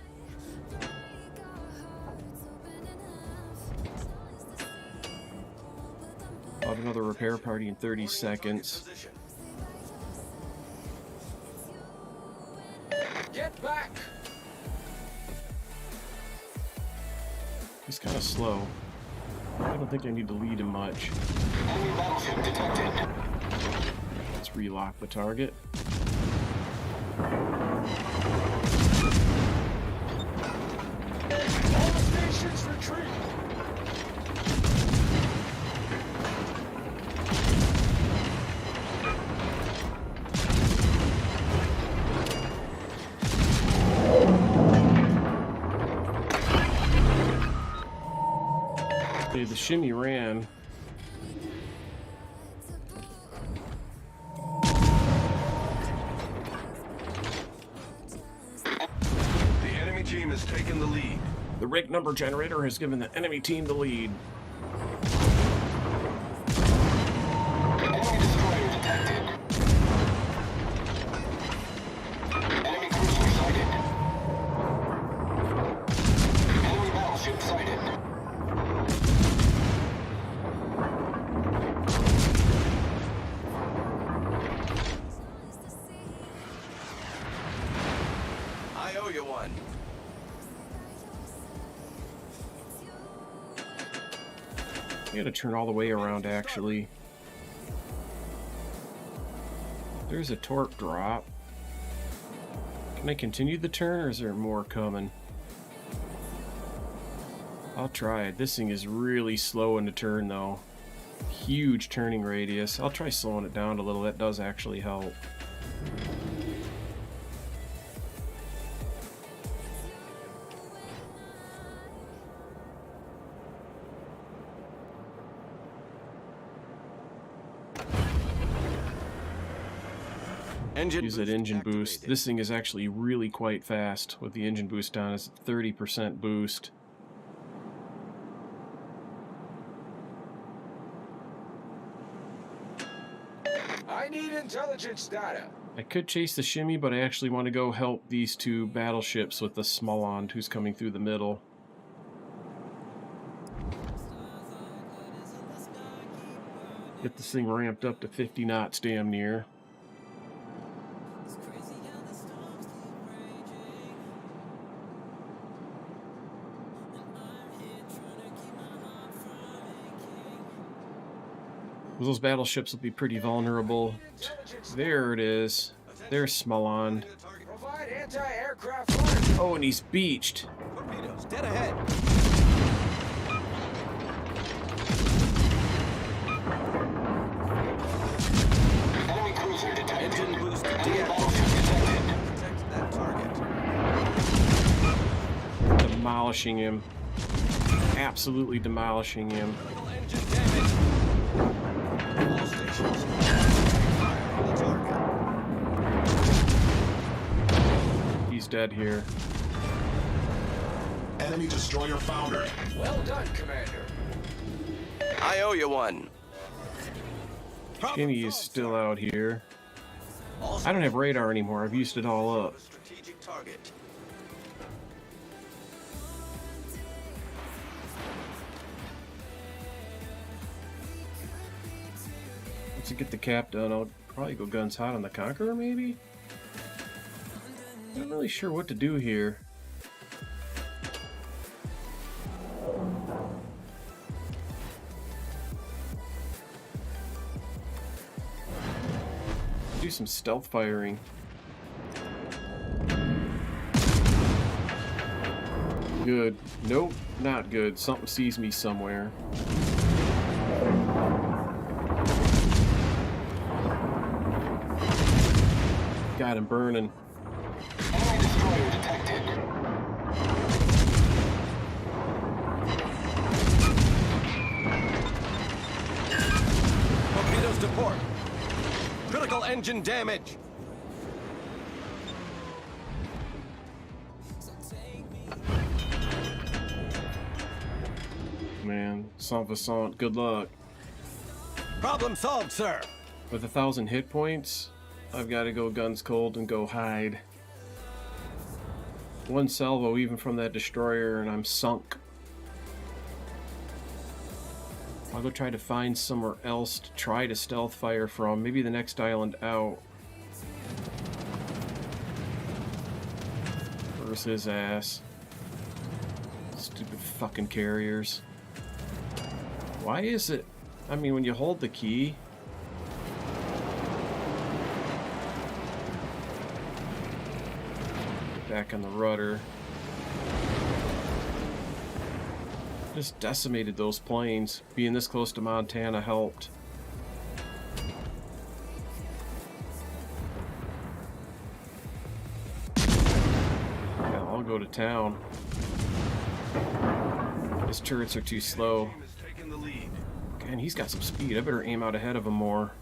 I'll have another repair party in 30 seconds. Position. Get back! He's kind of slow. I don't think I need to lead him much. Enemy battleship detected. Let's relock the target. All stations retreat! Okay, the shimmy ran. The enemy team has taken the lead. The rig number generator has given the enemy team the lead. Enemy destroyer detected. Enemy cruiser sighted. Enemy battleship sighted. I owe you one. I gotta turn all the way around, actually. There's a torque drop. Can I continue the turn, or is there more coming? I'll try it. This thing is really slow in the turn, though. Huge turning radius. I'll try slowing it down a little. That does actually help. Use that engine boost. This thing is actually really quite fast with the engine boost on. It's 30% boost. I need intelligence data. I could chase the shimmy, but I actually want to go help these two battleships with the Smallond who's coming through the middle. Get this thing ramped up to 50 knots damn near. Those battleships will be pretty vulnerable. There it is. There's Smallond. Provide anti-aircraft fire. Oh, and he's beached. Torpedoes, dead ahead. Enemy cruiser detected. Engine boost Enemy deactivated. battleship detected. Protect that target. Demolishing him. Absolutely demolishing him. Critical engine damage. All stations. Fire on the target. He's dead here. Enemy destroyer foundered. Well done, Commander. I owe you one. Shimmy is still out here. I don't have radar anymore. I've used it all up. Strategic target. Once I get the cap done, I'll probably go guns hot on the Conqueror, maybe? Not really sure what to do here. Do some stealth firing. Good. Nope, not good. Something sees me somewhere. Got him burning. Enemy destroyer detected. Torpedoes to port. Critical engine damage. Man, sans faisant, good luck. Problem solved, sir. With 1,000 hit points, I've got to go guns cold and go hide. One salvo even from that destroyer and I'm sunk. I'll go try to find somewhere else to try to stealth fire from. Maybe the next island out. Where's his ass? Stupid fucking carriers. Why is it? I mean, when you hold the key... Back on the rudder. Just decimated those planes. Being this close to Montana helped. Yeah, I'll go to town. His turrets are too slow. Team is taking the lead. Man, he's got some speed. I better aim out ahead of him more.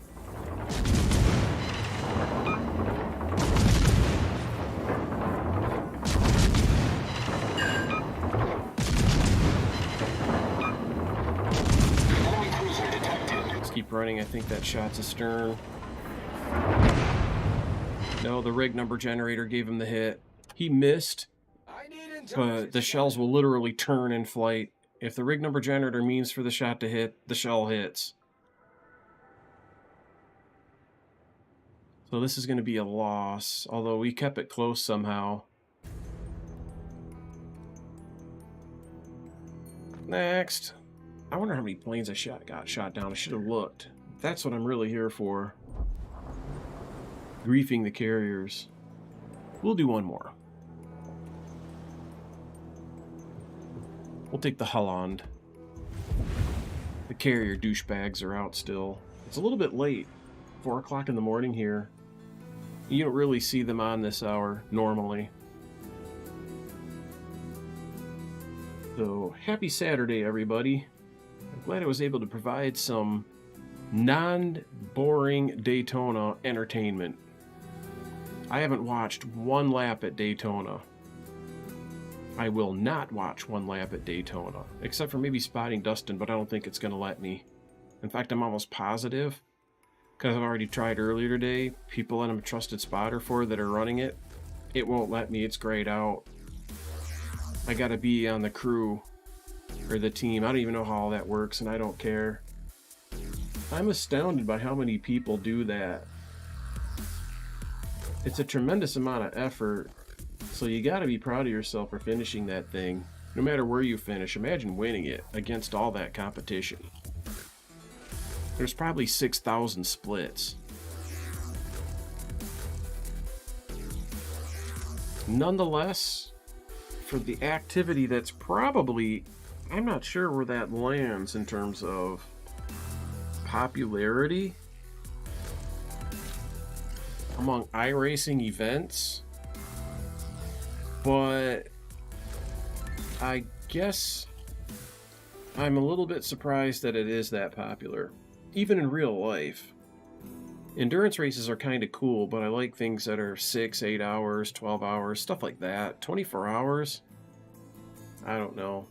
Enemy cruiser detected. Let's keep running. I think that shot's astern. No, the rig number generator gave him the hit. He missed, I need intelligence. but the shells will literally turn in flight. If the rig number generator means for the shot to hit, the shell hits. So this is going to be a loss, although we kept it close somehow. Next. I wonder how many planes got shot down. I should have looked. That's what I'm really here for. Griefing the carriers. We'll do one more. We'll take the Holland. The carrier douchebags are out still. It's a little bit late. 4 o'clock in the morning here. You don't really see them on this hour normally. So, happy Saturday, everybody. I'm glad I was able to provide some non-boring Daytona entertainment. I haven't watched one lap at Daytona. I will not watch one lap at Daytona, except for maybe spotting Dustin, but I don't think it's going to let me. In fact, I'm almost positive, because I've already tried earlier today, people that I'm a trusted spotter for that are running it, it won't let me, it's grayed out. I gotta be on the crew, or the team, I don't even know how all that works, and I don't care. I'm astounded by how many people do that. It's a tremendous amount of effort, so you gotta be proud of yourself for finishing that thing. No matter where you finish, imagine winning it against all that competition. There's probably 6,000 splits. Nonetheless, for the activity that's probably, I'm not sure where that lands in terms of popularity among iRacing events, but I guess I'm a little bit surprised that it is that popular. Even in real life. Endurance races are kind of cool, but I like things that are 6, 8 hours, 12 hours, stuff like that. 24 hours? I don't know.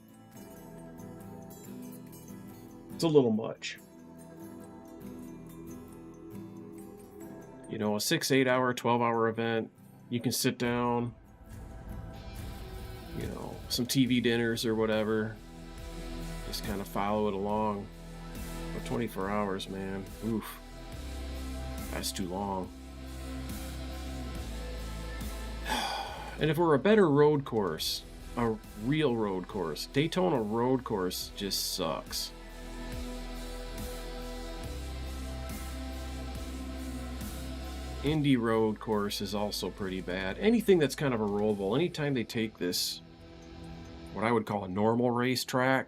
It's a little much. You know, a 6, 8 hour, 12 hour event, you can sit down, you know, some TV dinners or whatever, just kind of follow it along. But 24 hours, man, oof, that's too long. And if we're a better road course, a real road course, Daytona road course just sucks. Indy road course is also pretty bad. Anything that's kind of a rollable, anytime they take this, what I would call a normal racetrack,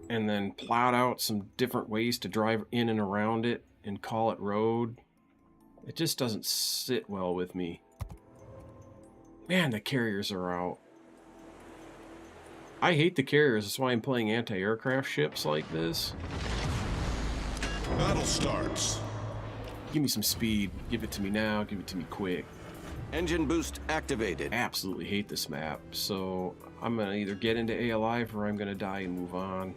and then plot out some different ways to drive in and around it and call it road, it just doesn't sit well with me. Man, the carriers are out. I hate the carriers, that's why I'm playing anti-aircraft ships like this. Battle starts. Give me some speed, give it to me now, give it to me quick. Engine boost activated. Absolutely hate this map, so I'm gonna either get into A alive or I'm gonna die and move on.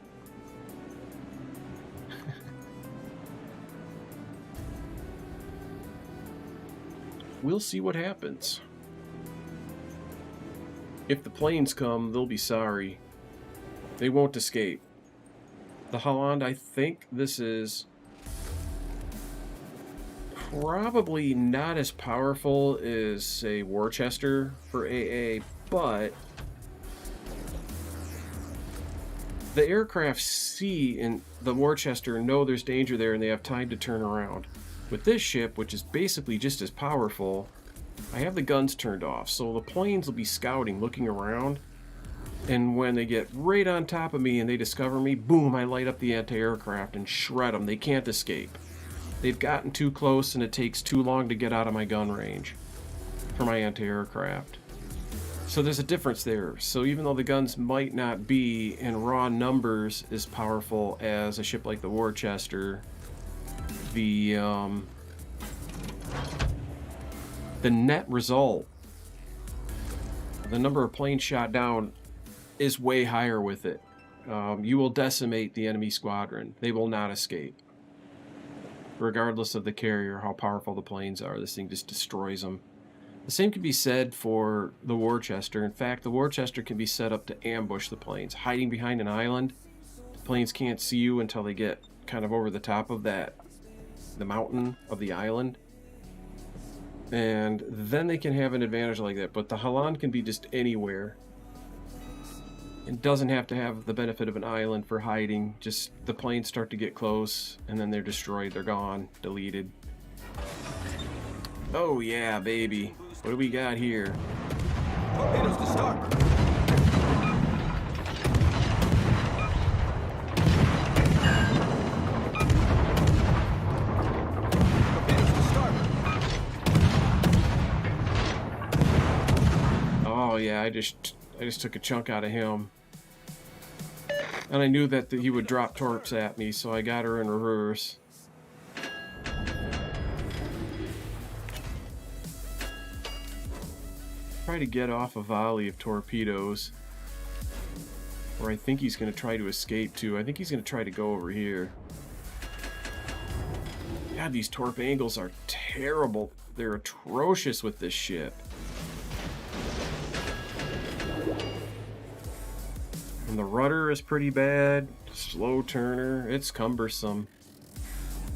We'll see what happens. If the planes come, they'll be sorry. They won't escape. The Holland, I think this is probably not as powerful as, say, Worcester for AA, but the aircraft see in the Worcester know there's danger there and they have time to turn around. With this ship, which is basically just as powerful, I have the guns turned off, so the planes will be scouting, looking around, and when they get right on top of me and they discover me, boom, I light up the anti-aircraft and shred them. They can't escape. They've gotten too close and it takes too long to get out of my gun range for my anti-aircraft. So there's a difference there. So even though the guns might not be in raw numbers as powerful as a ship like the Worcester, the net result, the number of planes shot down, is way higher with it. You will decimate the enemy squadron. They will not escape. Regardless of the carrier, how powerful the planes are, this thing just destroys them. The same can be said for the Worcester. In fact, the Worcester can be set up to ambush the planes, hiding behind an island. The planes can't see you until they get kind of over the top of that, the mountain of the island, and then they can have an advantage like that. But the Holland can be just anywhere, It doesn't have to have the benefit of an island for hiding. Just the planes start to get close, and then they're destroyed. They're gone. Deleted. Oh yeah, baby. What do we got here? Torpedoes to starboard. Torpedoes to starboard. Oh yeah, I just took a chunk out of him. And I knew that he would drop torps at me, so I got her in reverse. Try to get off a volley of torpedoes. Or I think he's going to try to escape too. I think he's going to try to go over here. God, these torp angles are terrible. They're atrocious with this ship. And the rudder is pretty bad. Slow turner. It's cumbersome.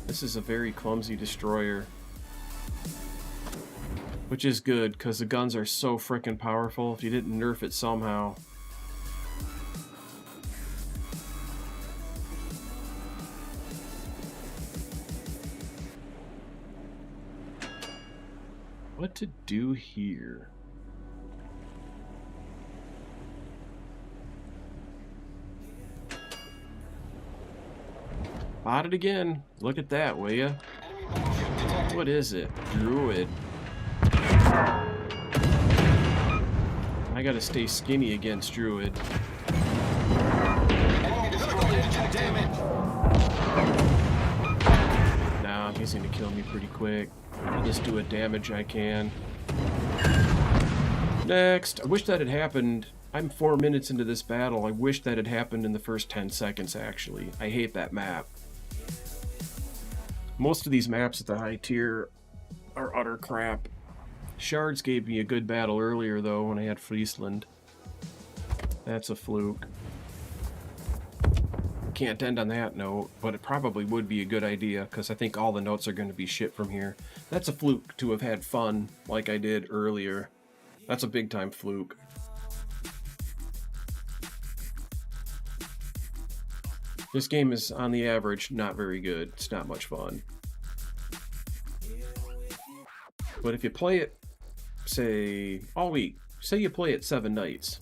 This is a very clumsy destroyer. Which is good, because the guns are so frickin' powerful if you didn't nerf it somehow. What to do here? Spotted again. Look at that, will ya? What is it? Druid. I gotta stay skinny against Druid. Nah, he's gonna kill me pretty quick. I'll just do a damage I can. Next. I wish that had happened. I'm 4 minutes into this battle. I wish that had happened in the first 10 seconds, actually. I hate that map. Most of these maps at the high tier are utter crap. Shards gave me a good battle earlier, though, when I had Friesland. That's a fluke. Can't end on that note, but it probably would be a good idea, because I think all the notes are going to be shit from here. That's a fluke to have had fun, like I did earlier. That's a big-time fluke. This game is, on the average, not very good. It's not much fun. But if you play it, say, all week, say you play it 7 nights,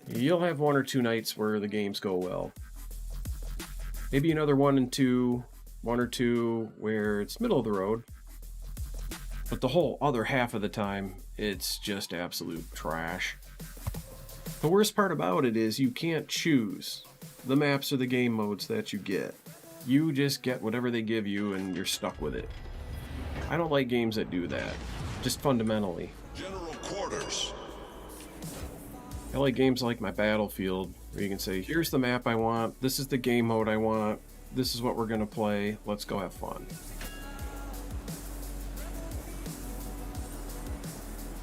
you'll have 1 or 2 nights where the games go well. Maybe another 1 or 2 where it's middle of the road. But the whole other half of the time, it's just absolute trash. The worst part about it is you can't choose the maps or the game modes that you get. You just get whatever they give you and you're stuck with it. I don't like games that do that, just fundamentally. General quarters. I like games like my Battlefield, where you can say, here's the map I want, this is the game mode I want, this is what we're gonna play, let's go have fun.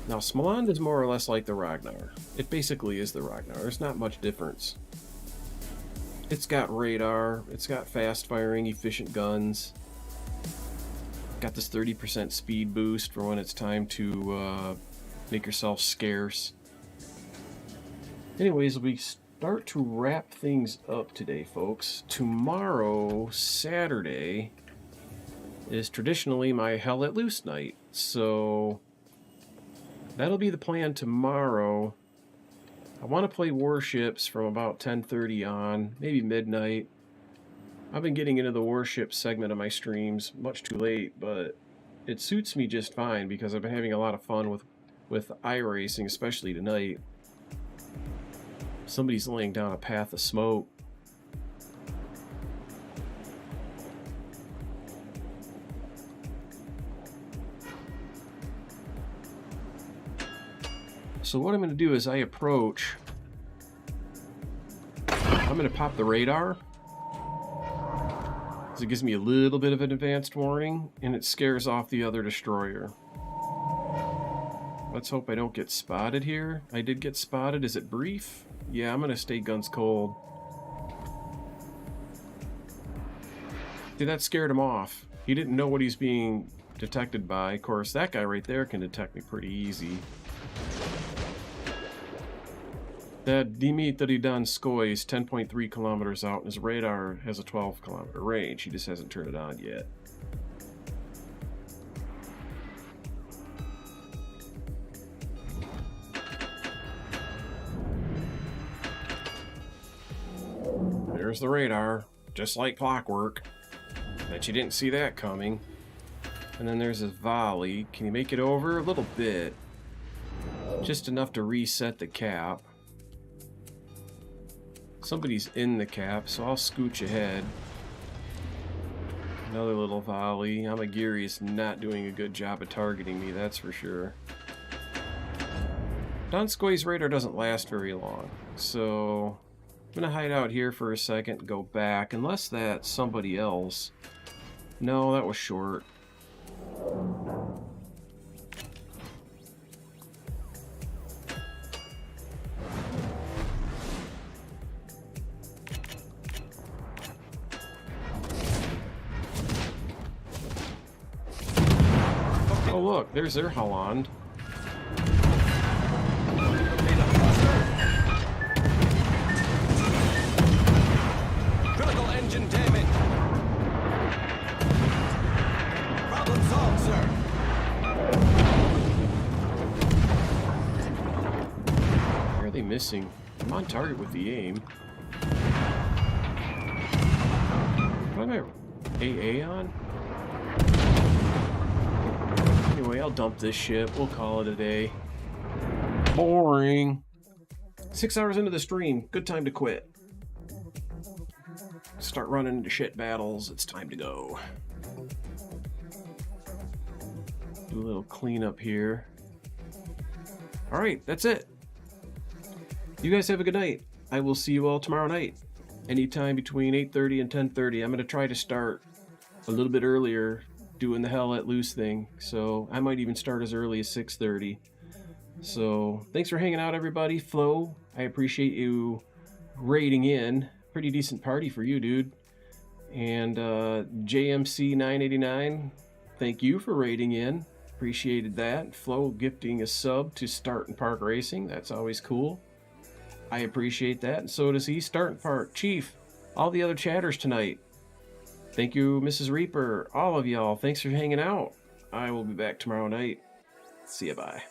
Now, Smoland is more or less like the Ragnar. It basically is the Ragnar. There's not much difference. It's got radar, it's got fast-firing, efficient guns. Got this 30% speed boost for when it's time to make yourself scarce. Anyways, we start to wrap things up today, folks. Tomorrow, Saturday, is traditionally my Hell Let Loose night. So that'll be the plan tomorrow. I want to play Warships from about 10:30 on, maybe midnight. I've been getting into the Warships segment of my streams much too late, but it suits me just fine because I've been having a lot of fun with iRacing, especially tonight. Somebody's laying down a path of smoke. So what I'm going to do is I approach. I'm going to pop the radar. So it gives me a little bit of an advanced warning, and it scares off the other destroyer. Let's hope I don't get spotted here. I did get spotted. Is it brief? Yeah, I'm going to stay guns cold. See, that scared him off. He didn't know what he's being detected by. Of course, that guy right there can detect me pretty easy. That Dimitri Donskoy is 10.3 kilometers out, and his radar has a 12-kilometer range. He just hasn't turned it on yet. There's the radar, just like clockwork. Bet you didn't see that coming. And then there's his volley. Can you make it over? A little bit. Just enough to reset the cap. Somebody's in the cap, so I'll scooch ahead. Another little volley. Amagiri is not doing a good job of targeting me, that's for sure. Donskoy's radar doesn't last very long, so I'm gonna hide out here for a second and go back, unless that's somebody else. No, that was short. Oh look, there's their Holland. Critical engine damage. Problem solved, sir. Why are they missing? I'm on target with the aim. What am I AA on? Anyway, I'll dump this ship. We'll call it a day. Boring. 6 hours into the stream. Good time to quit. Start running into shit battles. It's time to go. Do a little cleanup here. Alright, that's it. You guys have a good night. I will see you all tomorrow night. Anytime between 8:30 and 10:30. I'm going to try to start a little bit earlier doing the Hell Let Loose thing. So I might even start as early as 6:30. So thanks for hanging out, everybody. Flo, I appreciate you raiding in. Pretty decent party for you, dude. And JMC 989, thank you for raiding in. Appreciated that. Flo gifting a sub to Start and Park Racing. That's always cool. I appreciate that, and so does he. Start and Park. Chief, all the other chatters tonight. Thank you, Mrs. Reaper. All of y'all, thanks for hanging out. I will be back tomorrow night. See ya, bye.